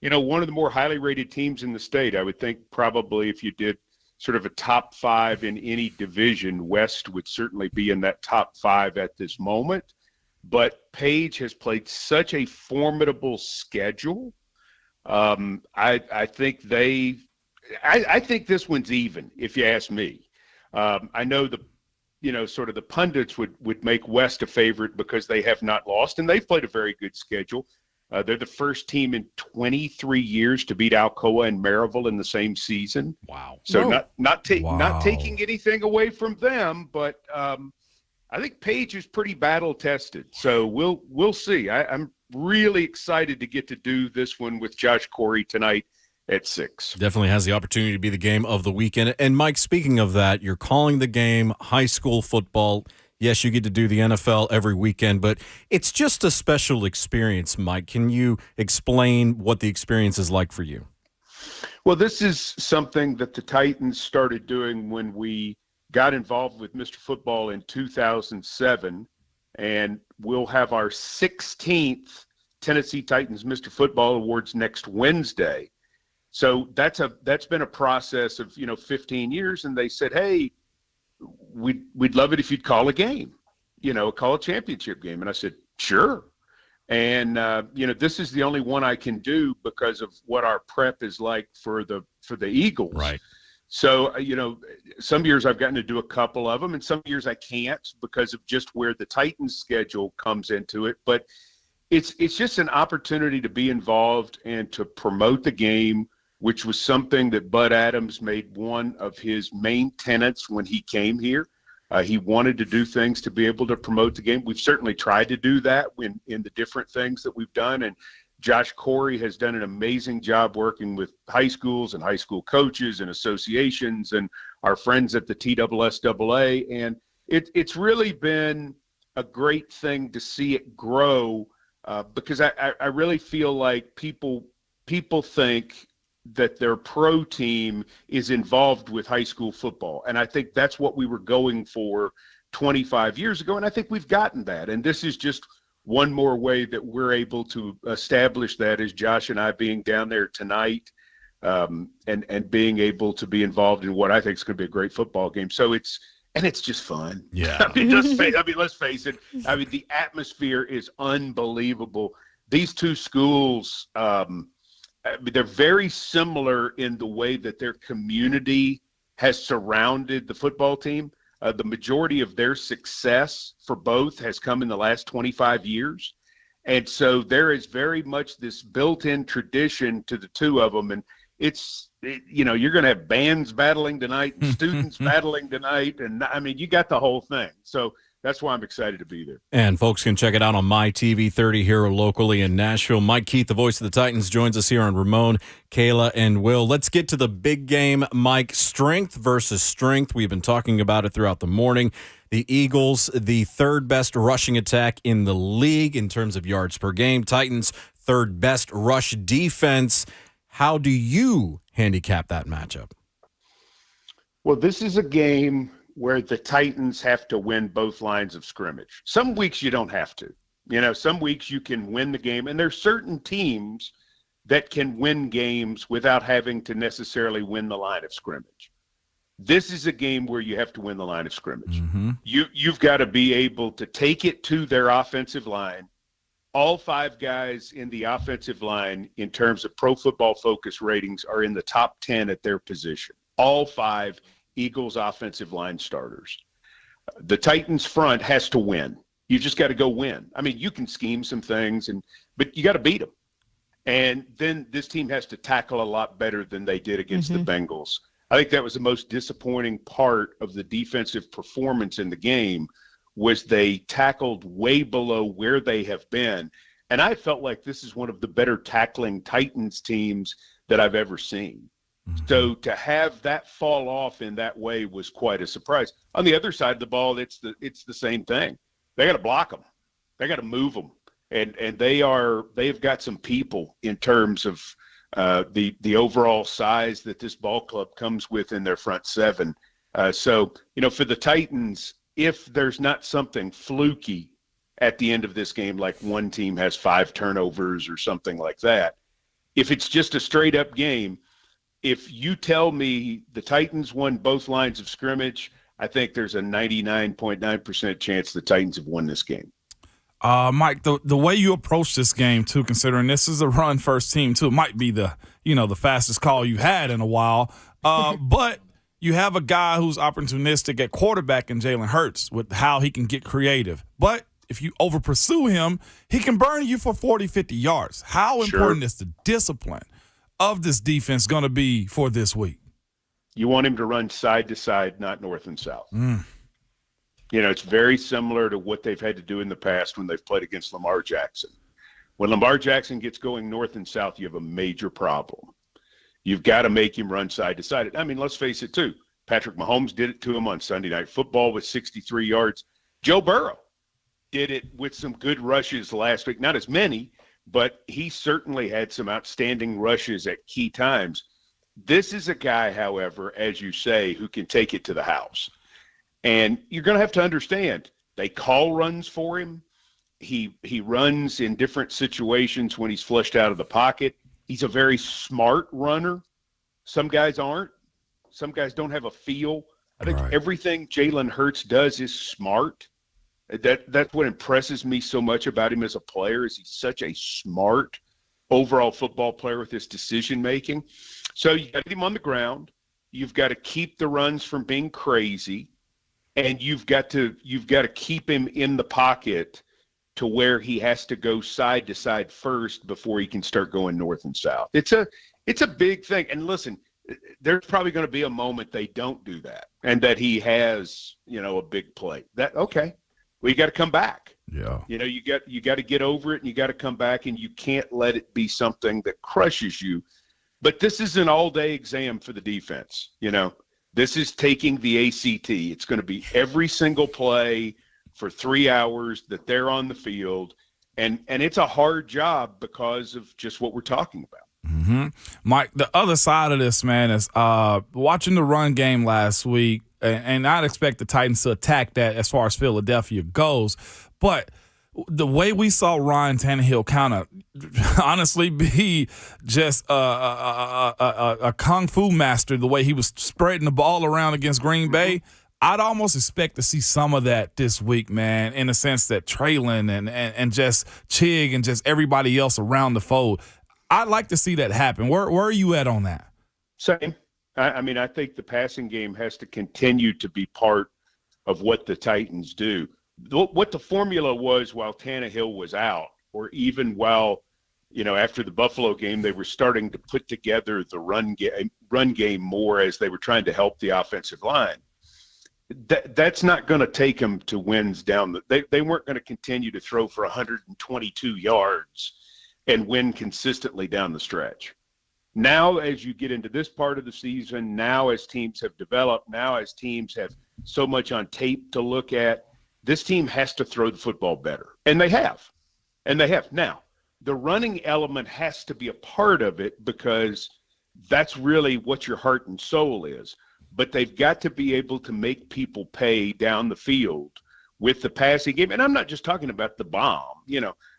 of the more highly rated teams in the state. I would think probably if you did sort of a top five in any division, West would certainly be in that top five at this moment. But Page has played such a formidable schedule. I think I think this one's even, if you ask me. I know sort of the pundits would make West a favorite because they have not lost, and they've played a very good schedule. They're the first team in 23 years to beat Alcoa and Maryville in the same season. Wow! So not taking anything away from them, but I think Page is pretty battle tested. So we'll see. I'm really excited to get to do this one with Josh Corey tonight at 6. Definitely has the opportunity to be the game of the weekend. And Mike, speaking of that, you're calling the game high school football. Yes, you get to do the NFL every weekend, but it's just a special experience, Mike. Can you explain what the experience is like for you? Well, this is something that the Titans started doing when we got involved with Mr. Football in 2007, and we'll have our 16th Tennessee Titans Mr. Football Awards next Wednesday. So that's been a process of 15 years, and they said, hey, we'd love it if you'd call a game, call a championship game. And I said, sure. And this is the only one I can do because of what our prep is like for the Eagles. Right. So some years I've gotten to do a couple of them, and some years I can't because of just where the Titans schedule comes into it. But it's just an opportunity to be involved and to promote the game, which was something that Bud Adams made one of his main tenets when he came here. He wanted to do things to be able to promote the game. We've certainly tried to do that in the different things that we've done. And Josh Corey has done an amazing job working with high schools and high school coaches and associations and our friends at the TSSAA. And it's really been a great thing to see it grow because I really feel like people think that their pro team is involved with high school football. And I think that's what we were going for 25 years ago. And I think we've gotten that. And this is just one more way that we're able to establish that is Josh and I being down there tonight and being able to be involved in what I think is going to be a great football game. So it's just fun. Yeah. Let's face it. The atmosphere is unbelievable. These two schools, they're very similar in the way that their community has surrounded the football team. The majority of their success for both has come in the last 25 years. And so there is very much this built-in tradition to the two of them. And you're going to have bands battling tonight and students battling tonight. And you got the whole thing. So that's why I'm excited to be there. And folks can check it out on My TV 30 here locally in Nashville. Mike Keith, the voice of the Titans, joins us here on Ramon, Kayla, and Will. Let's get to the big game, Mike. Strength versus strength. We've been talking about it throughout the morning. The Eagles, the third best rushing attack in the league in terms of yards per game. Titans, third best rush defense. How do you handicap that matchup? Well, this is a game where the Titans have to win both lines of scrimmage. Some weeks you don't have to. Some weeks you can win the game, and there's certain teams that can win games without having to necessarily win the line of scrimmage. This is a game where you have to win the line of scrimmage. You've got to be able to take it to their offensive line. All 5 guys in the offensive line in terms of Pro Football Focus ratings are in the top 10 at their position. All 5 Eagles offensive line starters. The Titans front has to win. You just got to go win. I mean, you can scheme some things, but you got to beat them. And then this team has to tackle a lot better than they did against the Bengals. I think that was the most disappointing part of the defensive performance in the game was they tackled way below where they have been. And I felt like this is one of the better tackling Titans teams that I've ever seen. So to have that fall off in that way was quite a surprise. On the other side of the ball, it's the same thing. They got to block them. They got to move them. And they've got some people in terms of the overall size that this ball club comes with in their front 7. So, for the Titans, if there's not something fluky at the end of this game, like one team has 5 turnovers or something like that, if it's just a straight up game, if you tell me the Titans won both lines of scrimmage, I think there's a 99.9% chance the Titans have won this game. Mike, the way you approach this game too, considering this is a run first team too, it might be the fastest call you had in a while. But you have a guy who's opportunistic at quarterback in Jalen Hurts with how he can get creative. But if you over pursue him, he can burn you for 40, 50 yards. How important is the discipline of this defense going to be for this week? You want him to run side to side, not north and south. It's very similar to what they've had to do in the past when they've played against Lamar Jackson. When Lamar Jackson gets going north and south, you have a major problem. You've got to make him run side to side. I mean, let's face it, too. Patrick Mahomes did it to him on Sunday Night Football with 63 yards. Joe Burrow did it with some good rushes last week. Not as many, but he certainly had some outstanding rushes at key times. This is a guy, however, as you say, who can take it to the house. And you're going to have to understand, they call runs for him. He runs in different situations when he's flushed out of the pocket. He's a very smart runner. Some guys aren't. Some guys don't have a feel. I think everything Jalen Hurts does is smart. That's what impresses me so much about him as a player is he's such a smart overall football player with his decision making. So you got to get him on the ground. You've got to keep the runs from being crazy. And you've got to keep him in the pocket to where he has to go side to side first before he can start going north and south. It's a big thing. And listen, there's probably going to be a moment they don't do that and that he has, a big play. Okay. Well, you got to come back. Yeah. You got to get over it and you got to come back and you can't let it be something that crushes you. But this is an all-day exam for the defense, This is taking the ACT. It's going to be every single play for 3 hours that they're on the field. And it's a hard job because of just what we're talking about. Mike, the other side of this, man, is watching the run game last week, and I'd expect the Titans to attack that as far as Philadelphia goes. But the way we saw Ryan Tannehill kind of honestly be just a kung fu master, the way he was spreading the ball around against Green Bay, I'd almost expect to see some of that this week, man, in the sense that Traylon and just Chig and just everybody else around the fold. I'd like to see that happen. Where are you at on that? Same. I think the passing game has to continue to be part of what the Titans do. What the formula was while Tannehill was out, or even while, after the Buffalo game, they were starting to put together the run game more as they were trying to help the offensive line. That's not going to take them to wins down. They weren't going to continue to throw for 122 yards and win consistently down the stretch. Now, as you get into this part of the season, now as teams have developed, now as teams have so much on tape to look at, this team has to throw the football better. And they have. Now, the running element has to be a part of it because that's really what your heart and soul is. But they've got to be able to make people pay down the field with the passing game. And I'm not just talking about the bomb.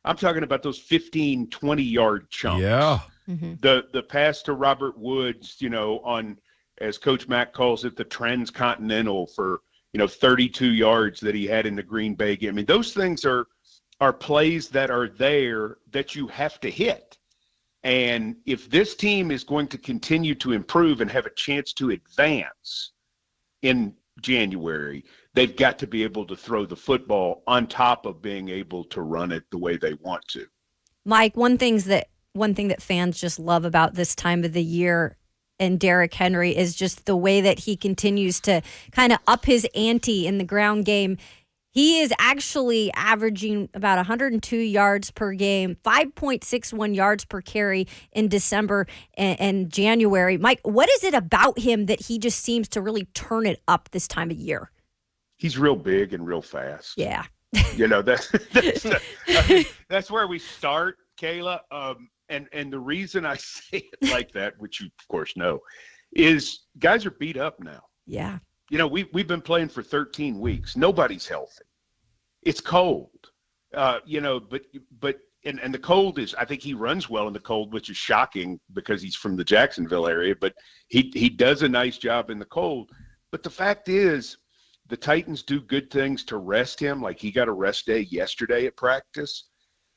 I'm talking about those 15, 20-yard chunks. Yeah. The pass to Robert Woods, on as Coach Mack calls it, the transcontinental for, 32 yards that he had in the Green Bay game. I mean, those things are plays that are there that you have to hit. And if this team is going to continue to improve and have a chance to advance in January, they've got to be able to throw the football on top of being able to run it the way they want to. Mike, one thing that fans just love about this time of the year and Derrick Henry is just the way that he continues to kind of up his ante in the ground game. He is actually averaging about 102 yards per game, 5.61 yards per carry in December and January. Mike, what is it about him that he just seems to really turn it up this time of year? He's real big and real fast. Yeah. That's where we start, Kayla. And the reason I say it like that, which you of course know, is guys are beat up now. Yeah. We've been playing for 13 weeks. Nobody's healthy. It's cold, but the cold is, I think he runs well in the cold, which is shocking because he's from the Jacksonville area, but he does a nice job in the cold. But the fact is the Titans do good things to rest him. Like he got a rest day yesterday at practice.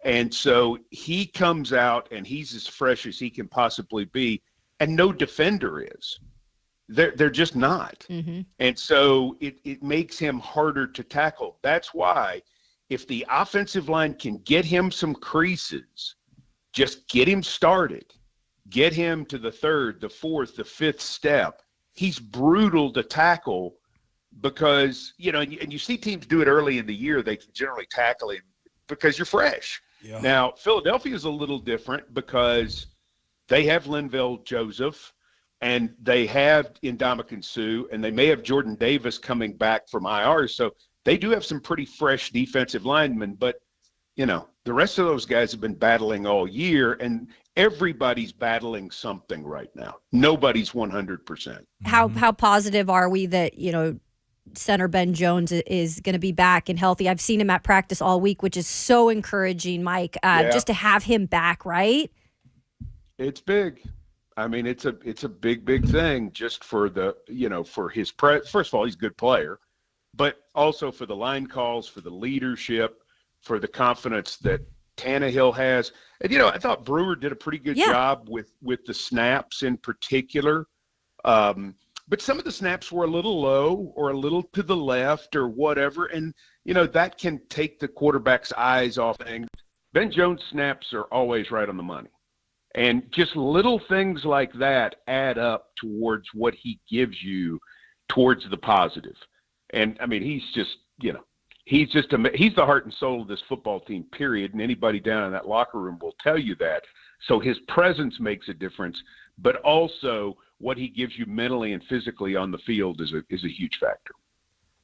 And so he comes out and he's as fresh as he can possibly be. And no defender is. They're just not. Mm-hmm. And so it makes him harder to tackle. That's why if the offensive line can get him some creases, just get him started, get him to the third, the fourth, the fifth step, he's brutal to tackle because, and you see teams do it early in the year, they can generally tackle him because you're fresh. Yeah. Now, Philadelphia is a little different because they have Linval Joseph, and they have Ndamukong Suh, and they may have Jordan Davis coming back from IR. So they do have some pretty fresh defensive linemen. But, the rest of those guys have been battling all year, and everybody's battling something right now. Nobody's 100%. How positive are we that, center Ben Jones is going to be back and healthy? I've seen him at practice all week, which is so encouraging, Mike, just to have him back, right? It's big. I mean, it's a big thing just for the, for his first of all, he's a good player, but also for the line calls, for the leadership, for the confidence that Tannehill has. And, I thought Brewer did a pretty good job with the snaps in particular. But some of the snaps were a little low or a little to the left or whatever. And, that can take the quarterback's eyes off things. Ben Jones' snaps are always right on the money. And just little things like that add up towards what he gives you towards the positive. And, I mean, he's just, he's the heart and soul of this football team, period. And anybody down in that locker room will tell you that. So his presence makes a difference, but also what he gives you mentally and physically on the field is a huge factor.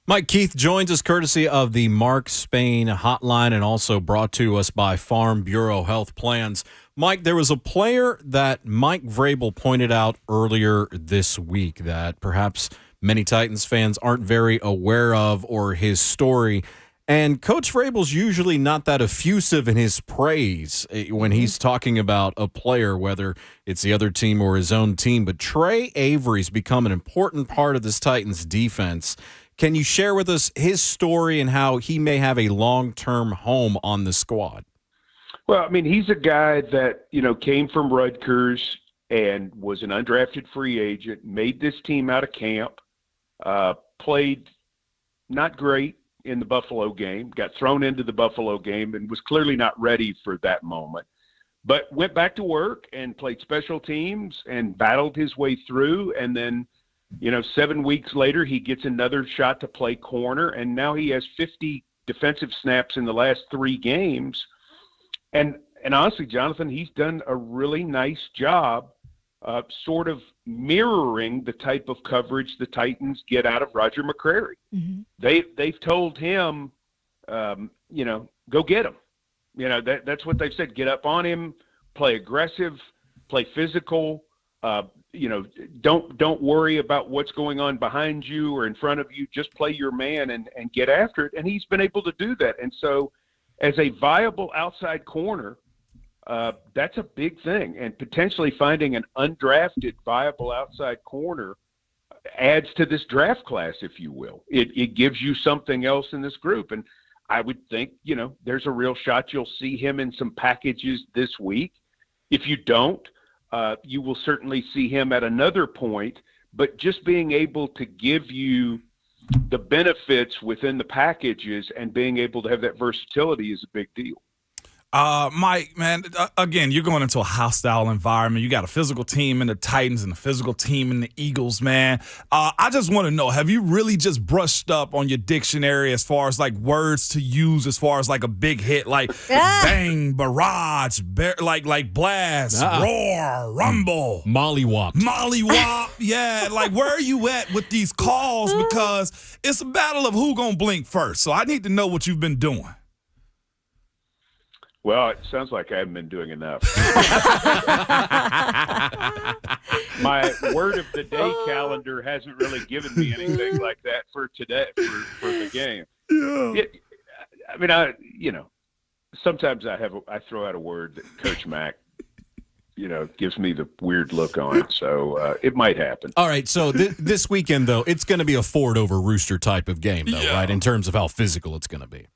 Mike Keith joins us courtesy of the Mark Spain hotline and also brought to us by Farm Bureau Health Plans. Mike, there was a player that Mike Vrabel pointed out earlier this week that perhaps many Titans fans aren't very aware of or his story. And Coach Vrabel's usually not that effusive in his praise when he's talking about a player, whether it's the other team or his own team. But Trey Avery's become an important part of this Titans defense. Can you share with us his story and how he may have a long-term home on the squad? Well, I mean, he's a guy that, came from Rutgers and was an undrafted free agent, made this team out of camp, played not great in the Buffalo game, got thrown into the Buffalo game and was clearly not ready for that moment, but went back to work and played special teams and battled his way through. And then, 7 weeks later, he gets another shot to play corner, and now he has 50 defensive snaps in the last 3 games. And honestly, Jonathan, he's done a really nice job sort of mirroring the type of coverage the Titans get out of Roger McCreary. Mm-hmm. They've told him, go get him. That's what they've said. Get up on him, play aggressive, play physical. Don't worry about what's going on behind you or in front of you. Just play your man and get after it. And he's been able to do that. And so as a viable outside corner, that's a big thing. And potentially finding an undrafted viable outside corner adds to this draft class, if you will. It gives you something else in this group. And I would think, there's a real shot you'll see him in some packages this week. If you don't, you will certainly see him at another point. But just being able to give you the benefits within the packages and being able to have that versatility is a big deal. Mike, man, again, you're going into a hostile environment. You got a physical team in the Titans and a physical team in the Eagles, man. I just want to know, have you really just brushed up on your dictionary as far as like words to use as far as like a big hit, like bang, barrage, like blast, roar, rumble, mollywop, yeah. Like, where are you at with these calls? Because it's a battle of who gonna blink first. So I need to know what you've been doing. Well, it sounds like I haven't been doing enough. My word of the day calendar hasn't really given me anything like that for today, for the game. Yeah. Sometimes I throw out a word that Coach Mack, gives me the weird look on. So it might happen. All right. So this weekend, though, it's going to be a Ford over Rooster type of game, though, right? In terms of how physical it's going to be.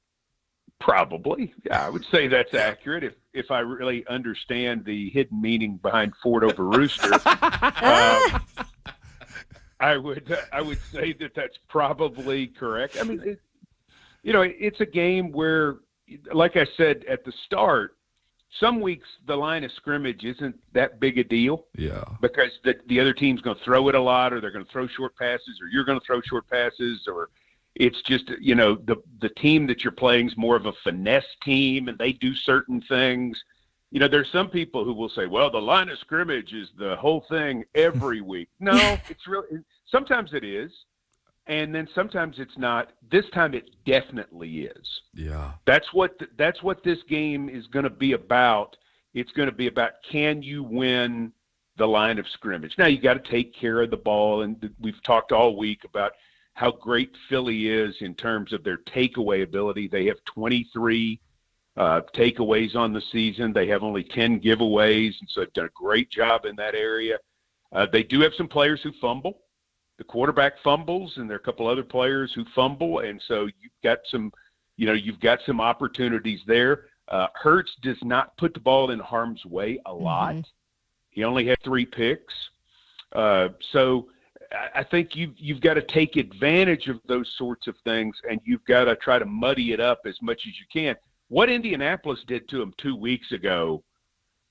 Probably. Yeah, I would say that's accurate if I really understand the hidden meaning behind Ford over Rooster. I would say that's probably correct. I mean, it's a game where, like I said at the start, some weeks the line of scrimmage isn't that big a deal. Yeah. Because the other team's going to throw it a lot, or they're going to throw short passes, or you're going to throw short passes, or it's just, the team that you're playing is more of a finesse team and they do certain things. There's some people who will say, well, the line of scrimmage is the whole thing every week. No, it's really, sometimes it is. And then sometimes it's not. This time it definitely is. Yeah. That's what this game is going to be about. It's going to be about, can you win the line of scrimmage? Now you got to take care of the ball. And we've talked all week about how great Philly is in terms of their takeaway ability. They have 23 takeaways on the season. They have only 10 giveaways, and so they've done a great job in that area. They do have some players who fumble. The quarterback fumbles, and there are a couple other players who fumble, and so you've got some opportunities there. Hurts does not put the ball in harm's way a lot. He only had 3 picks. So I think you've got to take advantage of those sorts of things, and you've got to try to muddy it up as much as you can. What Indianapolis did to them 2 weeks ago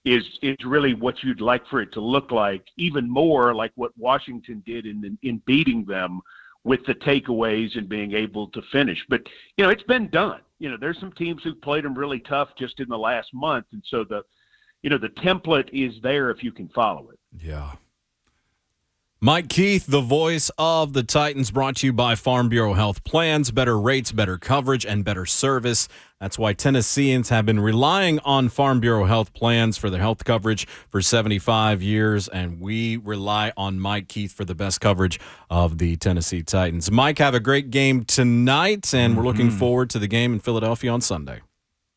is really what you'd like for it to look like, even more like what Washington did in beating them with the takeaways and being able to finish. But, it's been done. There's some teams who've played them really tough just in the last month, and so the template is there if you can follow it. Yeah. Mike Keith, the voice of the Titans, brought to you by Farm Bureau Health Plans. Better rates, better coverage, and better service. That's why Tennesseans have been relying on Farm Bureau Health Plans for their health coverage for 75 years, and we rely on Mike Keith for the best coverage of the Tennessee Titans. Mike, have a great game tonight, and we're looking forward to the game in Philadelphia on Sunday.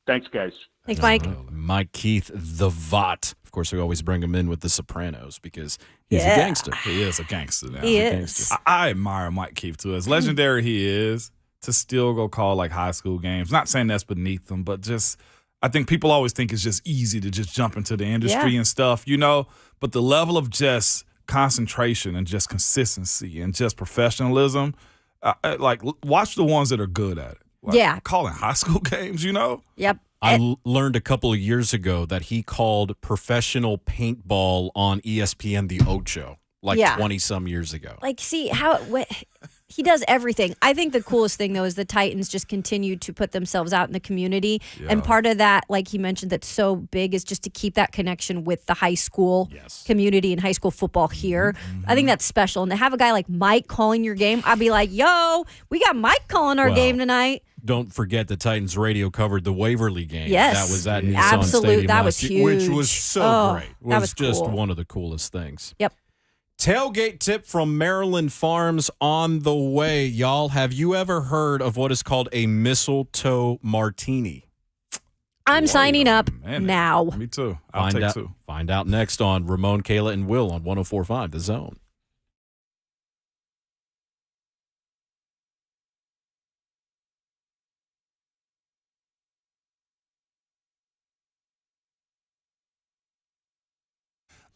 Thanks, guys. Thanks, Mike. Mike Keith, the VOT. Of course, we always bring him in with The Sopranos because he's a gangster. He is a gangster now. He is. I admire Mike Keith, too. As legendary he is, to still go call like high school games. Not saying that's beneath him, but just I think people always think it's just easy to just jump into the industry and stuff, But the level of just concentration and just consistency and just professionalism, watch the ones that are good at it. Calling high school games, Yep. I learned a couple of years ago that he called professional paintball on ESPN The Ocho 20-some years ago. See he does everything. I think the coolest thing, though, is the Titans just continue to put themselves out in the community. Yeah. And part of that, like he mentioned, that's so big is just to keep that connection with the high school community and high school football here. I think that's special. And to have a guy like Mike calling your game, I'd be like, yo, we got Mike calling our game tonight. Don't forget the Titans radio covered the Waverly game. Yes. That was at Nissan Stadium that was huge. Which was so great. It was just cool. one of the coolest things. Yep. Tailgate tip from Maryland Farms on the way. Y'all, have you ever heard of what is called a mistletoe martini? I'm signing up now. Me too. I'll take 2. Find out next on Ramon, Kayla, and Will on 104.5 The Zone.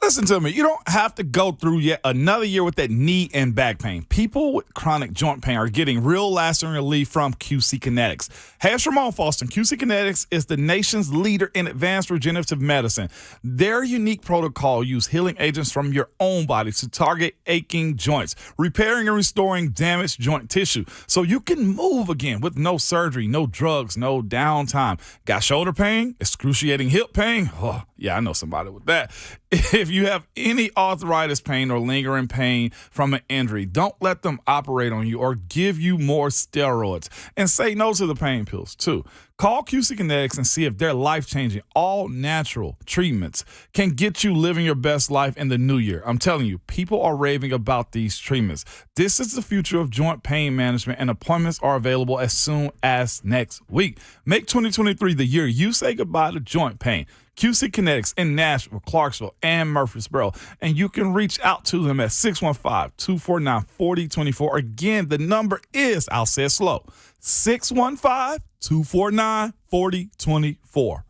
Listen to me. You don't have to go through yet another year with that knee and back pain. People with chronic joint pain are getting real lasting relief from QC Kinetics. Hey, it's Ramon Foston. QC Kinetics is the nation's leader in advanced regenerative medicine. Their unique protocol uses healing agents from your own body to target aching joints, repairing and restoring damaged joint tissue so you can move again with no surgery, no drugs, no downtime. Got shoulder pain? Excruciating hip pain? Oh, yeah, I know somebody with that. If you have any arthritis pain or lingering pain from an injury, don't let them operate on you or give you more steroids. And say no to the pain pills, too. Call QC Kinetics and see if their life-changing, all-natural treatments can get you living your best life in the new year. I'm telling you, people are raving about these treatments. This is the future of joint pain management, and appointments are available as soon as next week. Make 2023 the year you say goodbye to joint pain. QC Kinetics in Nashville, Clarksville, and Murfreesboro. And you can reach out to them at 615-249-4024. Again, the number is, I'll say it slow, 615-249-4024.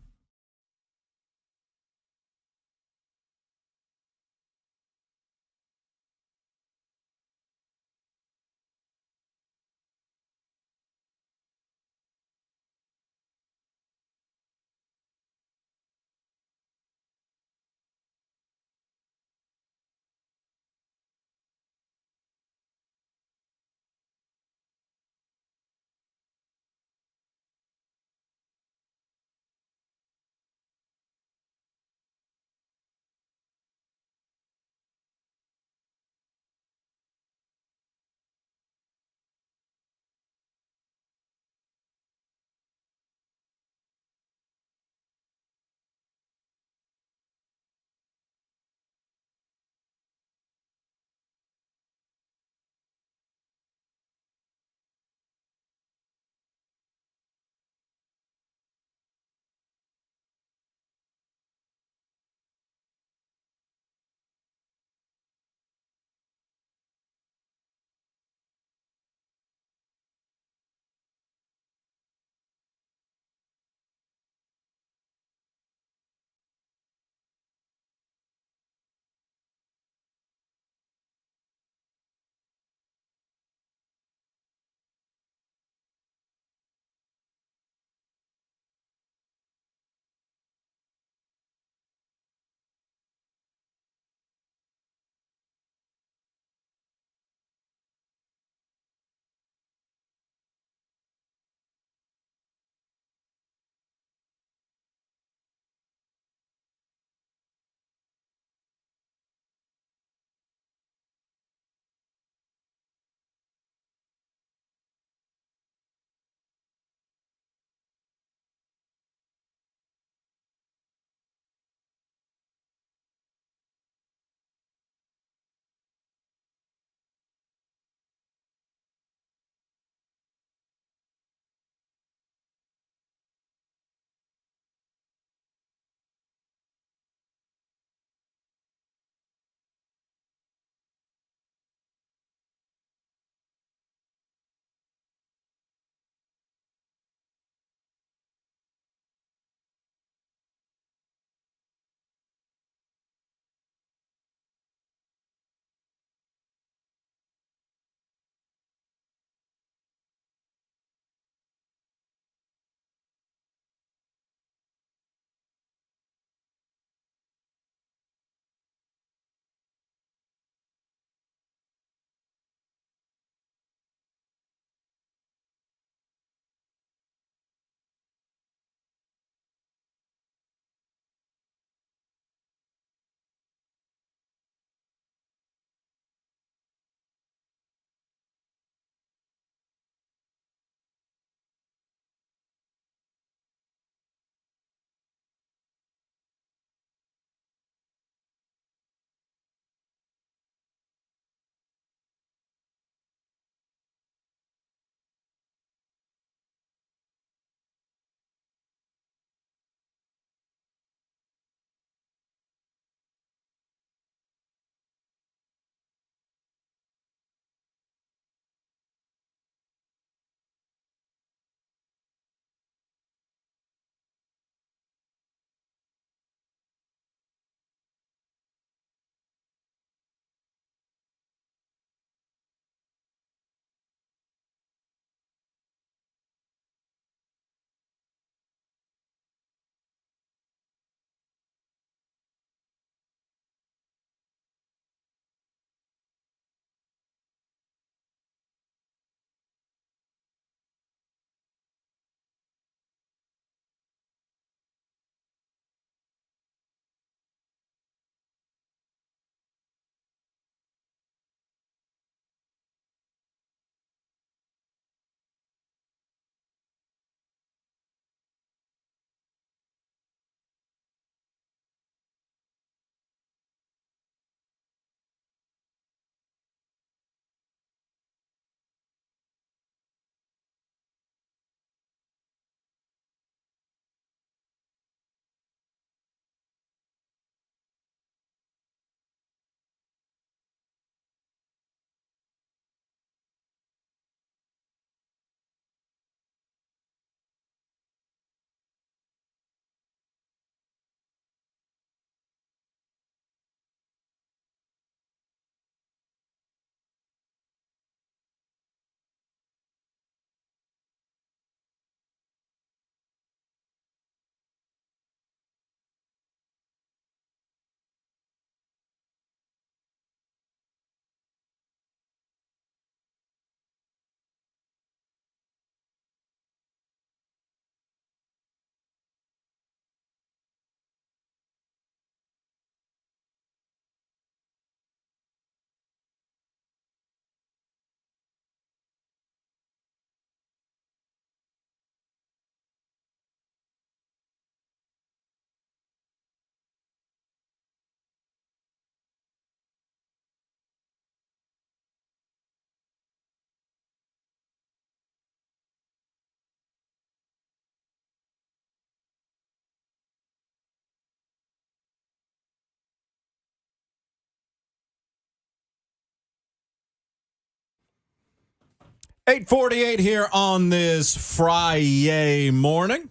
8:48 here on this Friday morning.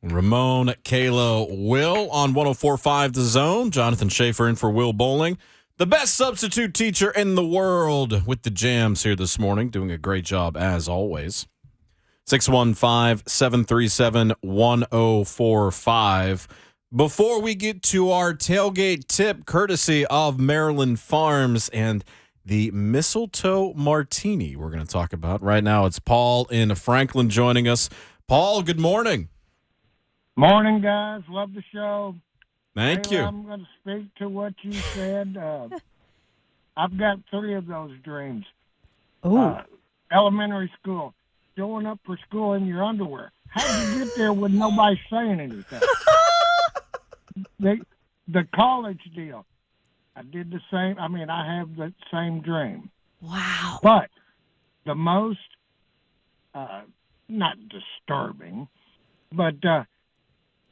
Ramon, Kayla, Will on 104.5 The Zone. Jonathan Schaefer in for Will Bowling. The best substitute teacher in the world with the jams here this morning. Doing a great job as always. 615-737-1045. Before we get to our tailgate tip, courtesy of Maryland Farms and the mistletoe martini we're going to talk about right now. It's Paul in Franklin joining us. Paul, good morning. Morning, guys. Love the show. Thank Kayla, you. I'm going to speak to what you said. I've got 3 of those dreams. Elementary school, showing up for school in your underwear. How did you get there with nobody saying anything? The college deal. I did the same. I mean, I have the same dream. Wow. But the most, not disturbing, but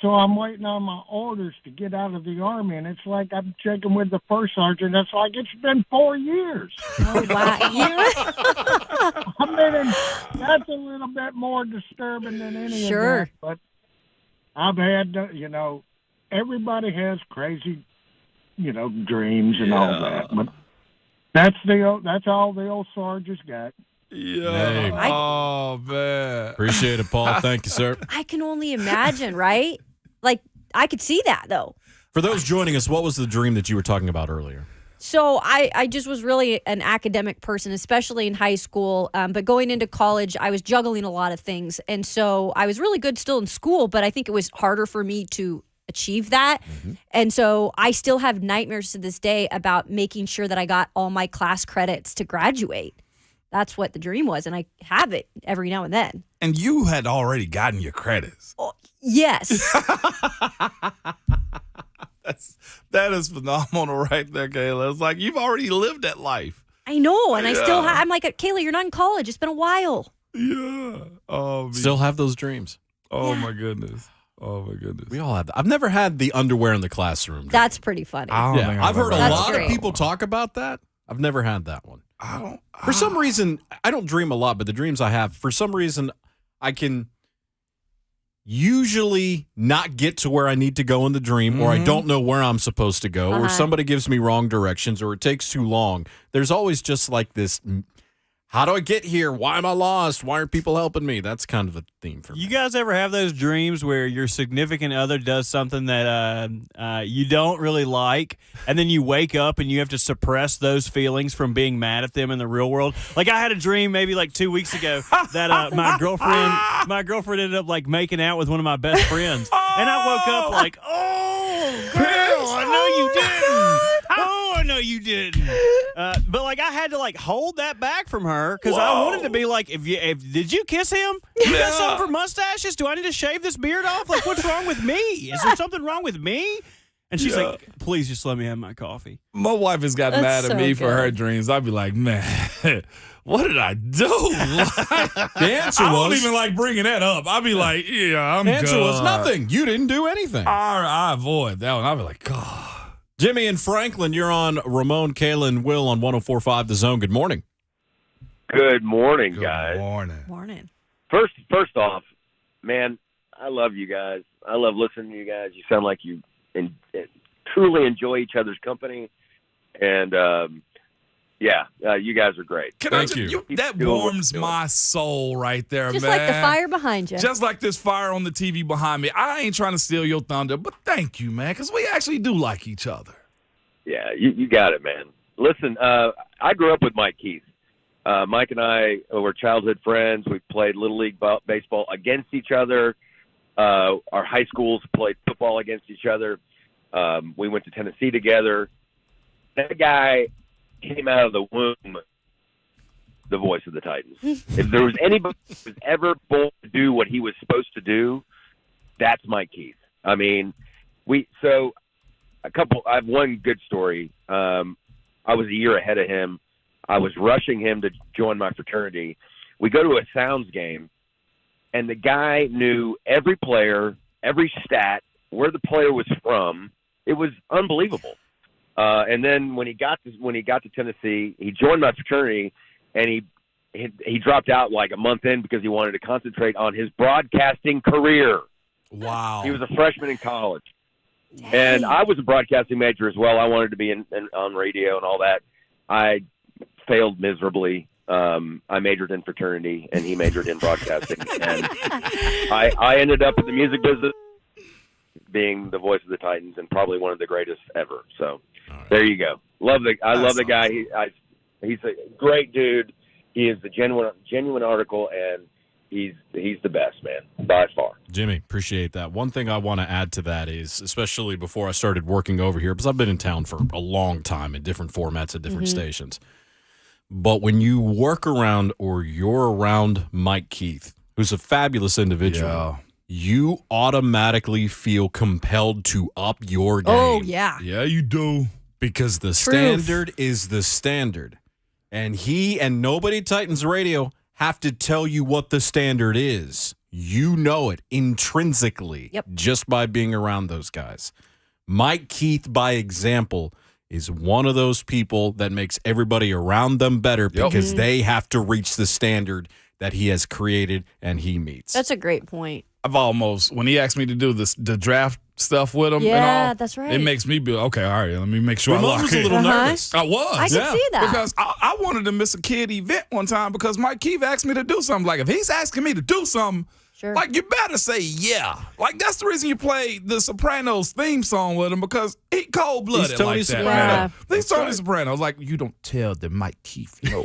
so I'm waiting on my orders to get out of the Army, and it's like I'm checking with the first sergeant. It's like it's been 4 years. Oh, wow. I mean, that's a little bit more disturbing than any of that. But I've had, everybody has crazy, dreams and all that. But that's all the old sergeant's got. Yeah. Hey. Oh, man. Appreciate it, Paul. Thank you, sir. I can only imagine, right? Like, I could see that, though. For those joining us, what was the dream that you were talking about earlier? So I just was really an academic person, especially in high school. But going into college, I was juggling a lot of things. And so I was really good still in school, but I think it was harder for me to achieve that. Mm-hmm. And so I still have nightmares to this day about making sure that I got all my class credits to graduate. That's what the dream was, and I have it every now and then. And you had already gotten your credits. Oh, yes. That is phenomenal right there, Kayla. It's like you've already lived that life. I know, and I still have. I'm like, Kayla, you're not in college. It's been a while. Yeah. Oh, still have those dreams. Oh, my goodness. Oh, my goodness. We all have that. I've never had the underwear in the classroom dream. That's pretty funny. I've heard a lot great. of people talk about that. I've never had that one. For some reason, I don't dream a lot, but the dreams I have, for some reason, I can usually not get to where I need to go in the dream, or I don't know where I'm supposed to go, or somebody gives me wrong directions, or it takes too long. There's always just like this, how do I get here? Why am I lost? Why aren't people helping me? That's kind of a theme for me. You guys ever have those dreams where your significant other does something that you don't really like, and then you wake up and you have to suppress those feelings from being mad at them in the real world? Like I had a dream maybe like 2 weeks ago that my girlfriend ended up like making out with one of my best friends, and I woke up like, oh, girl, I know you didn't. Oh, I know you didn't. But like I had to like hold that back from her because I wanted to be like, did you kiss him? You got something for mustaches? Do I need to shave this beard off? Like, what's wrong with me? Is there something wrong with me? And she's like, please just let me have my coffee. My wife has gotten mad at me for her dreams. I'd be like, man, what did I do? The answer I was, don't even like bringing that up. I'd be like, yeah, I'm good. The answer was nothing. You didn't do anything. I avoid that one. I'd be like, God. Jimmy and Franklin, you're on Ramon, Kayla, and Will on 104.5 The Zone. Good morning. Good morning, guys. Good morning. First off, man, I love you guys. I love listening to you guys. You sound like you truly enjoy each other's company. And, you guys are great. Thank you. That warms my soul right there, Just man. like the fire behind you. Just like this fire on the TV behind me. I ain't trying to steal your thunder, but thank you, man, because we actually do like each other. Yeah, you got it, man. Listen, I grew up with Mike Keith. Mike and I were childhood friends. We played Little League baseball against each other. Our high schools played football against each other. We went to Tennessee together. That guy came out of the womb the voice of the Titans. If there was anybody who was ever born to do what he was supposed to do, that's Mike Keith. I mean, I have one good story. I was a year ahead of him. I was rushing him to join my fraternity. We go to a Sounds game, and the guy knew every player, every stat, where the player was from. It was unbelievable. And then when he got to Tennessee, he joined my fraternity, and he dropped out like a month in because he wanted to concentrate on his broadcasting career. Wow. He was a freshman in college. And I was a broadcasting major as well. I wanted to be on radio and all that. I failed miserably. I majored in fraternity, and he majored in broadcasting. And I ended up in the music business, being the voice of the Titans, and probably one of the greatest ever. So there you go. I love the guy. He's a great dude. He is the genuine article, and he's the best, man, by far. Jimmy, appreciate that. One thing I want to add to that is, especially before I started working over here, because I've been in town for a long time in different formats at different stations. But when you work around or you're around Mike Keith, who's a fabulous individual, you automatically feel compelled to up your game. Oh, yeah. Yeah, you do. Because the standard is the standard. And he and nobody Titans Radio have to tell you what the standard is. You know it intrinsically just by being around those guys. Mike Keith, by example, is one of those people that makes everybody around them better because they have to reach the standard that he has created and he meets. That's a great point. I've almost, when he asked me to do the draft stuff with him and Yeah, all, that's right. it makes me be, okay, all right, let me make sure Ramon I lock was a in. little nervous. I was. I can see that. Because I wanted to miss a kid event one time because Mike Keith asked me to do something. Like, if he's asking me to do something, like, you better say yeah. Like, that's the reason you play the Sopranos theme song with him, because he cold-blooded He's Tony like that. Soprano. Yeah. He's Tony Soprano. Like, you don't tell the Mike Keith no.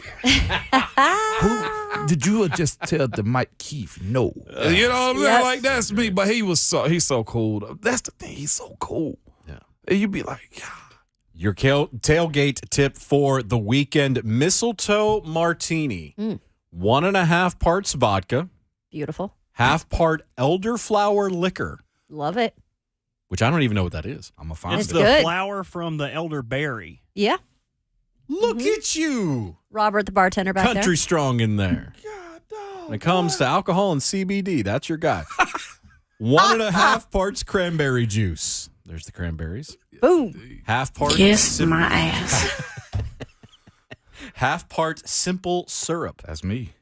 Who did you just tell the Mike Keith no? You know what I'm saying? Like, that's me. But he's so cool. That's the thing. He's so cool. Yeah. And you be like, yeah. Your tailgate tip for the weekend: mistletoe martini, 1.5 parts vodka, Beautiful. half part elderflower liquor, Love it. which I don't even know what that is. I'm a find It's it. the good. flower from the elderberry. Yeah. Look at you, Robert, the bartender back country strong in there. When it comes to alcohol and CBD, that's your guy. 1.5 parts cranberry juice. There's the cranberries. there. Boom. Half part Kiss my ass. half part simple syrup. That's me.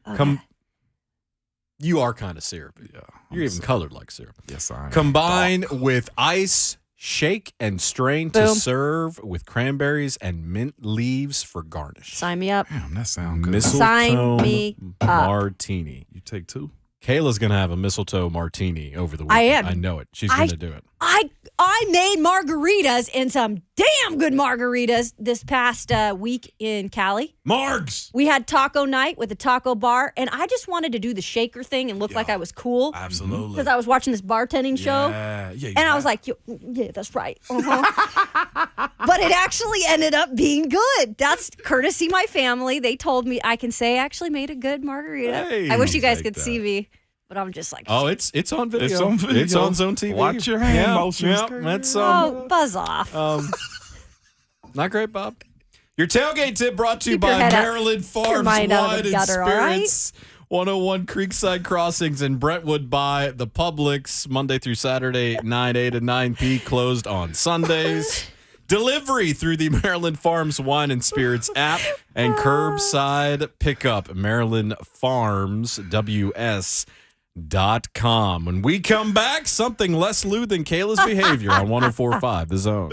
You are kind of syrupy. Yeah. You're even colored like syrup. Yes, I am. Combine with ice, shake, and strain to Boom. serve with cranberries and mint leaves for garnish. Sign me up. Damn, that sounds good. Mistletoe Sign me up. martini. You take two. Kayla's going to have a mistletoe martini over the weekend. I am. I know it. She's going to do it. I made margaritas and some damn good margaritas this past week in Cali. Margs! We had taco night with a taco bar, and I just wanted to do the shaker thing and look like I was cool. Absolutely. Because I was watching this bartending show. Yeah, And I was like, yeah, that's right. But it actually ended up being good. That's courtesy my family. They told me I can say I actually made a good margarita. Hey, I wish you guys like could that. see me. But I'm just like, Oh, it's on video. It's on video. It's on Zone TV. Watch your hand motions. Yeah, that's buzz off. not great, Bob. Your tailgate tip brought to you Keep your by head up. Maryland Keep your Farms mind out of Wine the and gutter, all right? Spirits. 101 Creekside Crossings in Brentwood by the Publix, Monday through Saturday, 9A to 9P, closed on Sundays. Delivery through the Maryland Farms Wine and Spirits app and curbside pickup, MarylandFarmsWS.com. When we come back, something less lewd than Kayla's behavior on 104.5 The Zone.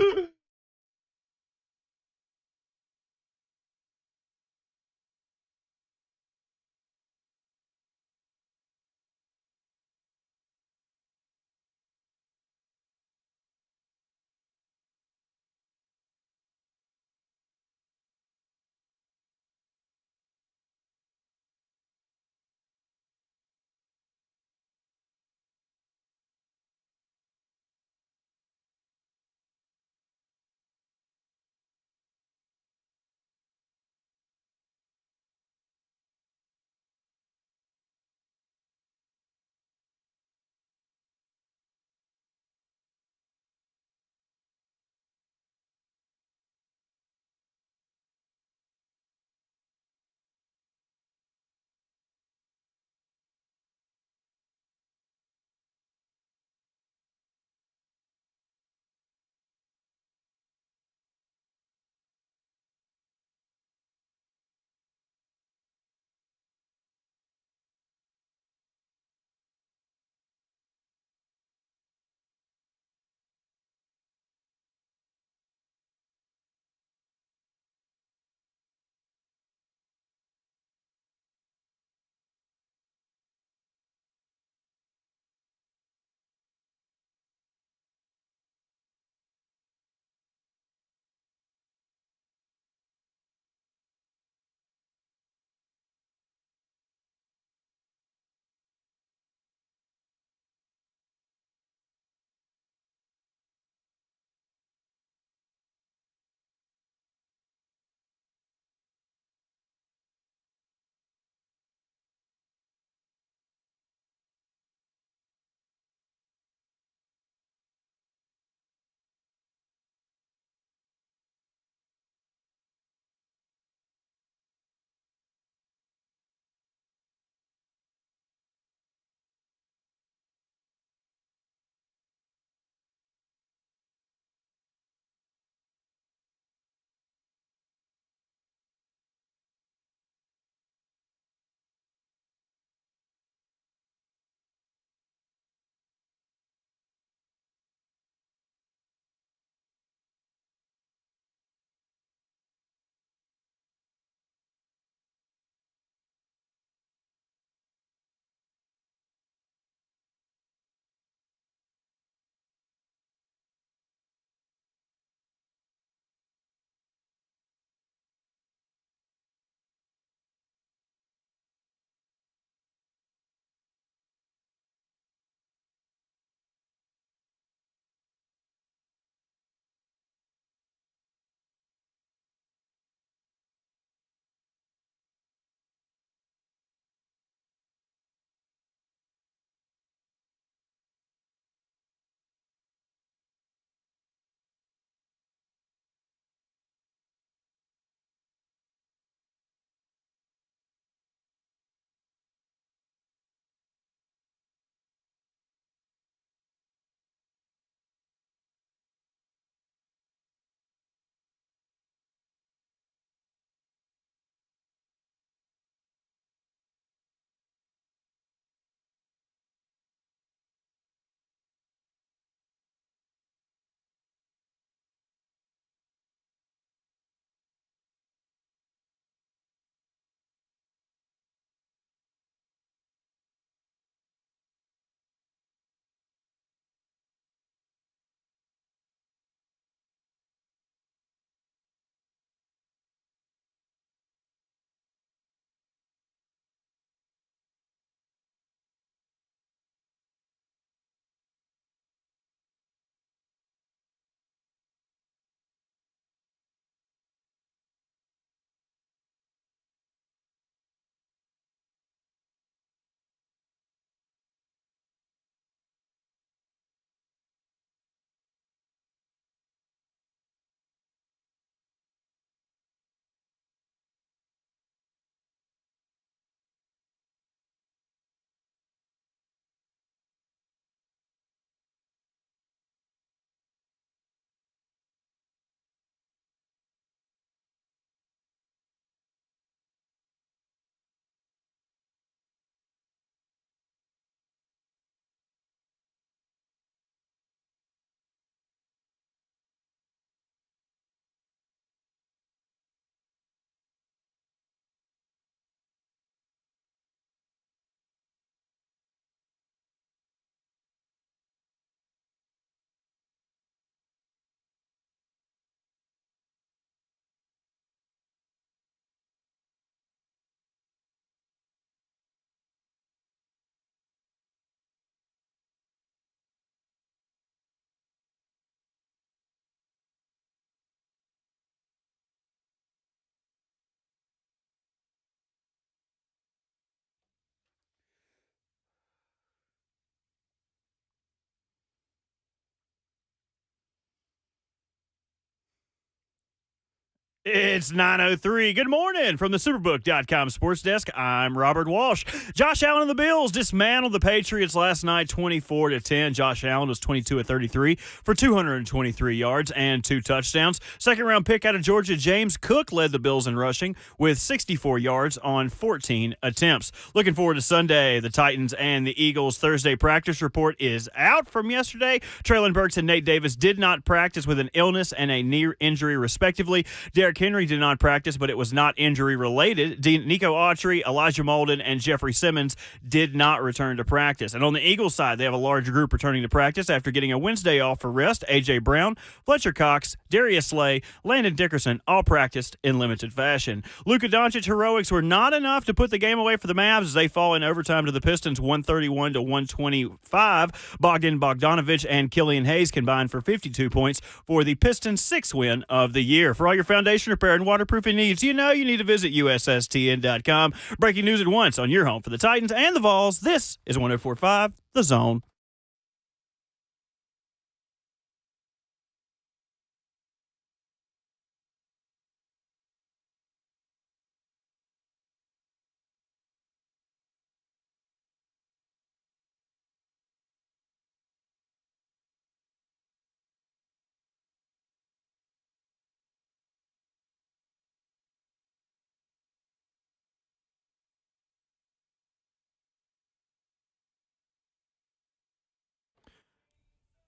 It's 9:03. Good morning from the Superbook.com sports desk. I'm Robert Walsh. Josh Allen and the Bills dismantled the Patriots last night 24-10. Josh Allen was 22 of 33 for 223 yards and 2 touchdowns. Second-round pick out of Georgia, James Cook, led the Bills in rushing with 64 yards on 14 attempts. Looking forward to Sunday. The Titans and the Eagles Thursday practice report is out from yesterday. Traylon Burks and Nate Davis did not practice with an illness and a knee injury, respectively. Derrick Henry did not practice, but it was not injury-related. Nico Autry, Elijah Molden, and Jeffrey Simmons did not return to practice. And on the Eagles side, they have a large group returning to practice after getting a Wednesday off for rest. A.J. Brown, Fletcher Cox, Darius Slay, Landon Dickerson all practiced in limited fashion. Luka Doncic heroics were not enough to put the game away for the Mavs as they fall in overtime to the Pistons 131-125. Bogdan Bogdanovic and Killian Hayes combined for 52 points for the Pistons' 6th win of the year. For all your foundation repair and waterproofing needs, you need to visit USSTN.com. Breaking news at once on your home for the Titans and the Vols. This is 104.5 The Zone.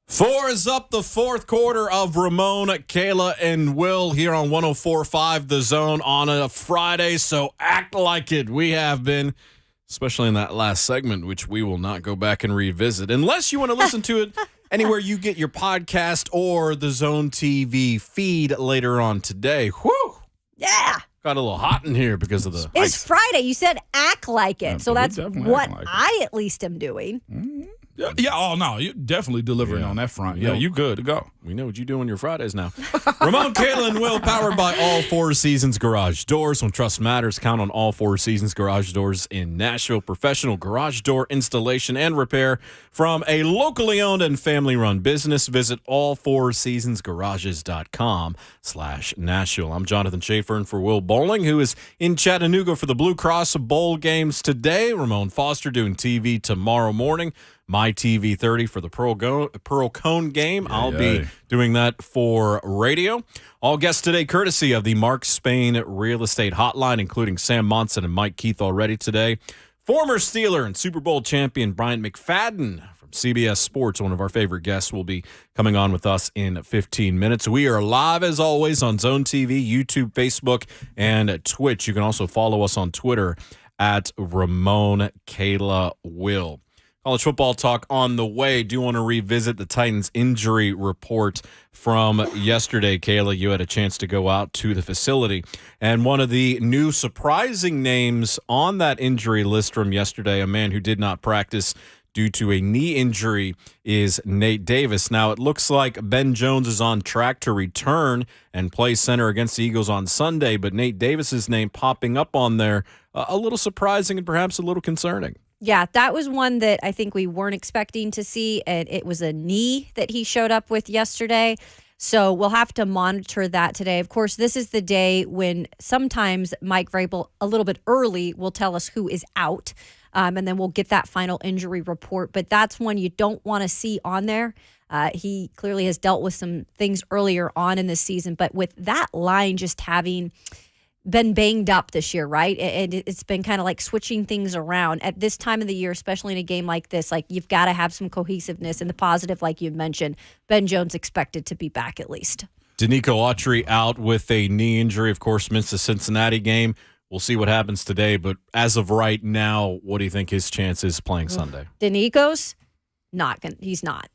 Four is up, the fourth quarter of Ramon, Kayla, and Will here on 104.5 The Zone on a Friday, so act like it. We have been, especially in that last segment, which we will not go back and revisit, unless you want to listen to it anywhere you get your podcast or the Zone TV feed later on today. Whew! Yeah! Got a little hot in here because of the It's Friday. You said act like it, Yeah, so we that's definitely what act like it. I at least am doing. Yeah. Oh no, you're definitely delivering on that front. Yeah, you good to go. We know what you do on your Fridays now. Ramon, Kayla, and Will, powered by All Four Seasons Garage Doors. When trust matters, count on All Four Seasons Garage Doors in Nashville. Professional garage door installation and repair from a locally owned and family-run business. Visit allfourseasonsgarages.com/Nashville. I'm Jonathan Schaefer, and for Will Bowling, who is in Chattanooga for the Blue Cross Bowl games today. Ramon Foster doing TV tomorrow morning. My TV 30 for the Pearl Cone game. I'll be doing that for radio. All guests today courtesy of the Mark Spain Real Estate Hotline, including Sam Monson and Mike Keith already today. Former Steeler and Super Bowl champion Bryant McFadden from CBS Sports, one of our favorite guests, will be coming on with us in 15 minutes. We are live, as always, on Zone TV, YouTube, Facebook, and Twitch. You can also follow us on Twitter at Ramon Kayla Will. College football talk on the way. Do want to revisit the Titans injury report from yesterday. Kayla, you had a chance to go out to the facility. And one of the new surprising names on that injury list from yesterday, a man who did not practice due to a knee injury, is Nate Davis. Now, it looks like Ben Jones is on track to return and play center against the Eagles on Sunday, but Nate Davis's name popping up on there, a little surprising and perhaps a little concerning. Yeah, that was one that I think we weren't expecting to see, and it was a knee that he showed up with yesterday. So we'll have to monitor that today. Of course, this is the day when sometimes Mike Vrabel, a little bit early, will tell us who is out, and then we'll get that final injury report. But that's one you don't want to see on there. He clearly has dealt with some things earlier on in this season, but with that line just having been banged up this year, right? And it's been kind of like switching things around at this time of the year, especially in a game like this. Like, you've got to have some cohesiveness, and the positive, like you mentioned, Ben Jones expected to be back at least. Danico Autry out with a knee injury, of course, missed the Cincinnati game. We'll see what happens today, but as of right now, what do you think his chance is playing Sunday? Danico's he's not.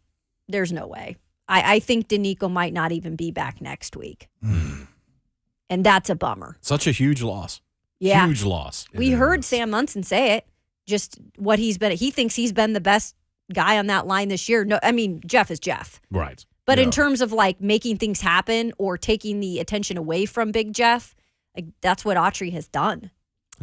There's no way. I think Danico might not even be back next week. And that's a bummer. Such a huge loss. Yeah. Huge loss. We heard Sam Monson say it, just what he's been. He thinks he's been the best guy on that line this year. No, I mean, Jeff is Jeff. Right. But in terms of like making things happen or taking the attention away from Big Jeff, like, that's what Autry has done.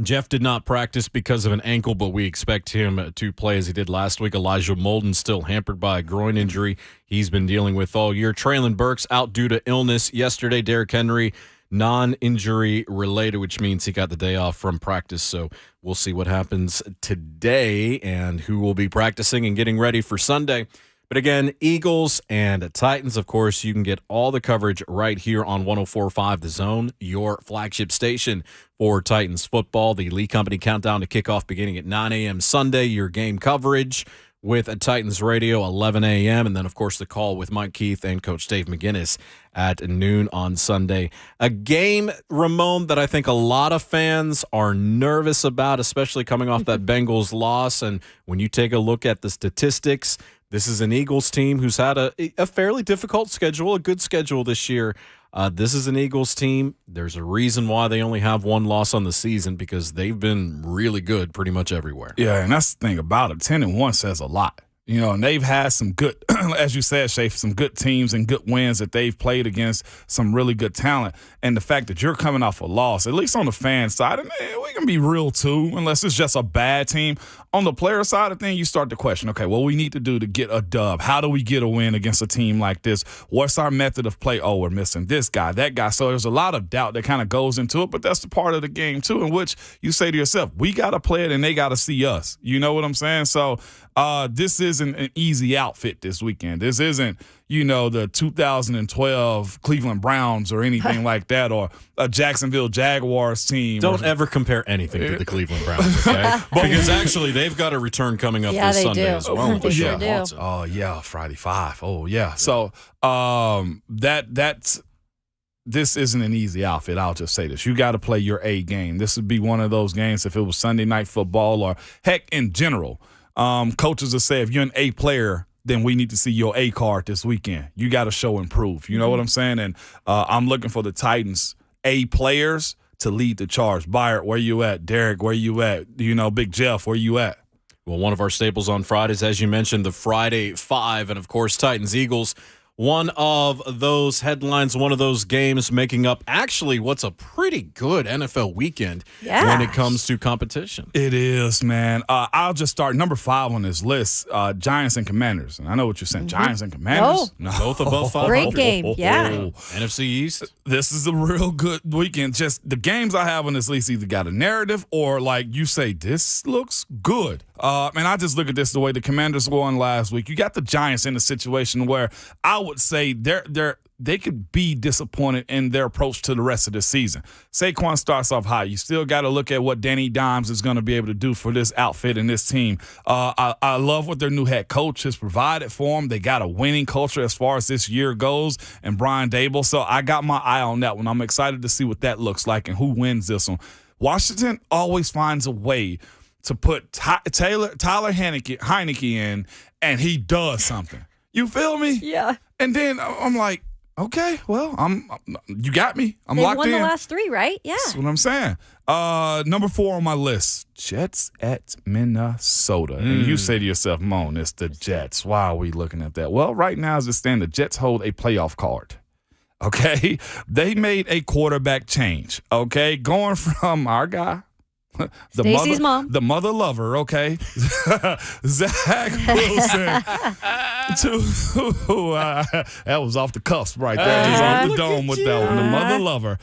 Jeff did not practice because of an ankle, but we expect him to play as he did last week. Elijah Molden still hampered by a groin injury he's been dealing with all year. Traylon Burks out due to illness yesterday. Derrick Henry non-injury related, which means he got the day off from practice. So we'll see what happens today and who will be practicing and getting ready for Sunday. But again, Eagles and Titans, of course, you can get all the coverage right here on 104.5 The Zone, your flagship station for Titans football. The Lee Company countdown to kickoff beginning at 9 a.m. Sunday, your game coverage with a Titans Radio, 11 a.m., and then, of course, the call with Mike Keith and Coach Dave McGinnis at noon on Sunday. A game, Ramon, that I think a lot of fans are nervous about, especially coming off that Bengals loss. And when you take a look at the statistics, this is an Eagles team who's had a fairly difficult schedule, a good schedule this year. This is an Eagles team. There's a reason why they only have one loss on the season, because they've been really good pretty much everywhere. Yeah, and that's the thing about it. 10-1 says a lot. You know, and they've had some good, as you said, Shay, some good teams and good wins that they've played against some really good talent. And the fact that you're coming off a loss, at least on the fan side, and we can be real too, unless it's just a bad team. On the player side of things, you start to question, okay, what we need to do to get a dub? How do we get a win against a team like this? What's our method of play? Oh, we're missing this guy, that guy. So there's a lot of doubt that kind of goes into it, but that's the part of the game too, in which you say to yourself, we got to play it and they got to see us. You know what I'm saying? So this isn't an easy outfit this weekend. This isn't, you know, the 2012 Cleveland Browns or anything like that, or a Jacksonville Jaguars team. Don't ever compare anything to the Cleveland Browns, okay? Because actually they've got a return coming up this Sunday as well. They sure do. Monson. Oh, yeah, Friday 5. Oh, yeah. So this isn't an easy outfit. I'll just say this. You got to play your A game. This would be one of those games if it was Sunday Night Football, or heck, in general. Coaches will say, if you're an A player, then we need to see your A card this weekend. You got to show and prove. You know what I'm saying? And I'm looking for the Titans A players to lead the charge. Bryant, where you at? Derek, where you at? You know, Big Jeff, where you at? Well, one of our staples on Fridays, as you mentioned, the Friday 5, and of course, Titans-Eagles. One of those headlines, one of those games making up actually what's a pretty good NFL weekend when it comes to competition. It is, man. I'll just start number 5 on this list, Giants and Commanders. And I know what you're saying, Giants and Commanders? No. Both above 500. Great game, yeah. NFC East. This is a real good weekend. Just the games I have on this list either got a narrative or, like you say, this looks good. And I just look at this the way the Commanders won last week. You got the Giants in a situation where I would say they could be disappointed in their approach to the rest of the season. Saquon starts off high. You still got to look at what Danny Dimes is going to be able to do for this outfit and this team. I love what their new head coach has provided for them. They got a winning culture as far as this year goes, and Brian Dable. So I got my eye on that one. I'm excited to see what that looks like and who wins this one. Washington always finds a way to put Tyler Heineke in, and he does something. You feel me? Yeah. And then I'm like, okay, well, you got me. I'm They locked won in. the last 3, right? Yeah. That's what I'm saying. Number 4 on my list, Jets at Minnesota. And you say to yourself, Mon, it's the Jets. Why are we looking at that? Well, right now as it stands, the Jets hold a playoff card. Okay? They made a quarterback change. Okay? Going from our guy, Stacey's mom. The mother lover, okay? Zach Wilson. That was off the cusp right there. Just off the dome with that one. The mother lover.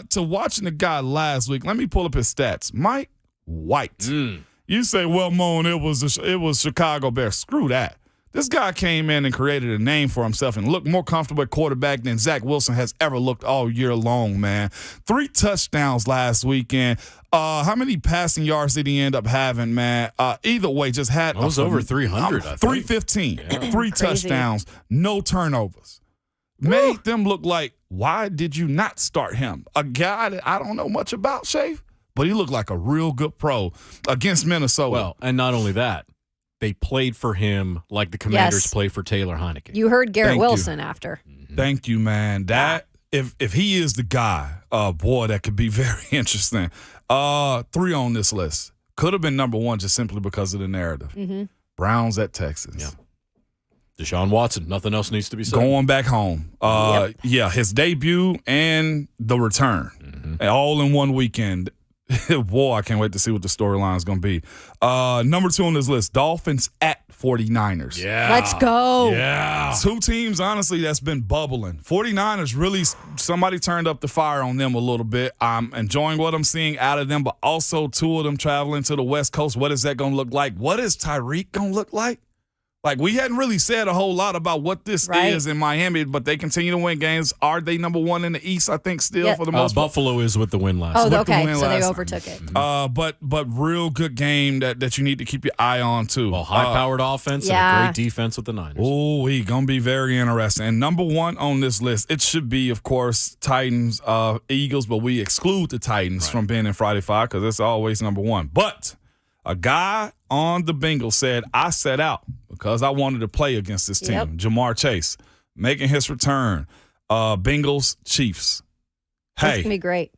To watching the guy last week, let me pull up his stats. Mike White. You say, well, Mon, it was Chicago Bears. Screw that. This guy came in and created a name for himself and looked more comfortable at quarterback than Zach Wilson has ever looked all year long, man. 3 touchdowns last weekend. How many passing yards did he end up having, man? Either way, just had it was over 300, I think. 315. Yeah. 3 touchdowns, no turnovers. Made them look like, why did you not start him? A guy that I don't know much about, Shay, but he looked like a real good pro against Minnesota. Well, and not only that, they played for him like the Commanders play for Taylor Heineke. You heard Garrett Wilson after. Thank you, man. That if he is the guy, boy, that could be very interesting. 3 on this list. Could have been number 1 just simply because of the narrative. Browns at Texas. Yeah. Deshaun Watson. Nothing else needs to be said. Going back home. Yeah, his debut and the return. All in one weekend. Boy, I can't wait to see what the storyline is going to be. Number 2 on this list, Dolphins at 49ers. Yeah. Let's go. Yeah. 2 teams, honestly, that's been bubbling. 49ers really, somebody turned up the fire on them a little bit. I'm enjoying what I'm seeing out of them, but also 2 of them traveling to the West Coast. What is that going to look like? What is Tyreek going to look like? Like, we hadn't really said a whole lot about what this is in Miami, but they continue to win games. Are they number 1 in the East, I think, still for the most part? Buffalo is with the win last Oh, night. okay. So they overtook it. But real good game that you need to keep your eye on, too. Well, high-powered offense and a great defense with the Niners. Oh, we going to be very interesting. And number 1 on this list, it should be, of course, Titans, Eagles, but we exclude the Titans from being in Friday 5 because it's always number 1. But a guy on the Bengals said, I set out because I wanted to play against this team. Jamar Chase making his return. Bengals, Chiefs. Hey. It's going to be great.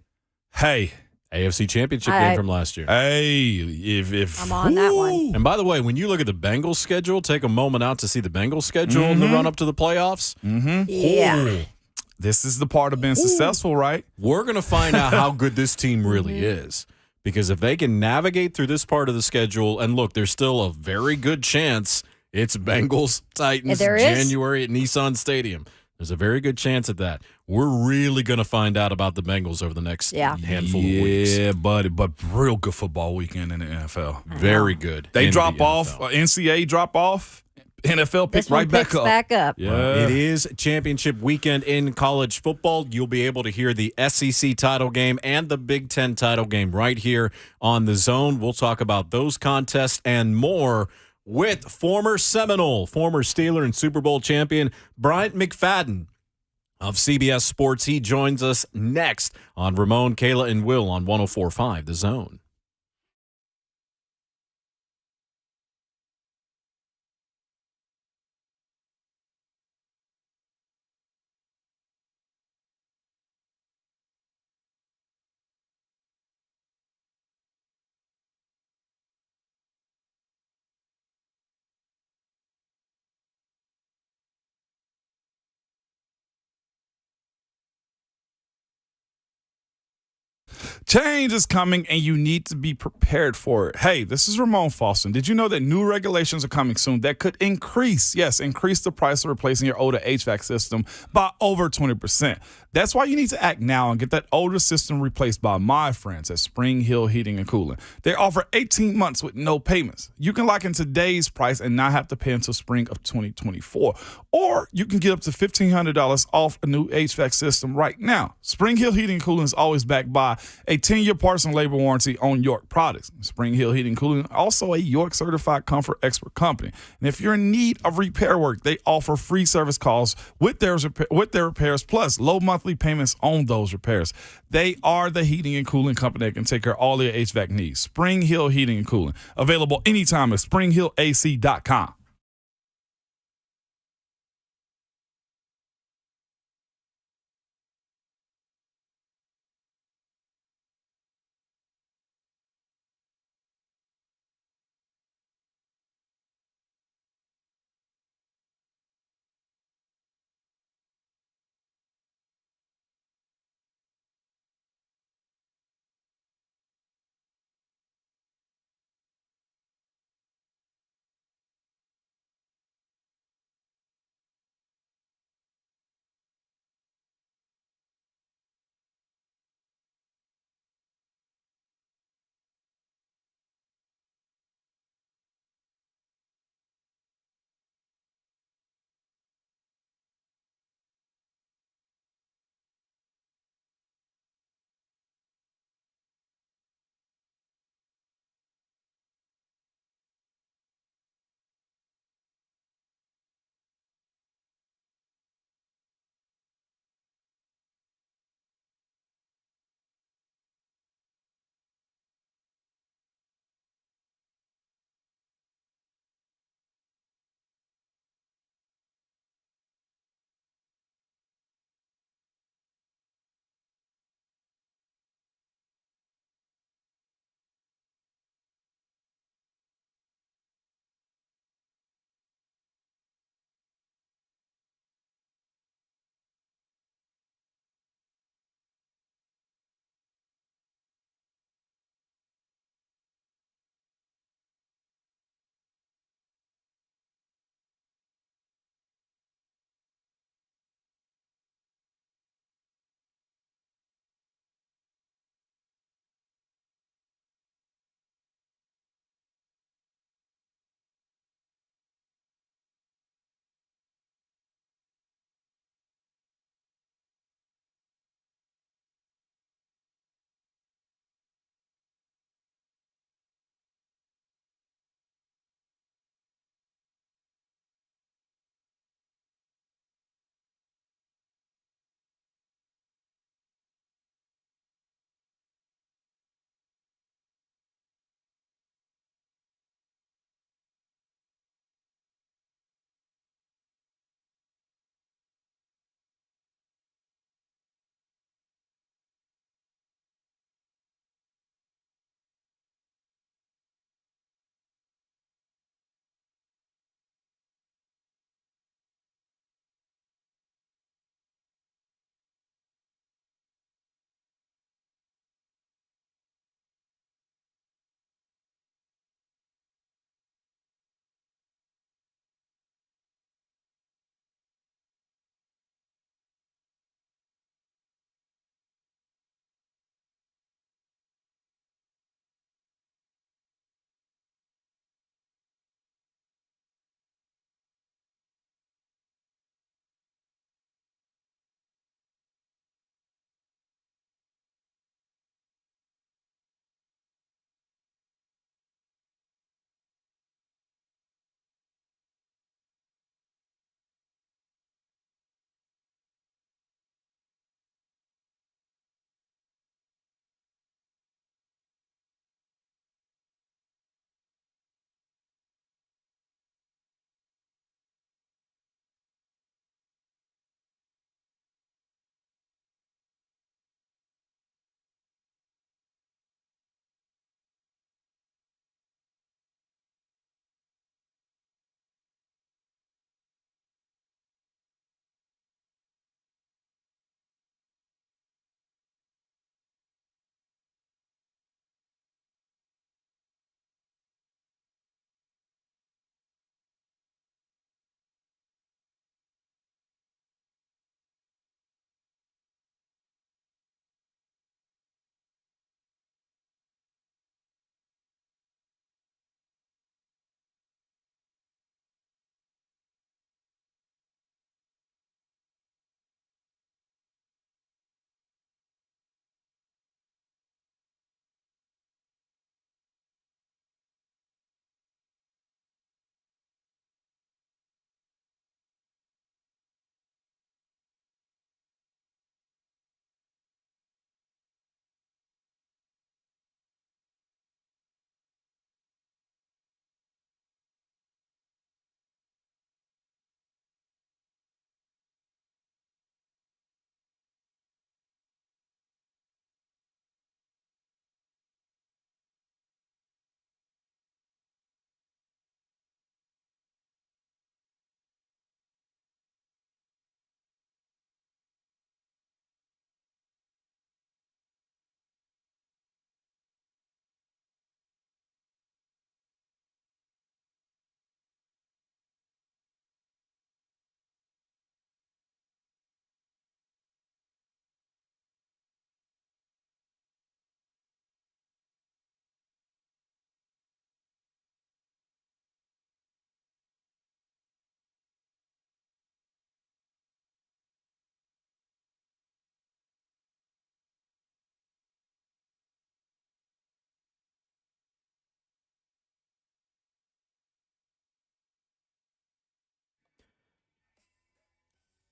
Hey. AFC Championship game from last year. Hey, if I'm on that one. And by the way, when you look at the Bengals schedule, take a moment out to see the Bengals schedule in the run-up to the playoffs. Yeah. This is the part of being successful, right? We're going to find out how good this team really is. Because if they can navigate through this part of the schedule, and look, there's still a very good chance it's Bengals, Titans, January at Nissan Stadium. There's a very good chance at that. We're really going to find out about the Bengals over the next handful of weeks. Yeah, buddy, but real good football weekend in the NFL. Very good. They drop off, NCAA drop off. NFL picks right back up. Back up. Yeah. It is championship weekend in college football. You'll be able to hear the SEC title game and the Big Ten title game right here on The Zone. We'll talk about those contests and more with former Seminole, former Steeler and Super Bowl champion Bryant McFadden of CBS Sports. He joins us next on Ramon, Kayla, and Will on 104.5 The Zone. Change is coming, and you need to be prepared for it. Hey, this is Ramon Foston. Did you know that new regulations are coming soon that could increase the price of replacing your older HVAC system by over 20%? That's why you need to act now and get that older system replaced by my friends at Spring Hill Heating and Cooling. They offer 18 months with no payments. You can lock in today's price and not have to pay until spring of 2024. Or you can get up to $1,500 off a new HVAC system right now. Spring Hill Heating and Cooling is always backed by a 10-year parts and labor warranty on York products. Spring Hill Heating and Cooling, also a York certified comfort expert company. And if you're in need of repair work, they offer free service calls with their repairs, plus low monthly payments on those repairs. They are the heating and cooling company that can take care of all your HVAC needs. Spring Hill Heating and Cooling, available anytime at springhillac.com.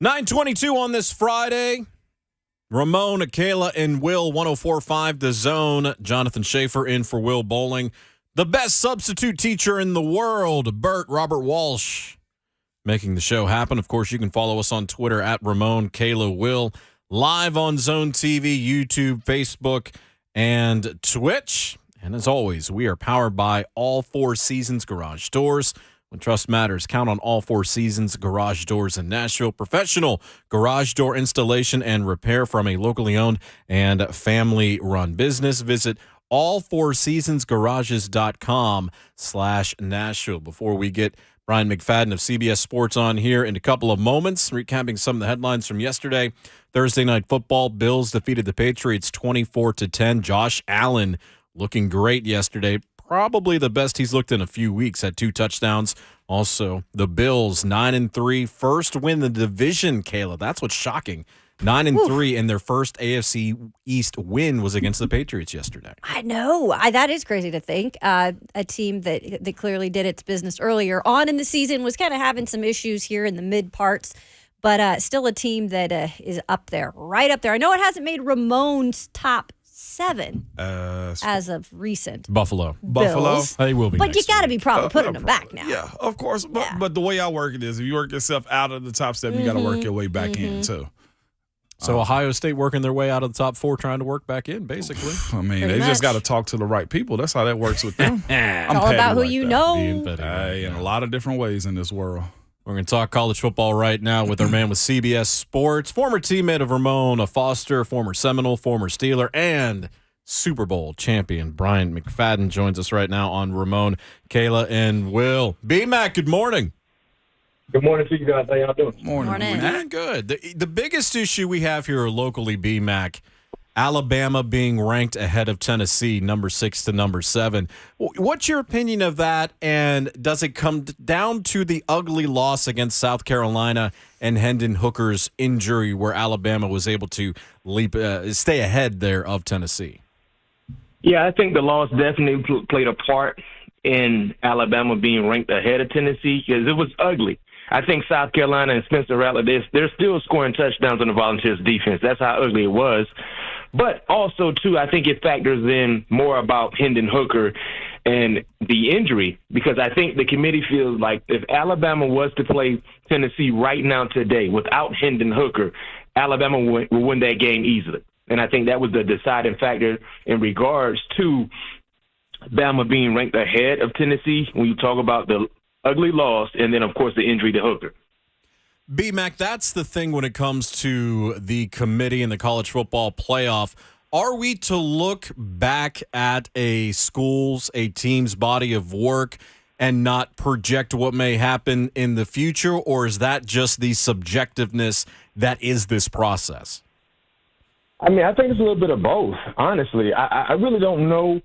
9:22 on this Friday. Ramon, Kayla, and Will, 104.5 The Zone. Jonathan Schaefer in for Will Bowling. The best substitute teacher in the world, Robert Walsh, making the show happen. Of course, you can follow us on Twitter at Ramon, Kayla, Will. Live on Zone TV, YouTube, Facebook, and Twitch. And as always, we are powered by All Four Seasons Garage Doors. When trust matters, count on All Four Seasons Garage Doors in Nashville. Professional garage door installation and repair from a locally owned and family-run business. Visit allfourseasonsgarages.com/Nashville. Before we get Bryant McFadden of CBS Sports on here in a couple of moments, recapping some of the headlines from yesterday. Thursday Night Football, Bills defeated the Patriots 24-10. Josh Allen looking great yesterday. Probably the best he's looked in a few weeks, had 2 touchdowns. Also, the Bills, 9-3, first win the division, Kayla. That's what's shocking. 9-3, and their first AFC East win was against the Patriots yesterday. I know. That is crazy to think. A team that clearly did its business earlier on in the season, was kind of having some issues here in the mid parts, but still a team that is up there, right up there. I know it hasn't made Ramon's top 7 as of recent. Buffalo. They will be. But you got to be probably putting them back now. Yeah, of course. But the way I work it is, if you work yourself out of the top 7, you got to work your way back in too. So Ohio State working their way out of the top 4, trying to work back in, basically. I mean, they just got to talk to the right people. That's how that works with them. It's all about who you know. In a lot of different ways in this world. We're going to talk college football right now with our man with CBS Sports, former teammate of Ramon, a Foster, former Seminole, former Steeler, and Super Bowl champion Bryant McFadden joins us right now on Ramon, Kayla, and Will. B-Mac, good morning. Good morning to you guys. How y'all doing? Morning. Man, good. The biggest issue we have here locally, B-Mac, Alabama being ranked ahead of Tennessee, number 6 to number 7. What's your opinion of that, and does it come down to the ugly loss against South Carolina and Hendon Hooker's injury where Alabama was able to stay ahead there of Tennessee? Yeah, I think the loss definitely played a part in Alabama being ranked ahead of Tennessee because it was ugly. I think South Carolina and Spencer Rattler, they're still scoring touchdowns on the Volunteers defense. That's how ugly it was. But also, too, I think it factors in more about Hendon Hooker and the injury, because I think the committee feels like if Alabama was to play Tennessee right now today without Hendon Hooker, Alabama will win that game easily. And I think that was the deciding factor in regards to Bama being ranked ahead of Tennessee when you talk about the ugly loss and then, of course, the injury to Hooker. B-Mac, that's the thing when it comes to the committee and the college football playoff. Are we to look back at a team's body of work and not project what may happen in the future, or is that just the subjectiveness that is this process? I mean, I think it's a little bit of both, honestly. I really don't know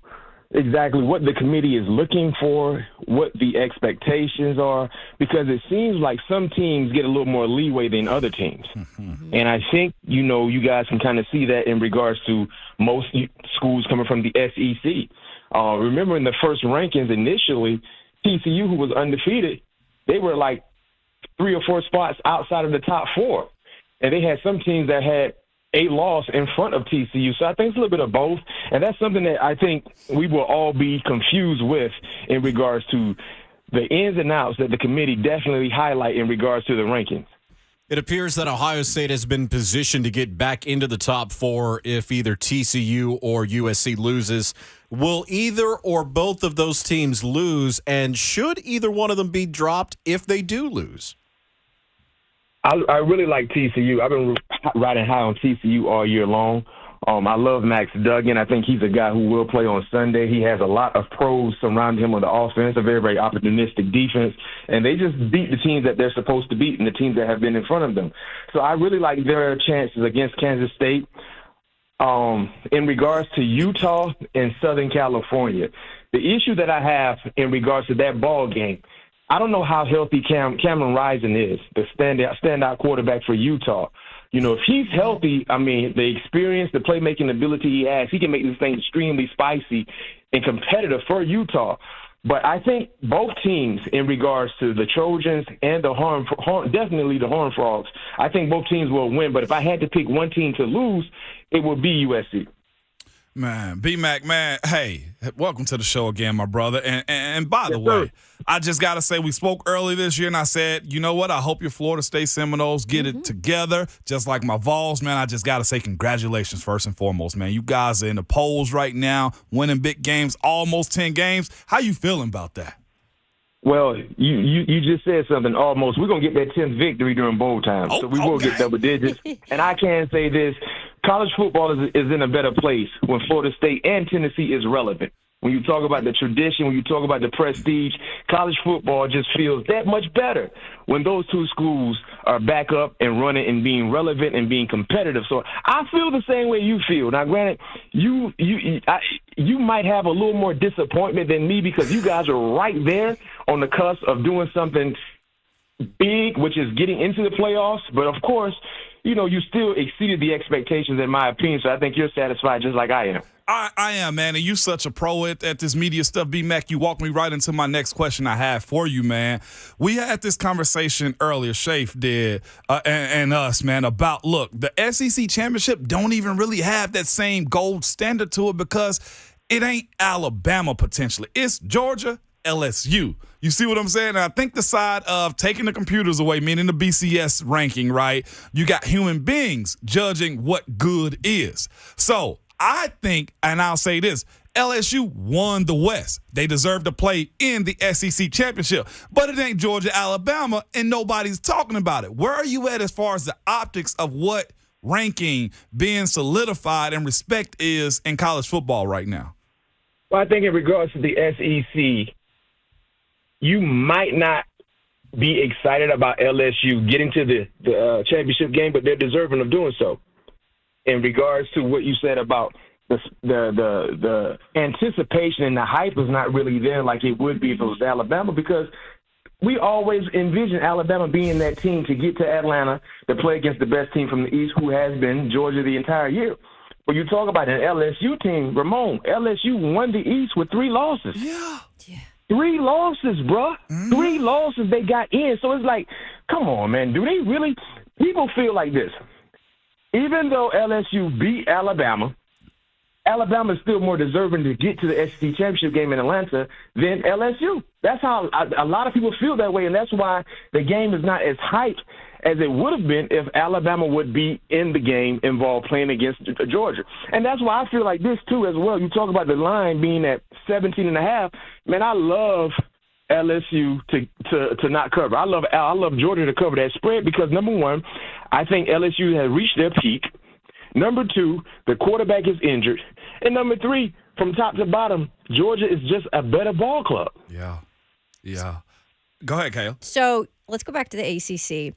exactly what the committee is looking for, what the expectations are, because it seems like some teams get a little more leeway than other teams. And I think, you guys can kind of see that in regards to most schools coming from the SEC. Remember in the first rankings initially, TCU, who was undefeated, they were like 3 or 4 spots outside of the top 4. And they had some teams that had a loss in front of TCU. So I think it's a little bit of both. And that's something that I think we will all be confused with in regards to the ins and outs that the committee definitely highlight in regards to the rankings. It appears that Ohio State has been positioned to get back into the top 4 if either TCU or USC loses. Will either or both of those teams lose, and should either one of them be dropped if they do lose? I really like TCU. I've been riding high on TCU all year long. I love Max Duggan. I think he's a guy who will play on Sunday. He has a lot of pros surrounding him on the offense, a very, very opportunistic defense, and they just beat the teams that they're supposed to beat and the teams that have been in front of them. So I really like their chances against Kansas State. In regards to Utah and Southern California, the issue that I have in regards to that ball game, I don't know how healthy Cameron Rising is, the standout quarterback for Utah. If he's healthy, I mean, the experience, the playmaking ability he has, he can make this thing extremely spicy and competitive for Utah. But I think both teams, in regards to the Trojans and the definitely the Horned Frogs, I think both teams will win. But if I had to pick one team to lose, it would be USC. Man, B-Mac, man, hey, welcome to the show again, my brother. And by the way, I just got to say, we spoke early this year, and I said, you know what, I hope your Florida State Seminoles get it together, just like my Vols, man. I just got to say congratulations first and foremost, man. You guys are in the polls right now, winning big games, almost 10 games. How you feeling about that? Well, you just said something, almost. We're going to get that 10th victory during bowl time, so we will get double digits. And I can say this, college football is in a better place when Florida State and Tennessee is relevant. When you talk about the tradition, when you talk about the prestige, college football just feels that much better when those two schools are back up and running and being relevant and being competitive. So I feel the same way you feel. Now, granted, you might have a little more disappointment than me because you guys are right there on the cusp of doing something big, which is getting into the playoffs. But, of course, you still exceeded the expectations in my opinion, so I think you're satisfied just like I am. I am, man, and you such a pro at this media stuff, B-Mac. You walked me right into my next question I have for you, man. We had this conversation earlier, Shafe did, and us, man, about, look, the SEC championship don't even really have that same gold standard to it because it ain't Alabama potentially. It's Georgia, LSU. You see what I'm saying? And I think the side of taking the computers away, meaning the BCS ranking, right, you got human beings judging what good is. So I think, and I'll say this, LSU won the West. They deserve to play in the SEC championship. But it ain't Georgia, Alabama, and nobody's talking about it. Where are you at as far as the optics of what ranking being solidified and respect is in college football right now? Well, I think in regards to the SEC, you might not be excited about LSU getting to the championship game, but they're deserving of doing so. In regards to what you said about the anticipation and the hype is not really there like it would be if it was Alabama, because we always envision Alabama being that team to get to Atlanta to play against the best team from the East, who has been Georgia the entire year. When you talk about an LSU team, Ramon, LSU won the East with 3 losses. Yeah. 3 losses, bruh. 3 losses they got in. So it's like, come on, man. Do they really – people feel like this. Even though LSU beat Alabama, Alabama is still more deserving to get to the SEC championship game in Atlanta than LSU. That's how a lot of people feel that way, and that's why the game is not as hyped as it would have been if Alabama would be in the game involved playing against Georgia. And that's why I feel like this, too, as well. You talk about the line being at 17.5. Man, I love LSU to not cover. I love Georgia to cover that spread because, number one, I think LSU has reached their peak. Number 2, the quarterback is injured. And number 3, from top to bottom, Georgia is just a better ball club. Yeah. Go ahead, Kayla. So let's go back to the ACC.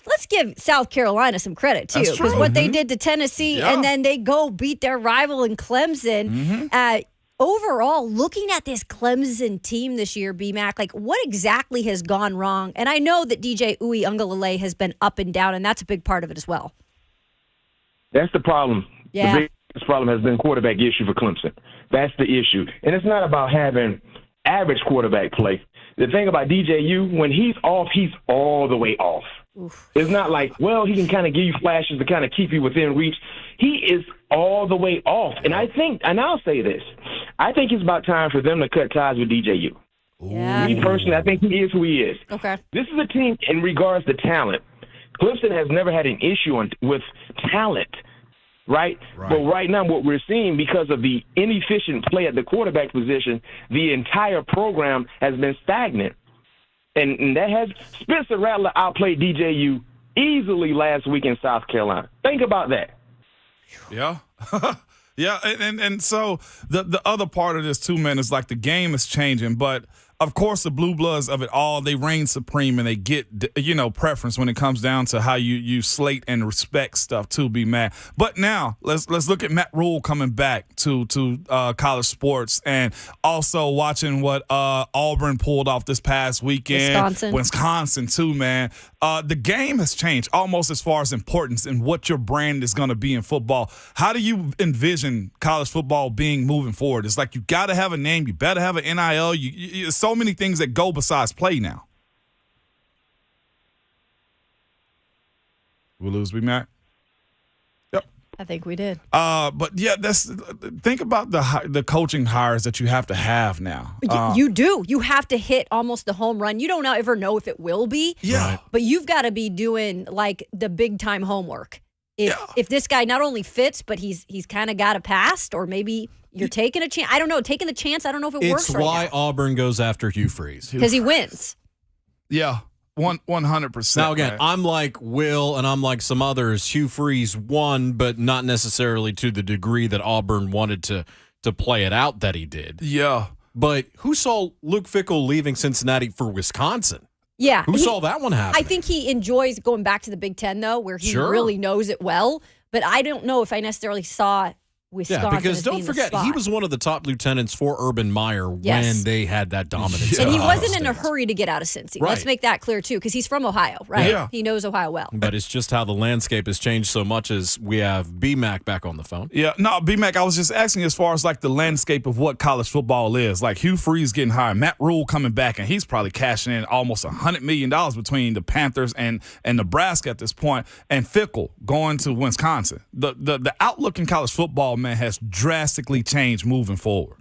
Let's give South Carolina some credit, too, That's true. because what they did to Tennessee, and then they go beat their rival in Clemson. Overall, looking at this Clemson team this year, B-Mac, like what exactly has gone wrong? And I know that DJ Uiagalelei has been up and down, and that's a big part of it as well. That's the problem. Yeah. The biggest problem has been quarterback issue for Clemson. That's the issue. And it's not about having average quarterback play. The thing about DJU, when he's off, he's all the way off. Oof. It's not like, well, he can kind of give you flashes to kind of keep you within reach. He is all the way off. And I think, and I'll say this, I think it's about time for them to cut ties with DJU. Yeah. Me personally, I think he is who he is. Okay. This is a team in regards to talent. Clemson has never had an issue with talent, right? But right now what we're seeing, because of the inefficient play at the quarterback position, the entire program has been stagnant. And that has – Spencer Rattler outplayed DJU easily last week in South Carolina. Think about that. Yeah. Yeah, and so the other part of this, too, man, is like the game is changing. But of course, the blue bloods of it all, they reign supreme and they get, preference when it comes down to how you slate and respect stuff too, B-Mac. But now let's look at Matt Rule coming back to college sports, and also watching what Auburn pulled off this past weekend. Wisconsin too, man. The game has changed almost as far as importance and what your brand is going to be in football. How do you envision college football being moving forward? It's like you got to have a name, you better have an NIL. So many things that go besides play now. We lose, B-Mac? Yep. I think we did. But yeah, think about the coaching hires that you have to have now. You do. You have to hit almost the home run. You don't ever know if it will be. Yeah. But you've got to be doing like the big time homework. If this guy not only fits, but he's kind of got a past, or maybe you're taking a chance. I don't know. Taking the chance, I don't know if it works right now. It's why Auburn goes after Hugh Freeze. Because he wins. Yeah, 100%. Now, again, I'm like Will and I'm like some others. Hugh Freeze won, but not necessarily to the degree that Auburn wanted to play it out that he did. Yeah. But who saw Luke Fickell leaving Cincinnati for Wisconsin? Yeah. Who saw that one happen? I think he enjoys going back to the Big Ten, though, where he really knows it well. But I don't know if I necessarily saw Wisconsin. Yeah, because as don't being the forget, spot. he was one of the top lieutenants for Urban Meyer when they had that dominance. And he wasn't in a hurry to get out of Cincy. Right. Let's make that clear, too, because he's from Ohio, right? Yeah. He knows Ohio well. But it's just how the landscape has changed so much as we have B-Mac back on the phone. Yeah, no, B-Mac, I was just asking as far as like the landscape of what college football is. Like Hugh Freeze getting hired, Matt Rule coming back, and he's probably cashing in almost $100 million between the Panthers and Nebraska at this point, and Fickell going to Wisconsin. The outlook in college football, man, has drastically changed moving forward.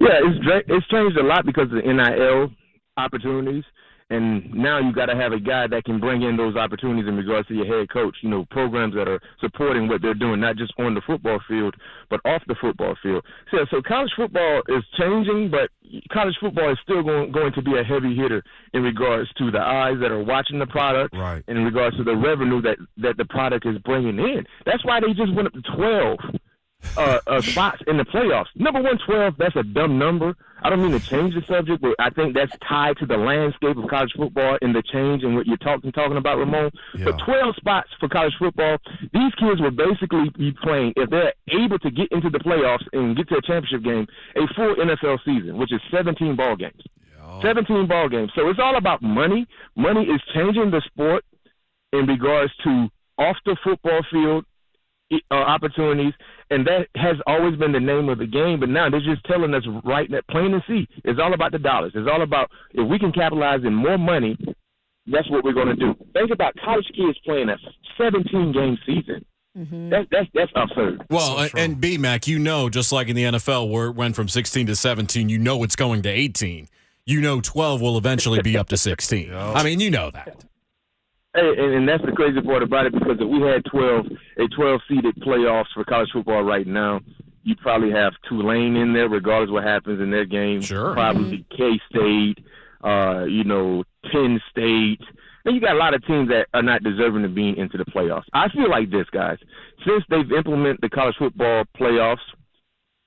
Yeah, it's changed a lot because of the NIL opportunities, and now you got to have a guy that can bring in those opportunities in regards to your head coach. Programs that are supporting what they're doing, not just on the football field, but off the football field. So college football is changing, but college football is still going to be a heavy hitter in regards to the eyes that are watching the product, right, and in regards to the revenue that the product is bringing in. That's why they just went up to 12 spots in the playoffs. Number 112, that's a dumb number. I don't mean to change the subject, but I think that's tied to the landscape of college football and the change and what you're talking about, Ramon. Yeah. But 12 spots for college football, these kids will basically be playing, if they're able to get into the playoffs and get to a championship game, a full NFL season, which is 17 ball games. 17 ball games. So it's all about money. Money is changing the sport in regards to off the football field opportunities, and that has always been the name of the game, but now they're just telling us right that plain and see. It's all about the dollars. It's all about if we can capitalize in more money, that's what we're going to do. Think about college kids playing a 17-game season. Mm-hmm. That's absurd. Well, and B-Mac, just like in the NFL where it went from 16 to 17, it's going to 18. 12 will eventually be up to 16. I mean, that. Hey, and that's the crazy part about it, because if we had 12-seeded playoffs for college football right now, you'd probably have Tulane in there, regardless of what happens in their game. Sure. Probably K-State, Penn State. And you got a lot of teams that are not deserving of being into the playoffs. I feel like this, guys. Since they've implemented the college football playoffs,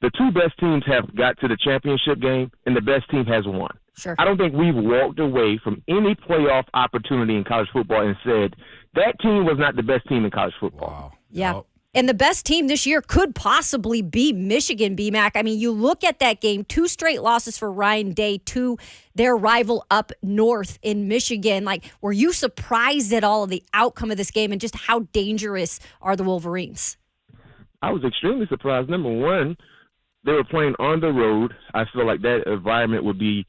the two best teams have got to the championship game, and the best team has won. Sure. I don't think we've walked away from any playoff opportunity in college football and said that team was not the best team in college football. Wow. Yeah. And the best team this year could possibly be Michigan, B-Mac. I mean, you look at that game, 2 straight losses for Ryan Day to their rival up north in Michigan. Like, were you surprised at all of the outcome of this game and just how dangerous are the Wolverines? I was extremely surprised. Number one, they were playing on the road. I feel like that environment would be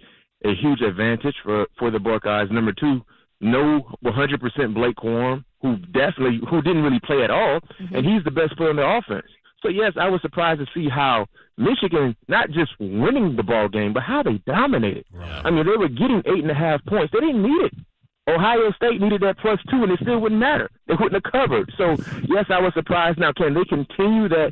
a huge advantage for the Buckeyes. Number two, no 100% Blake Corum, who didn't really play at all, and he's the best player in the offense. So, yes, I was surprised to see how Michigan, not just winning the ball game, but how they dominated. Right. I mean, they were getting 8.5 points. They didn't need it. Ohio State needed that +2, and it still wouldn't matter. They wouldn't have covered. So, yes, I was surprised. Now, can they continue that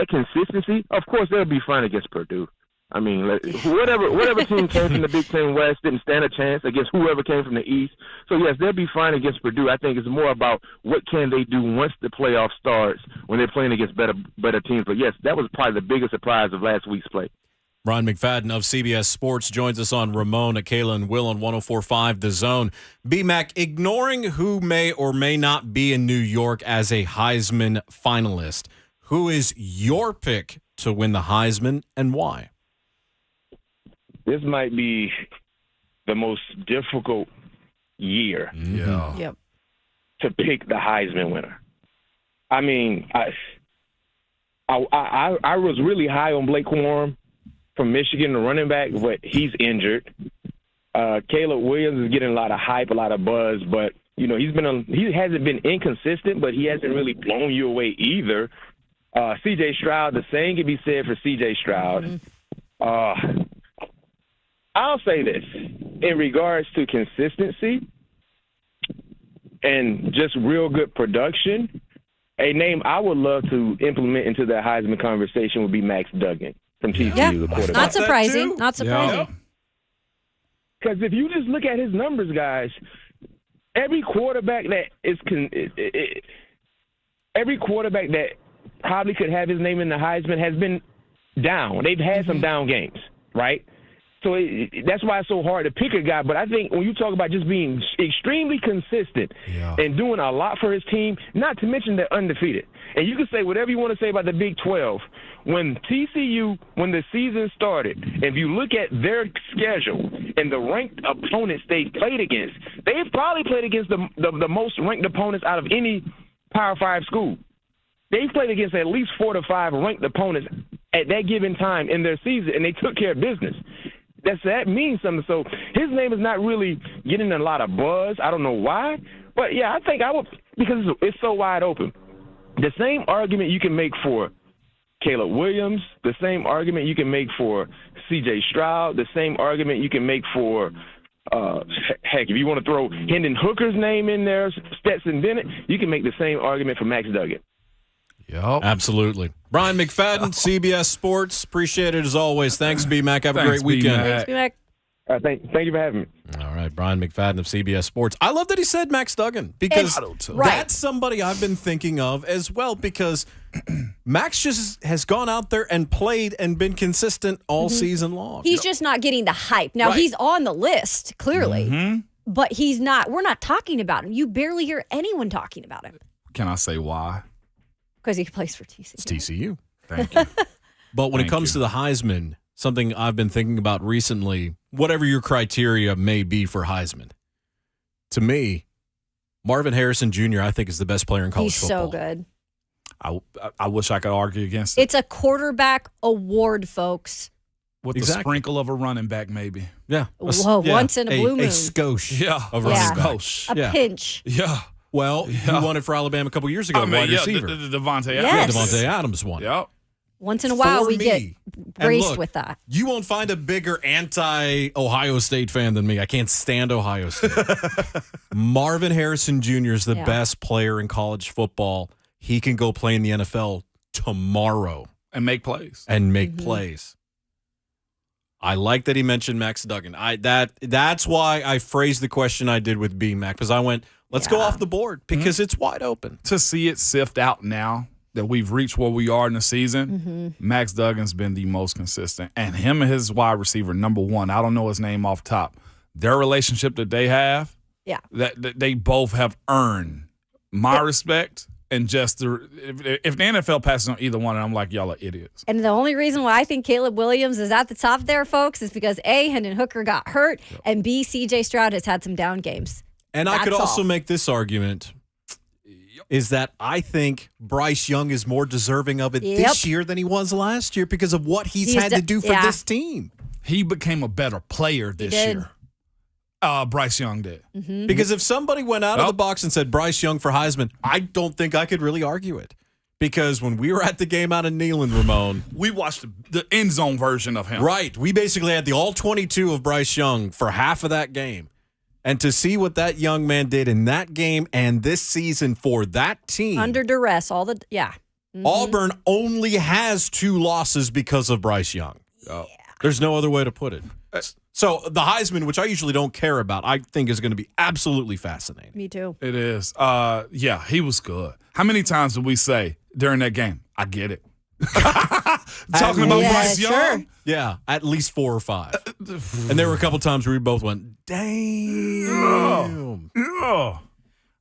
consistency? Of course, they'll be fine against Purdue. I mean, whatever team came from the Big Ten West didn't stand a chance against whoever came from the East. So, yes, they'll be fine against Purdue. I think it's more about what can they do once the playoff starts when they're playing against better teams. But, yes, that was probably the biggest surprise of last week's play. Brian McFadden of CBS Sports joins us on Ramon at Kayla and Will on 104.5 The Zone. B-Mac, ignoring who may or may not be in New York as a Heisman finalist, who is your pick to win the Heisman and why? This might be the most difficult year Yep. to pick the Heisman winner. I mean, I was really high on Blake Corum from Michigan, the running back, but he's injured. Caleb Williams is getting a lot of hype, a lot of buzz, but he hasn't been inconsistent, but he hasn't really blown you away either. C.J. Stroud, the same can be said for C.J. Stroud. I'll say this in regards to consistency and just real good production. A name I would love to implement into the Heisman conversation would be Max Duggan from TCU, the quarterback. Not surprising. Not surprising. Because if you just look at his numbers, guys, every quarterback that probably could have his name in the Heisman has been down. They've had some down games, right? So that's why it's so hard to pick a guy. But I think when you talk about just being extremely consistent and doing a lot for his team, not to mention they're undefeated. And you can say whatever you want to say about the Big 12. When TCU, when the season started, if you look at their schedule and the ranked opponents they've played against, they've probably played against the most ranked opponents out of any Power 5 school. They've played against at least 4 to 5 ranked opponents at that given time in their season, and they took care of business. That means something. So his name is not really getting a lot of buzz. I don't know why. But, yeah, I think I would, because it's so wide open. The same argument you can make for Caleb Williams, the same argument you can make for C.J. Stroud, the same argument you can make for, heck, if you want to throw Hendon Hooker's name in there, Stetson Bennett, you can make the same argument for Max Duggan. Yep. Absolutely. Brian McFadden, CBS Sports. Appreciate it as always. Thanks, B-Mac. Have a great weekend. Thanks, B-Mac. Thank you for having me. All right, Brian McFadden of CBS Sports. I love that he said Max Duggan because that's somebody I've been thinking of as well because Max just has gone out there and played and been consistent all season long. He's just not getting the hype. Now, he's on the list, clearly, but he's not. We're not talking about him. You barely hear anyone talking about him. Can I say why? Because he plays for TCU. It's TCU. Thank you. But when it comes to the Heisman, something I've been thinking about recently, whatever your criteria may be for Heisman, to me, Marvin Harrison Jr., I think, is the best player in college football. He's so good. I wish I could argue against it. It's a quarterback award, folks. With the sprinkle of a running back, maybe. Yeah. Whoa, once in a blue moon. A skosh of Yeah. running back. A pinch. Yeah. Well, you won it for Alabama a couple years ago, wide receiver. Devontae Adams. Yes. Yeah, Devontae Adams won. Yep. Once in a while, we get graced look, with that. You won't find a bigger anti-Ohio State fan than me. I can't stand Ohio State. Marvin Harrison Jr. is the best player in college football. He can go play in the NFL tomorrow. And make plays. Plays. I like that he mentioned Max Duggan. That's why I phrased the question I did with B-Mac, because I went, let's go off the board, because it's wide open. To see it sift out now that we've reached where we are in the season, Max Duggan's been the most consistent. And him and his wide receiver, number one, I don't know his name off top, their relationship that they have, that they both have earned my respect. And just if the NFL passes on either one, I'm like, y'all are idiots. And the only reason why I think Caleb Williams is at the top there, folks, is because A, Hendon Hooker got hurt, and B, C.J. Stroud has had some down games. And I could also make this argument, is that I think Bryce Young is more deserving of it this year than he was last year because of what he's had to do for this team. He became a better player this year. Bryce Young did. Because if somebody went out of the box and said Bryce Young for Heisman, I don't think I could really argue it. Because when we were at the game out in Neyland, Ramon, we watched the end zone version of him. Right. We basically had the all-22 of Bryce Young for half of that game. And to see what that young man did in that game and this season for that team. Under duress, Auburn only has 2 losses because of Bryce Young. There's no other way to put it. So the Heisman, which I usually don't care about, I think is going to be absolutely fascinating. Me too. It is. He was good. How many times did we say during that game, I get it. Talking about Bryce Young? Sure. Yeah, at least 4 or 5. And there were a couple times where we both went, damn.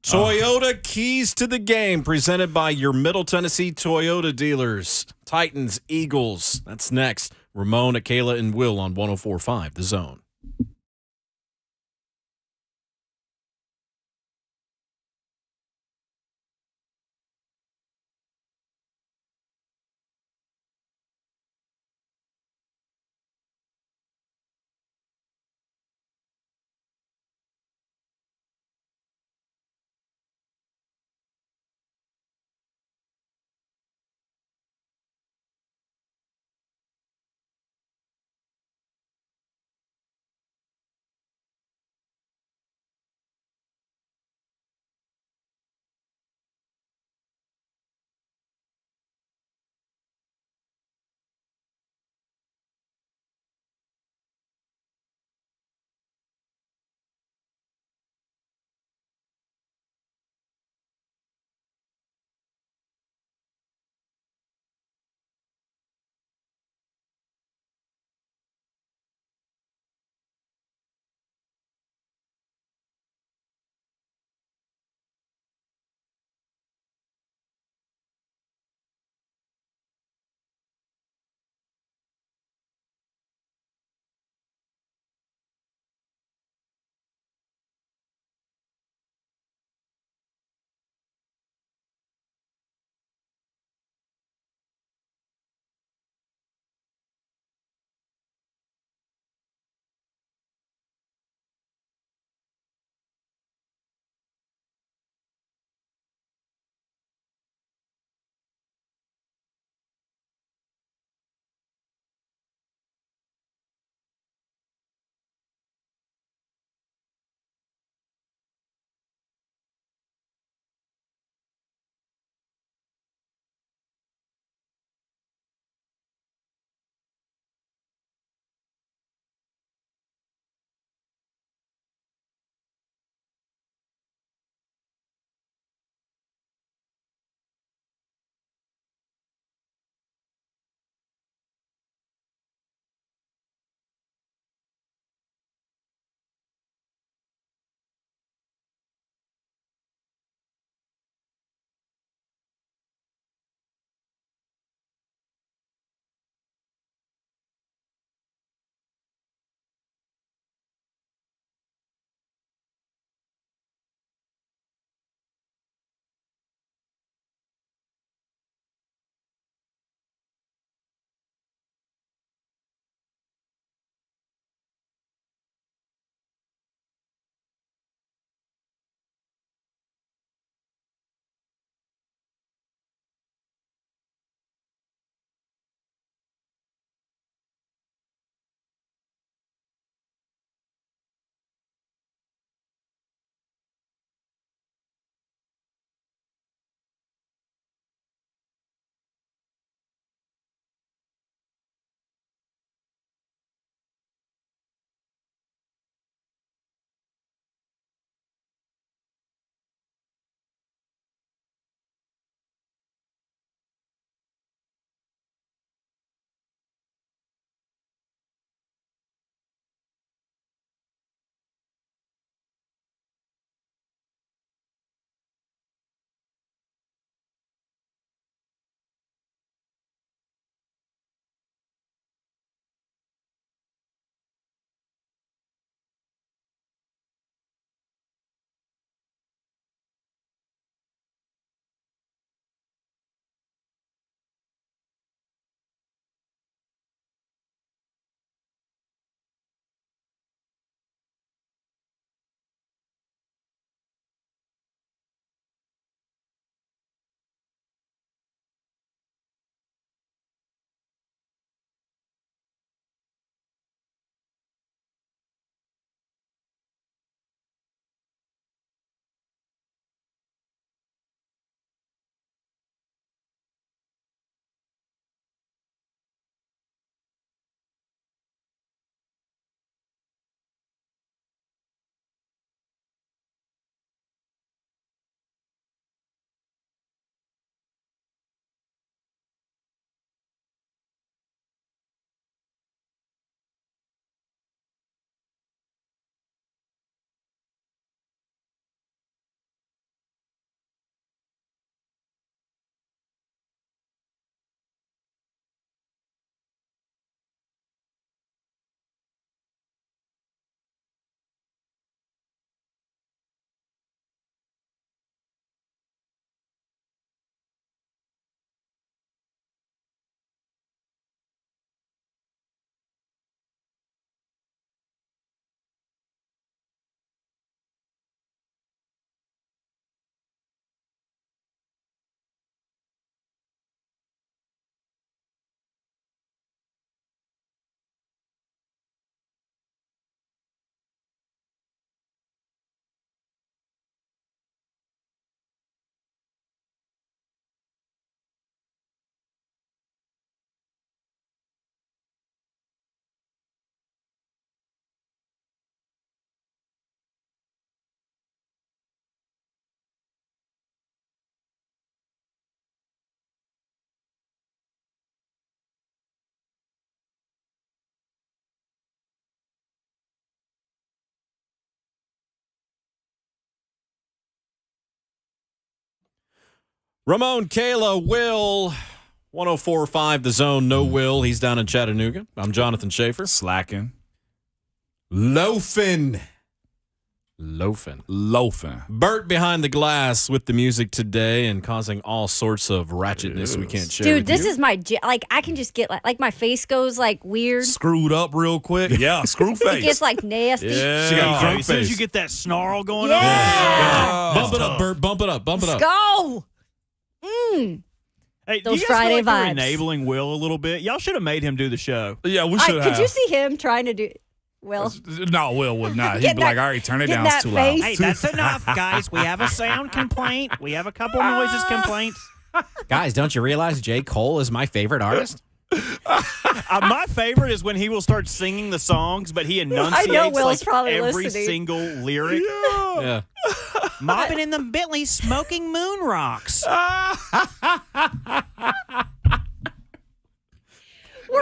Toyota keys to the game presented by your Middle Tennessee Toyota dealers. Titans, Eagles. That's next. Ramon, Kayla, and Will on 104.5 The Zone. Ramon, Kayla, Will, 104.5 The Zone, no Will. He's down in Chattanooga. I'm Jonathan Schaefer. Slacking. Loafing. Bert behind the glass with the music today and causing all sorts of ratchetness we can't share. Dude, with this you. is my like. I can just get like my face goes like weird. Screwed up real quick. Yeah, screw It face. gets like nasty. Yeah. She got Yeah. drunk as soon as you get that snarl going Yeah. on. Yeah. Bump it up, Bert. Bump it up. Bump it Let's up. go. Hey, Those you guys Friday feel like vibes. you're enabling Will a little bit? Y'all should have made him do the show. Yeah, we should have. Could you see him trying to do? Will. No, Will would not. He'd Get be that- like, all right, turn it get down. that It's too loud. face. Hey, that's enough, guys. We have a sound complaint. We have a couple noises complaints. Guys, don't you realize J. Cole is my favorite artist? My favorite is when he will start singing the songs, but he enunciates Will's like probably every listening. single lyric. Yeah. Mobbing in the Bentley, smoking moon rocks. We're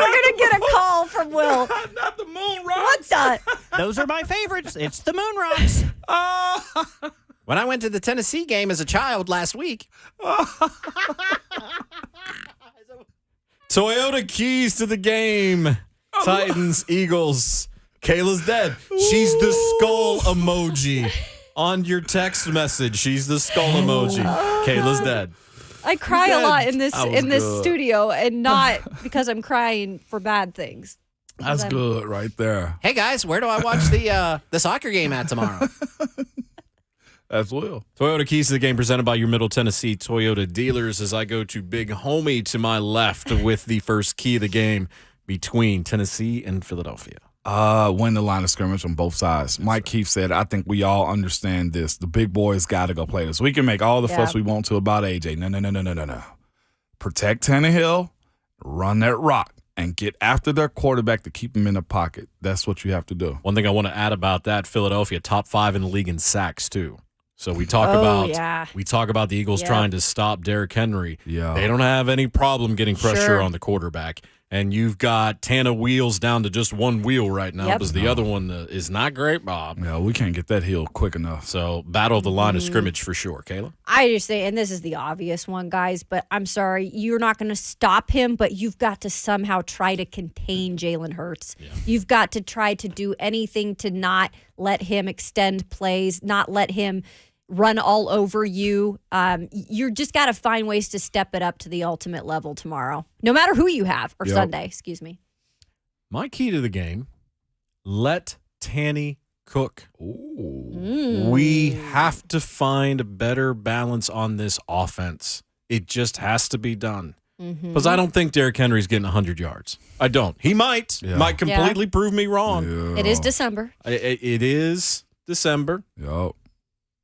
gonna get a call from Will. Not the moon rocks. What the? Those are my favorites. It's the moon rocks. When I went to the Tennessee game as a child last week, Toyota keys to the game. Titans, Eagles. Kayla's dead. She's the skull emoji on your text message. She's the skull emoji. Kayla's dead. I cry a lot in this That was good. studio, and not because I'm crying for bad things. That's good right there. hey guys, where do I watch the soccer game at tomorrow? That's Will. Toyota keys to the game presented by your Middle Tennessee Toyota dealers as I go to Big Homie to my left with the first key of the game between Tennessee and Philadelphia. Win the line of scrimmage on both sides. Mike Keefe said, I think we all understand this. The big boys got to go play this. We can make all the fuss we want to about AJ. No. Protect Tannehill, run that rock, and get after their quarterback to keep him in the pocket. That's what you have to do. One thing I want to add about that, Philadelphia, top 5 in the league in sacks, too. So we talk we talk about the Eagles trying to stop Derrick Henry. Yeah. They don't have any problem getting pressure Sure. on the quarterback. And you've got Tana wheels down to just one wheel right now because the other one is not great, Bob. Yeah, we can't get that hill quick enough. So battle of the line of scrimmage for sure, Kayla. I just say, and this is the obvious one, guys, but I'm sorry, you're not going to stop him, but you've got to somehow try to contain Jalen Hurts. Yeah. You've got to try to do anything to not let him extend plays, not let him run all over you. You just got to find ways to step it up to the ultimate level tomorrow, no matter who you have, or Sunday, excuse me. My key to the game, let Tanny cook. We have to find a better balance on this offense. It just has to be done. Because I don't think Derrick Henry's getting 100 yards. I don't. He might. Might completely prove me wrong. It is December. It is December. Yep.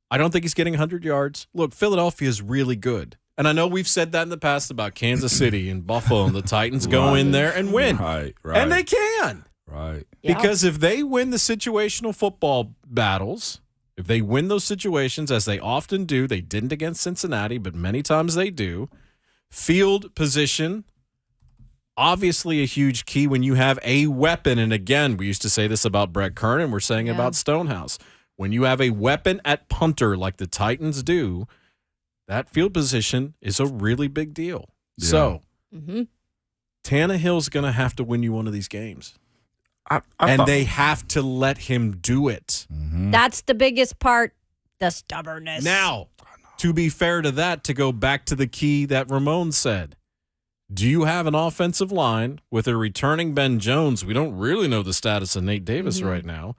I don't think he's getting 100 yards. Look, Philadelphia is really good. And I know we've said that in the past about Kansas City and Buffalo, and the Titans go in there and win. Right. And they can. Right. Because if they win the situational football battles, if they win those situations, as they often do, they didn't against Cincinnati, but many times they do, field position, obviously a huge key when you have a weapon. And again, we used to say this about Brett Kern, and we're saying about Stonehouse. When you have a weapon at punter like the Titans do, that field position is a really big deal. Yeah. So, Tannehill's going to have to win you one of these games. They have to let him do it. That's the biggest part, the stubbornness. Now, to be fair to that, to go back to the key that Ramon said, do you have an offensive line with a returning Ben Jones? We don't really know the status of Nate Davis right now.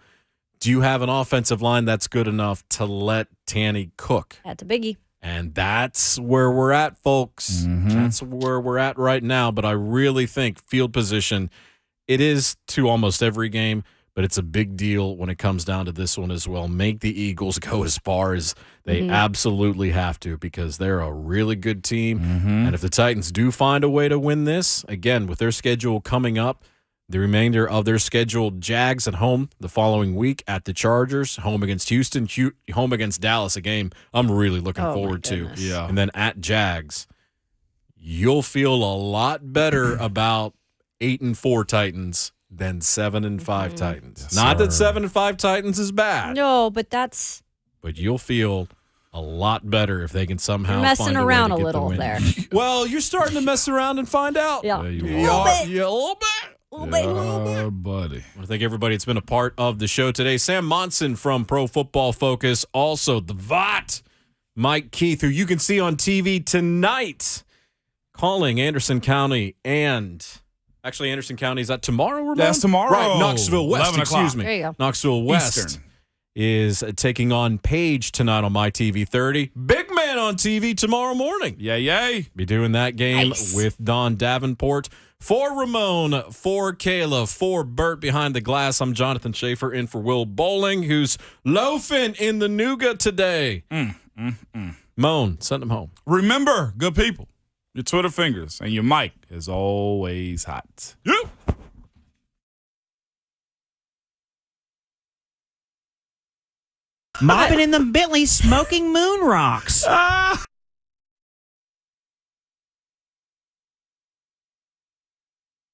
Do you have an offensive line that's good enough to let Tanny cook? That's a biggie. And that's where we're at, folks. That's where we're at right now. But I really think field position, it is to almost every game, but it's a big deal when it comes down to this one as well. Make the Eagles go as far as they absolutely have to, because they're a really good team. And if the Titans do find a way to win this, again, with their schedule coming up, the remainder of their scheduled Jags at home the following week, at the Chargers, home against Houston, home against Dallas, a game I'm really looking forward to. Yeah. And then at Jags, you'll feel a lot better about 8-4 Titans than 7-5 Titans. Yes, Not that sir. 7-5 Titans is bad, No, but that's but you'll feel a lot better if they can somehow messing find around a a way to get the little win. there. Well, you're starting to mess around and find out. Yeah. You A little are. bit. Yeah, a little bit. Buddy. I want to thank everybody that's been a part of the show today. Sam Monson from Pro Football Focus. Also, the VOT, Mike Keith, who you can see on TV tonight, calling Anderson County and... Actually, Anderson County, is that tomorrow, Ramon? That's tomorrow. Right, Knoxville West, 11 o'clock. excuse me. There you go. Knoxville West Eastern. is taking on Page tonight on My TV 30. Big man on TV tomorrow morning. Yay. Be doing that game Nice. with Don Davenport. For Ramon, for Kayla, for Bert behind the glass, I'm Jonathan Schaefer in for Will Bowling, who's loafing in the nougat today. Moan, send him home. Remember, good people, your Twitter fingers and your mic is always hot. Yeah. Mobbing in the Bentley, smoking moon rocks.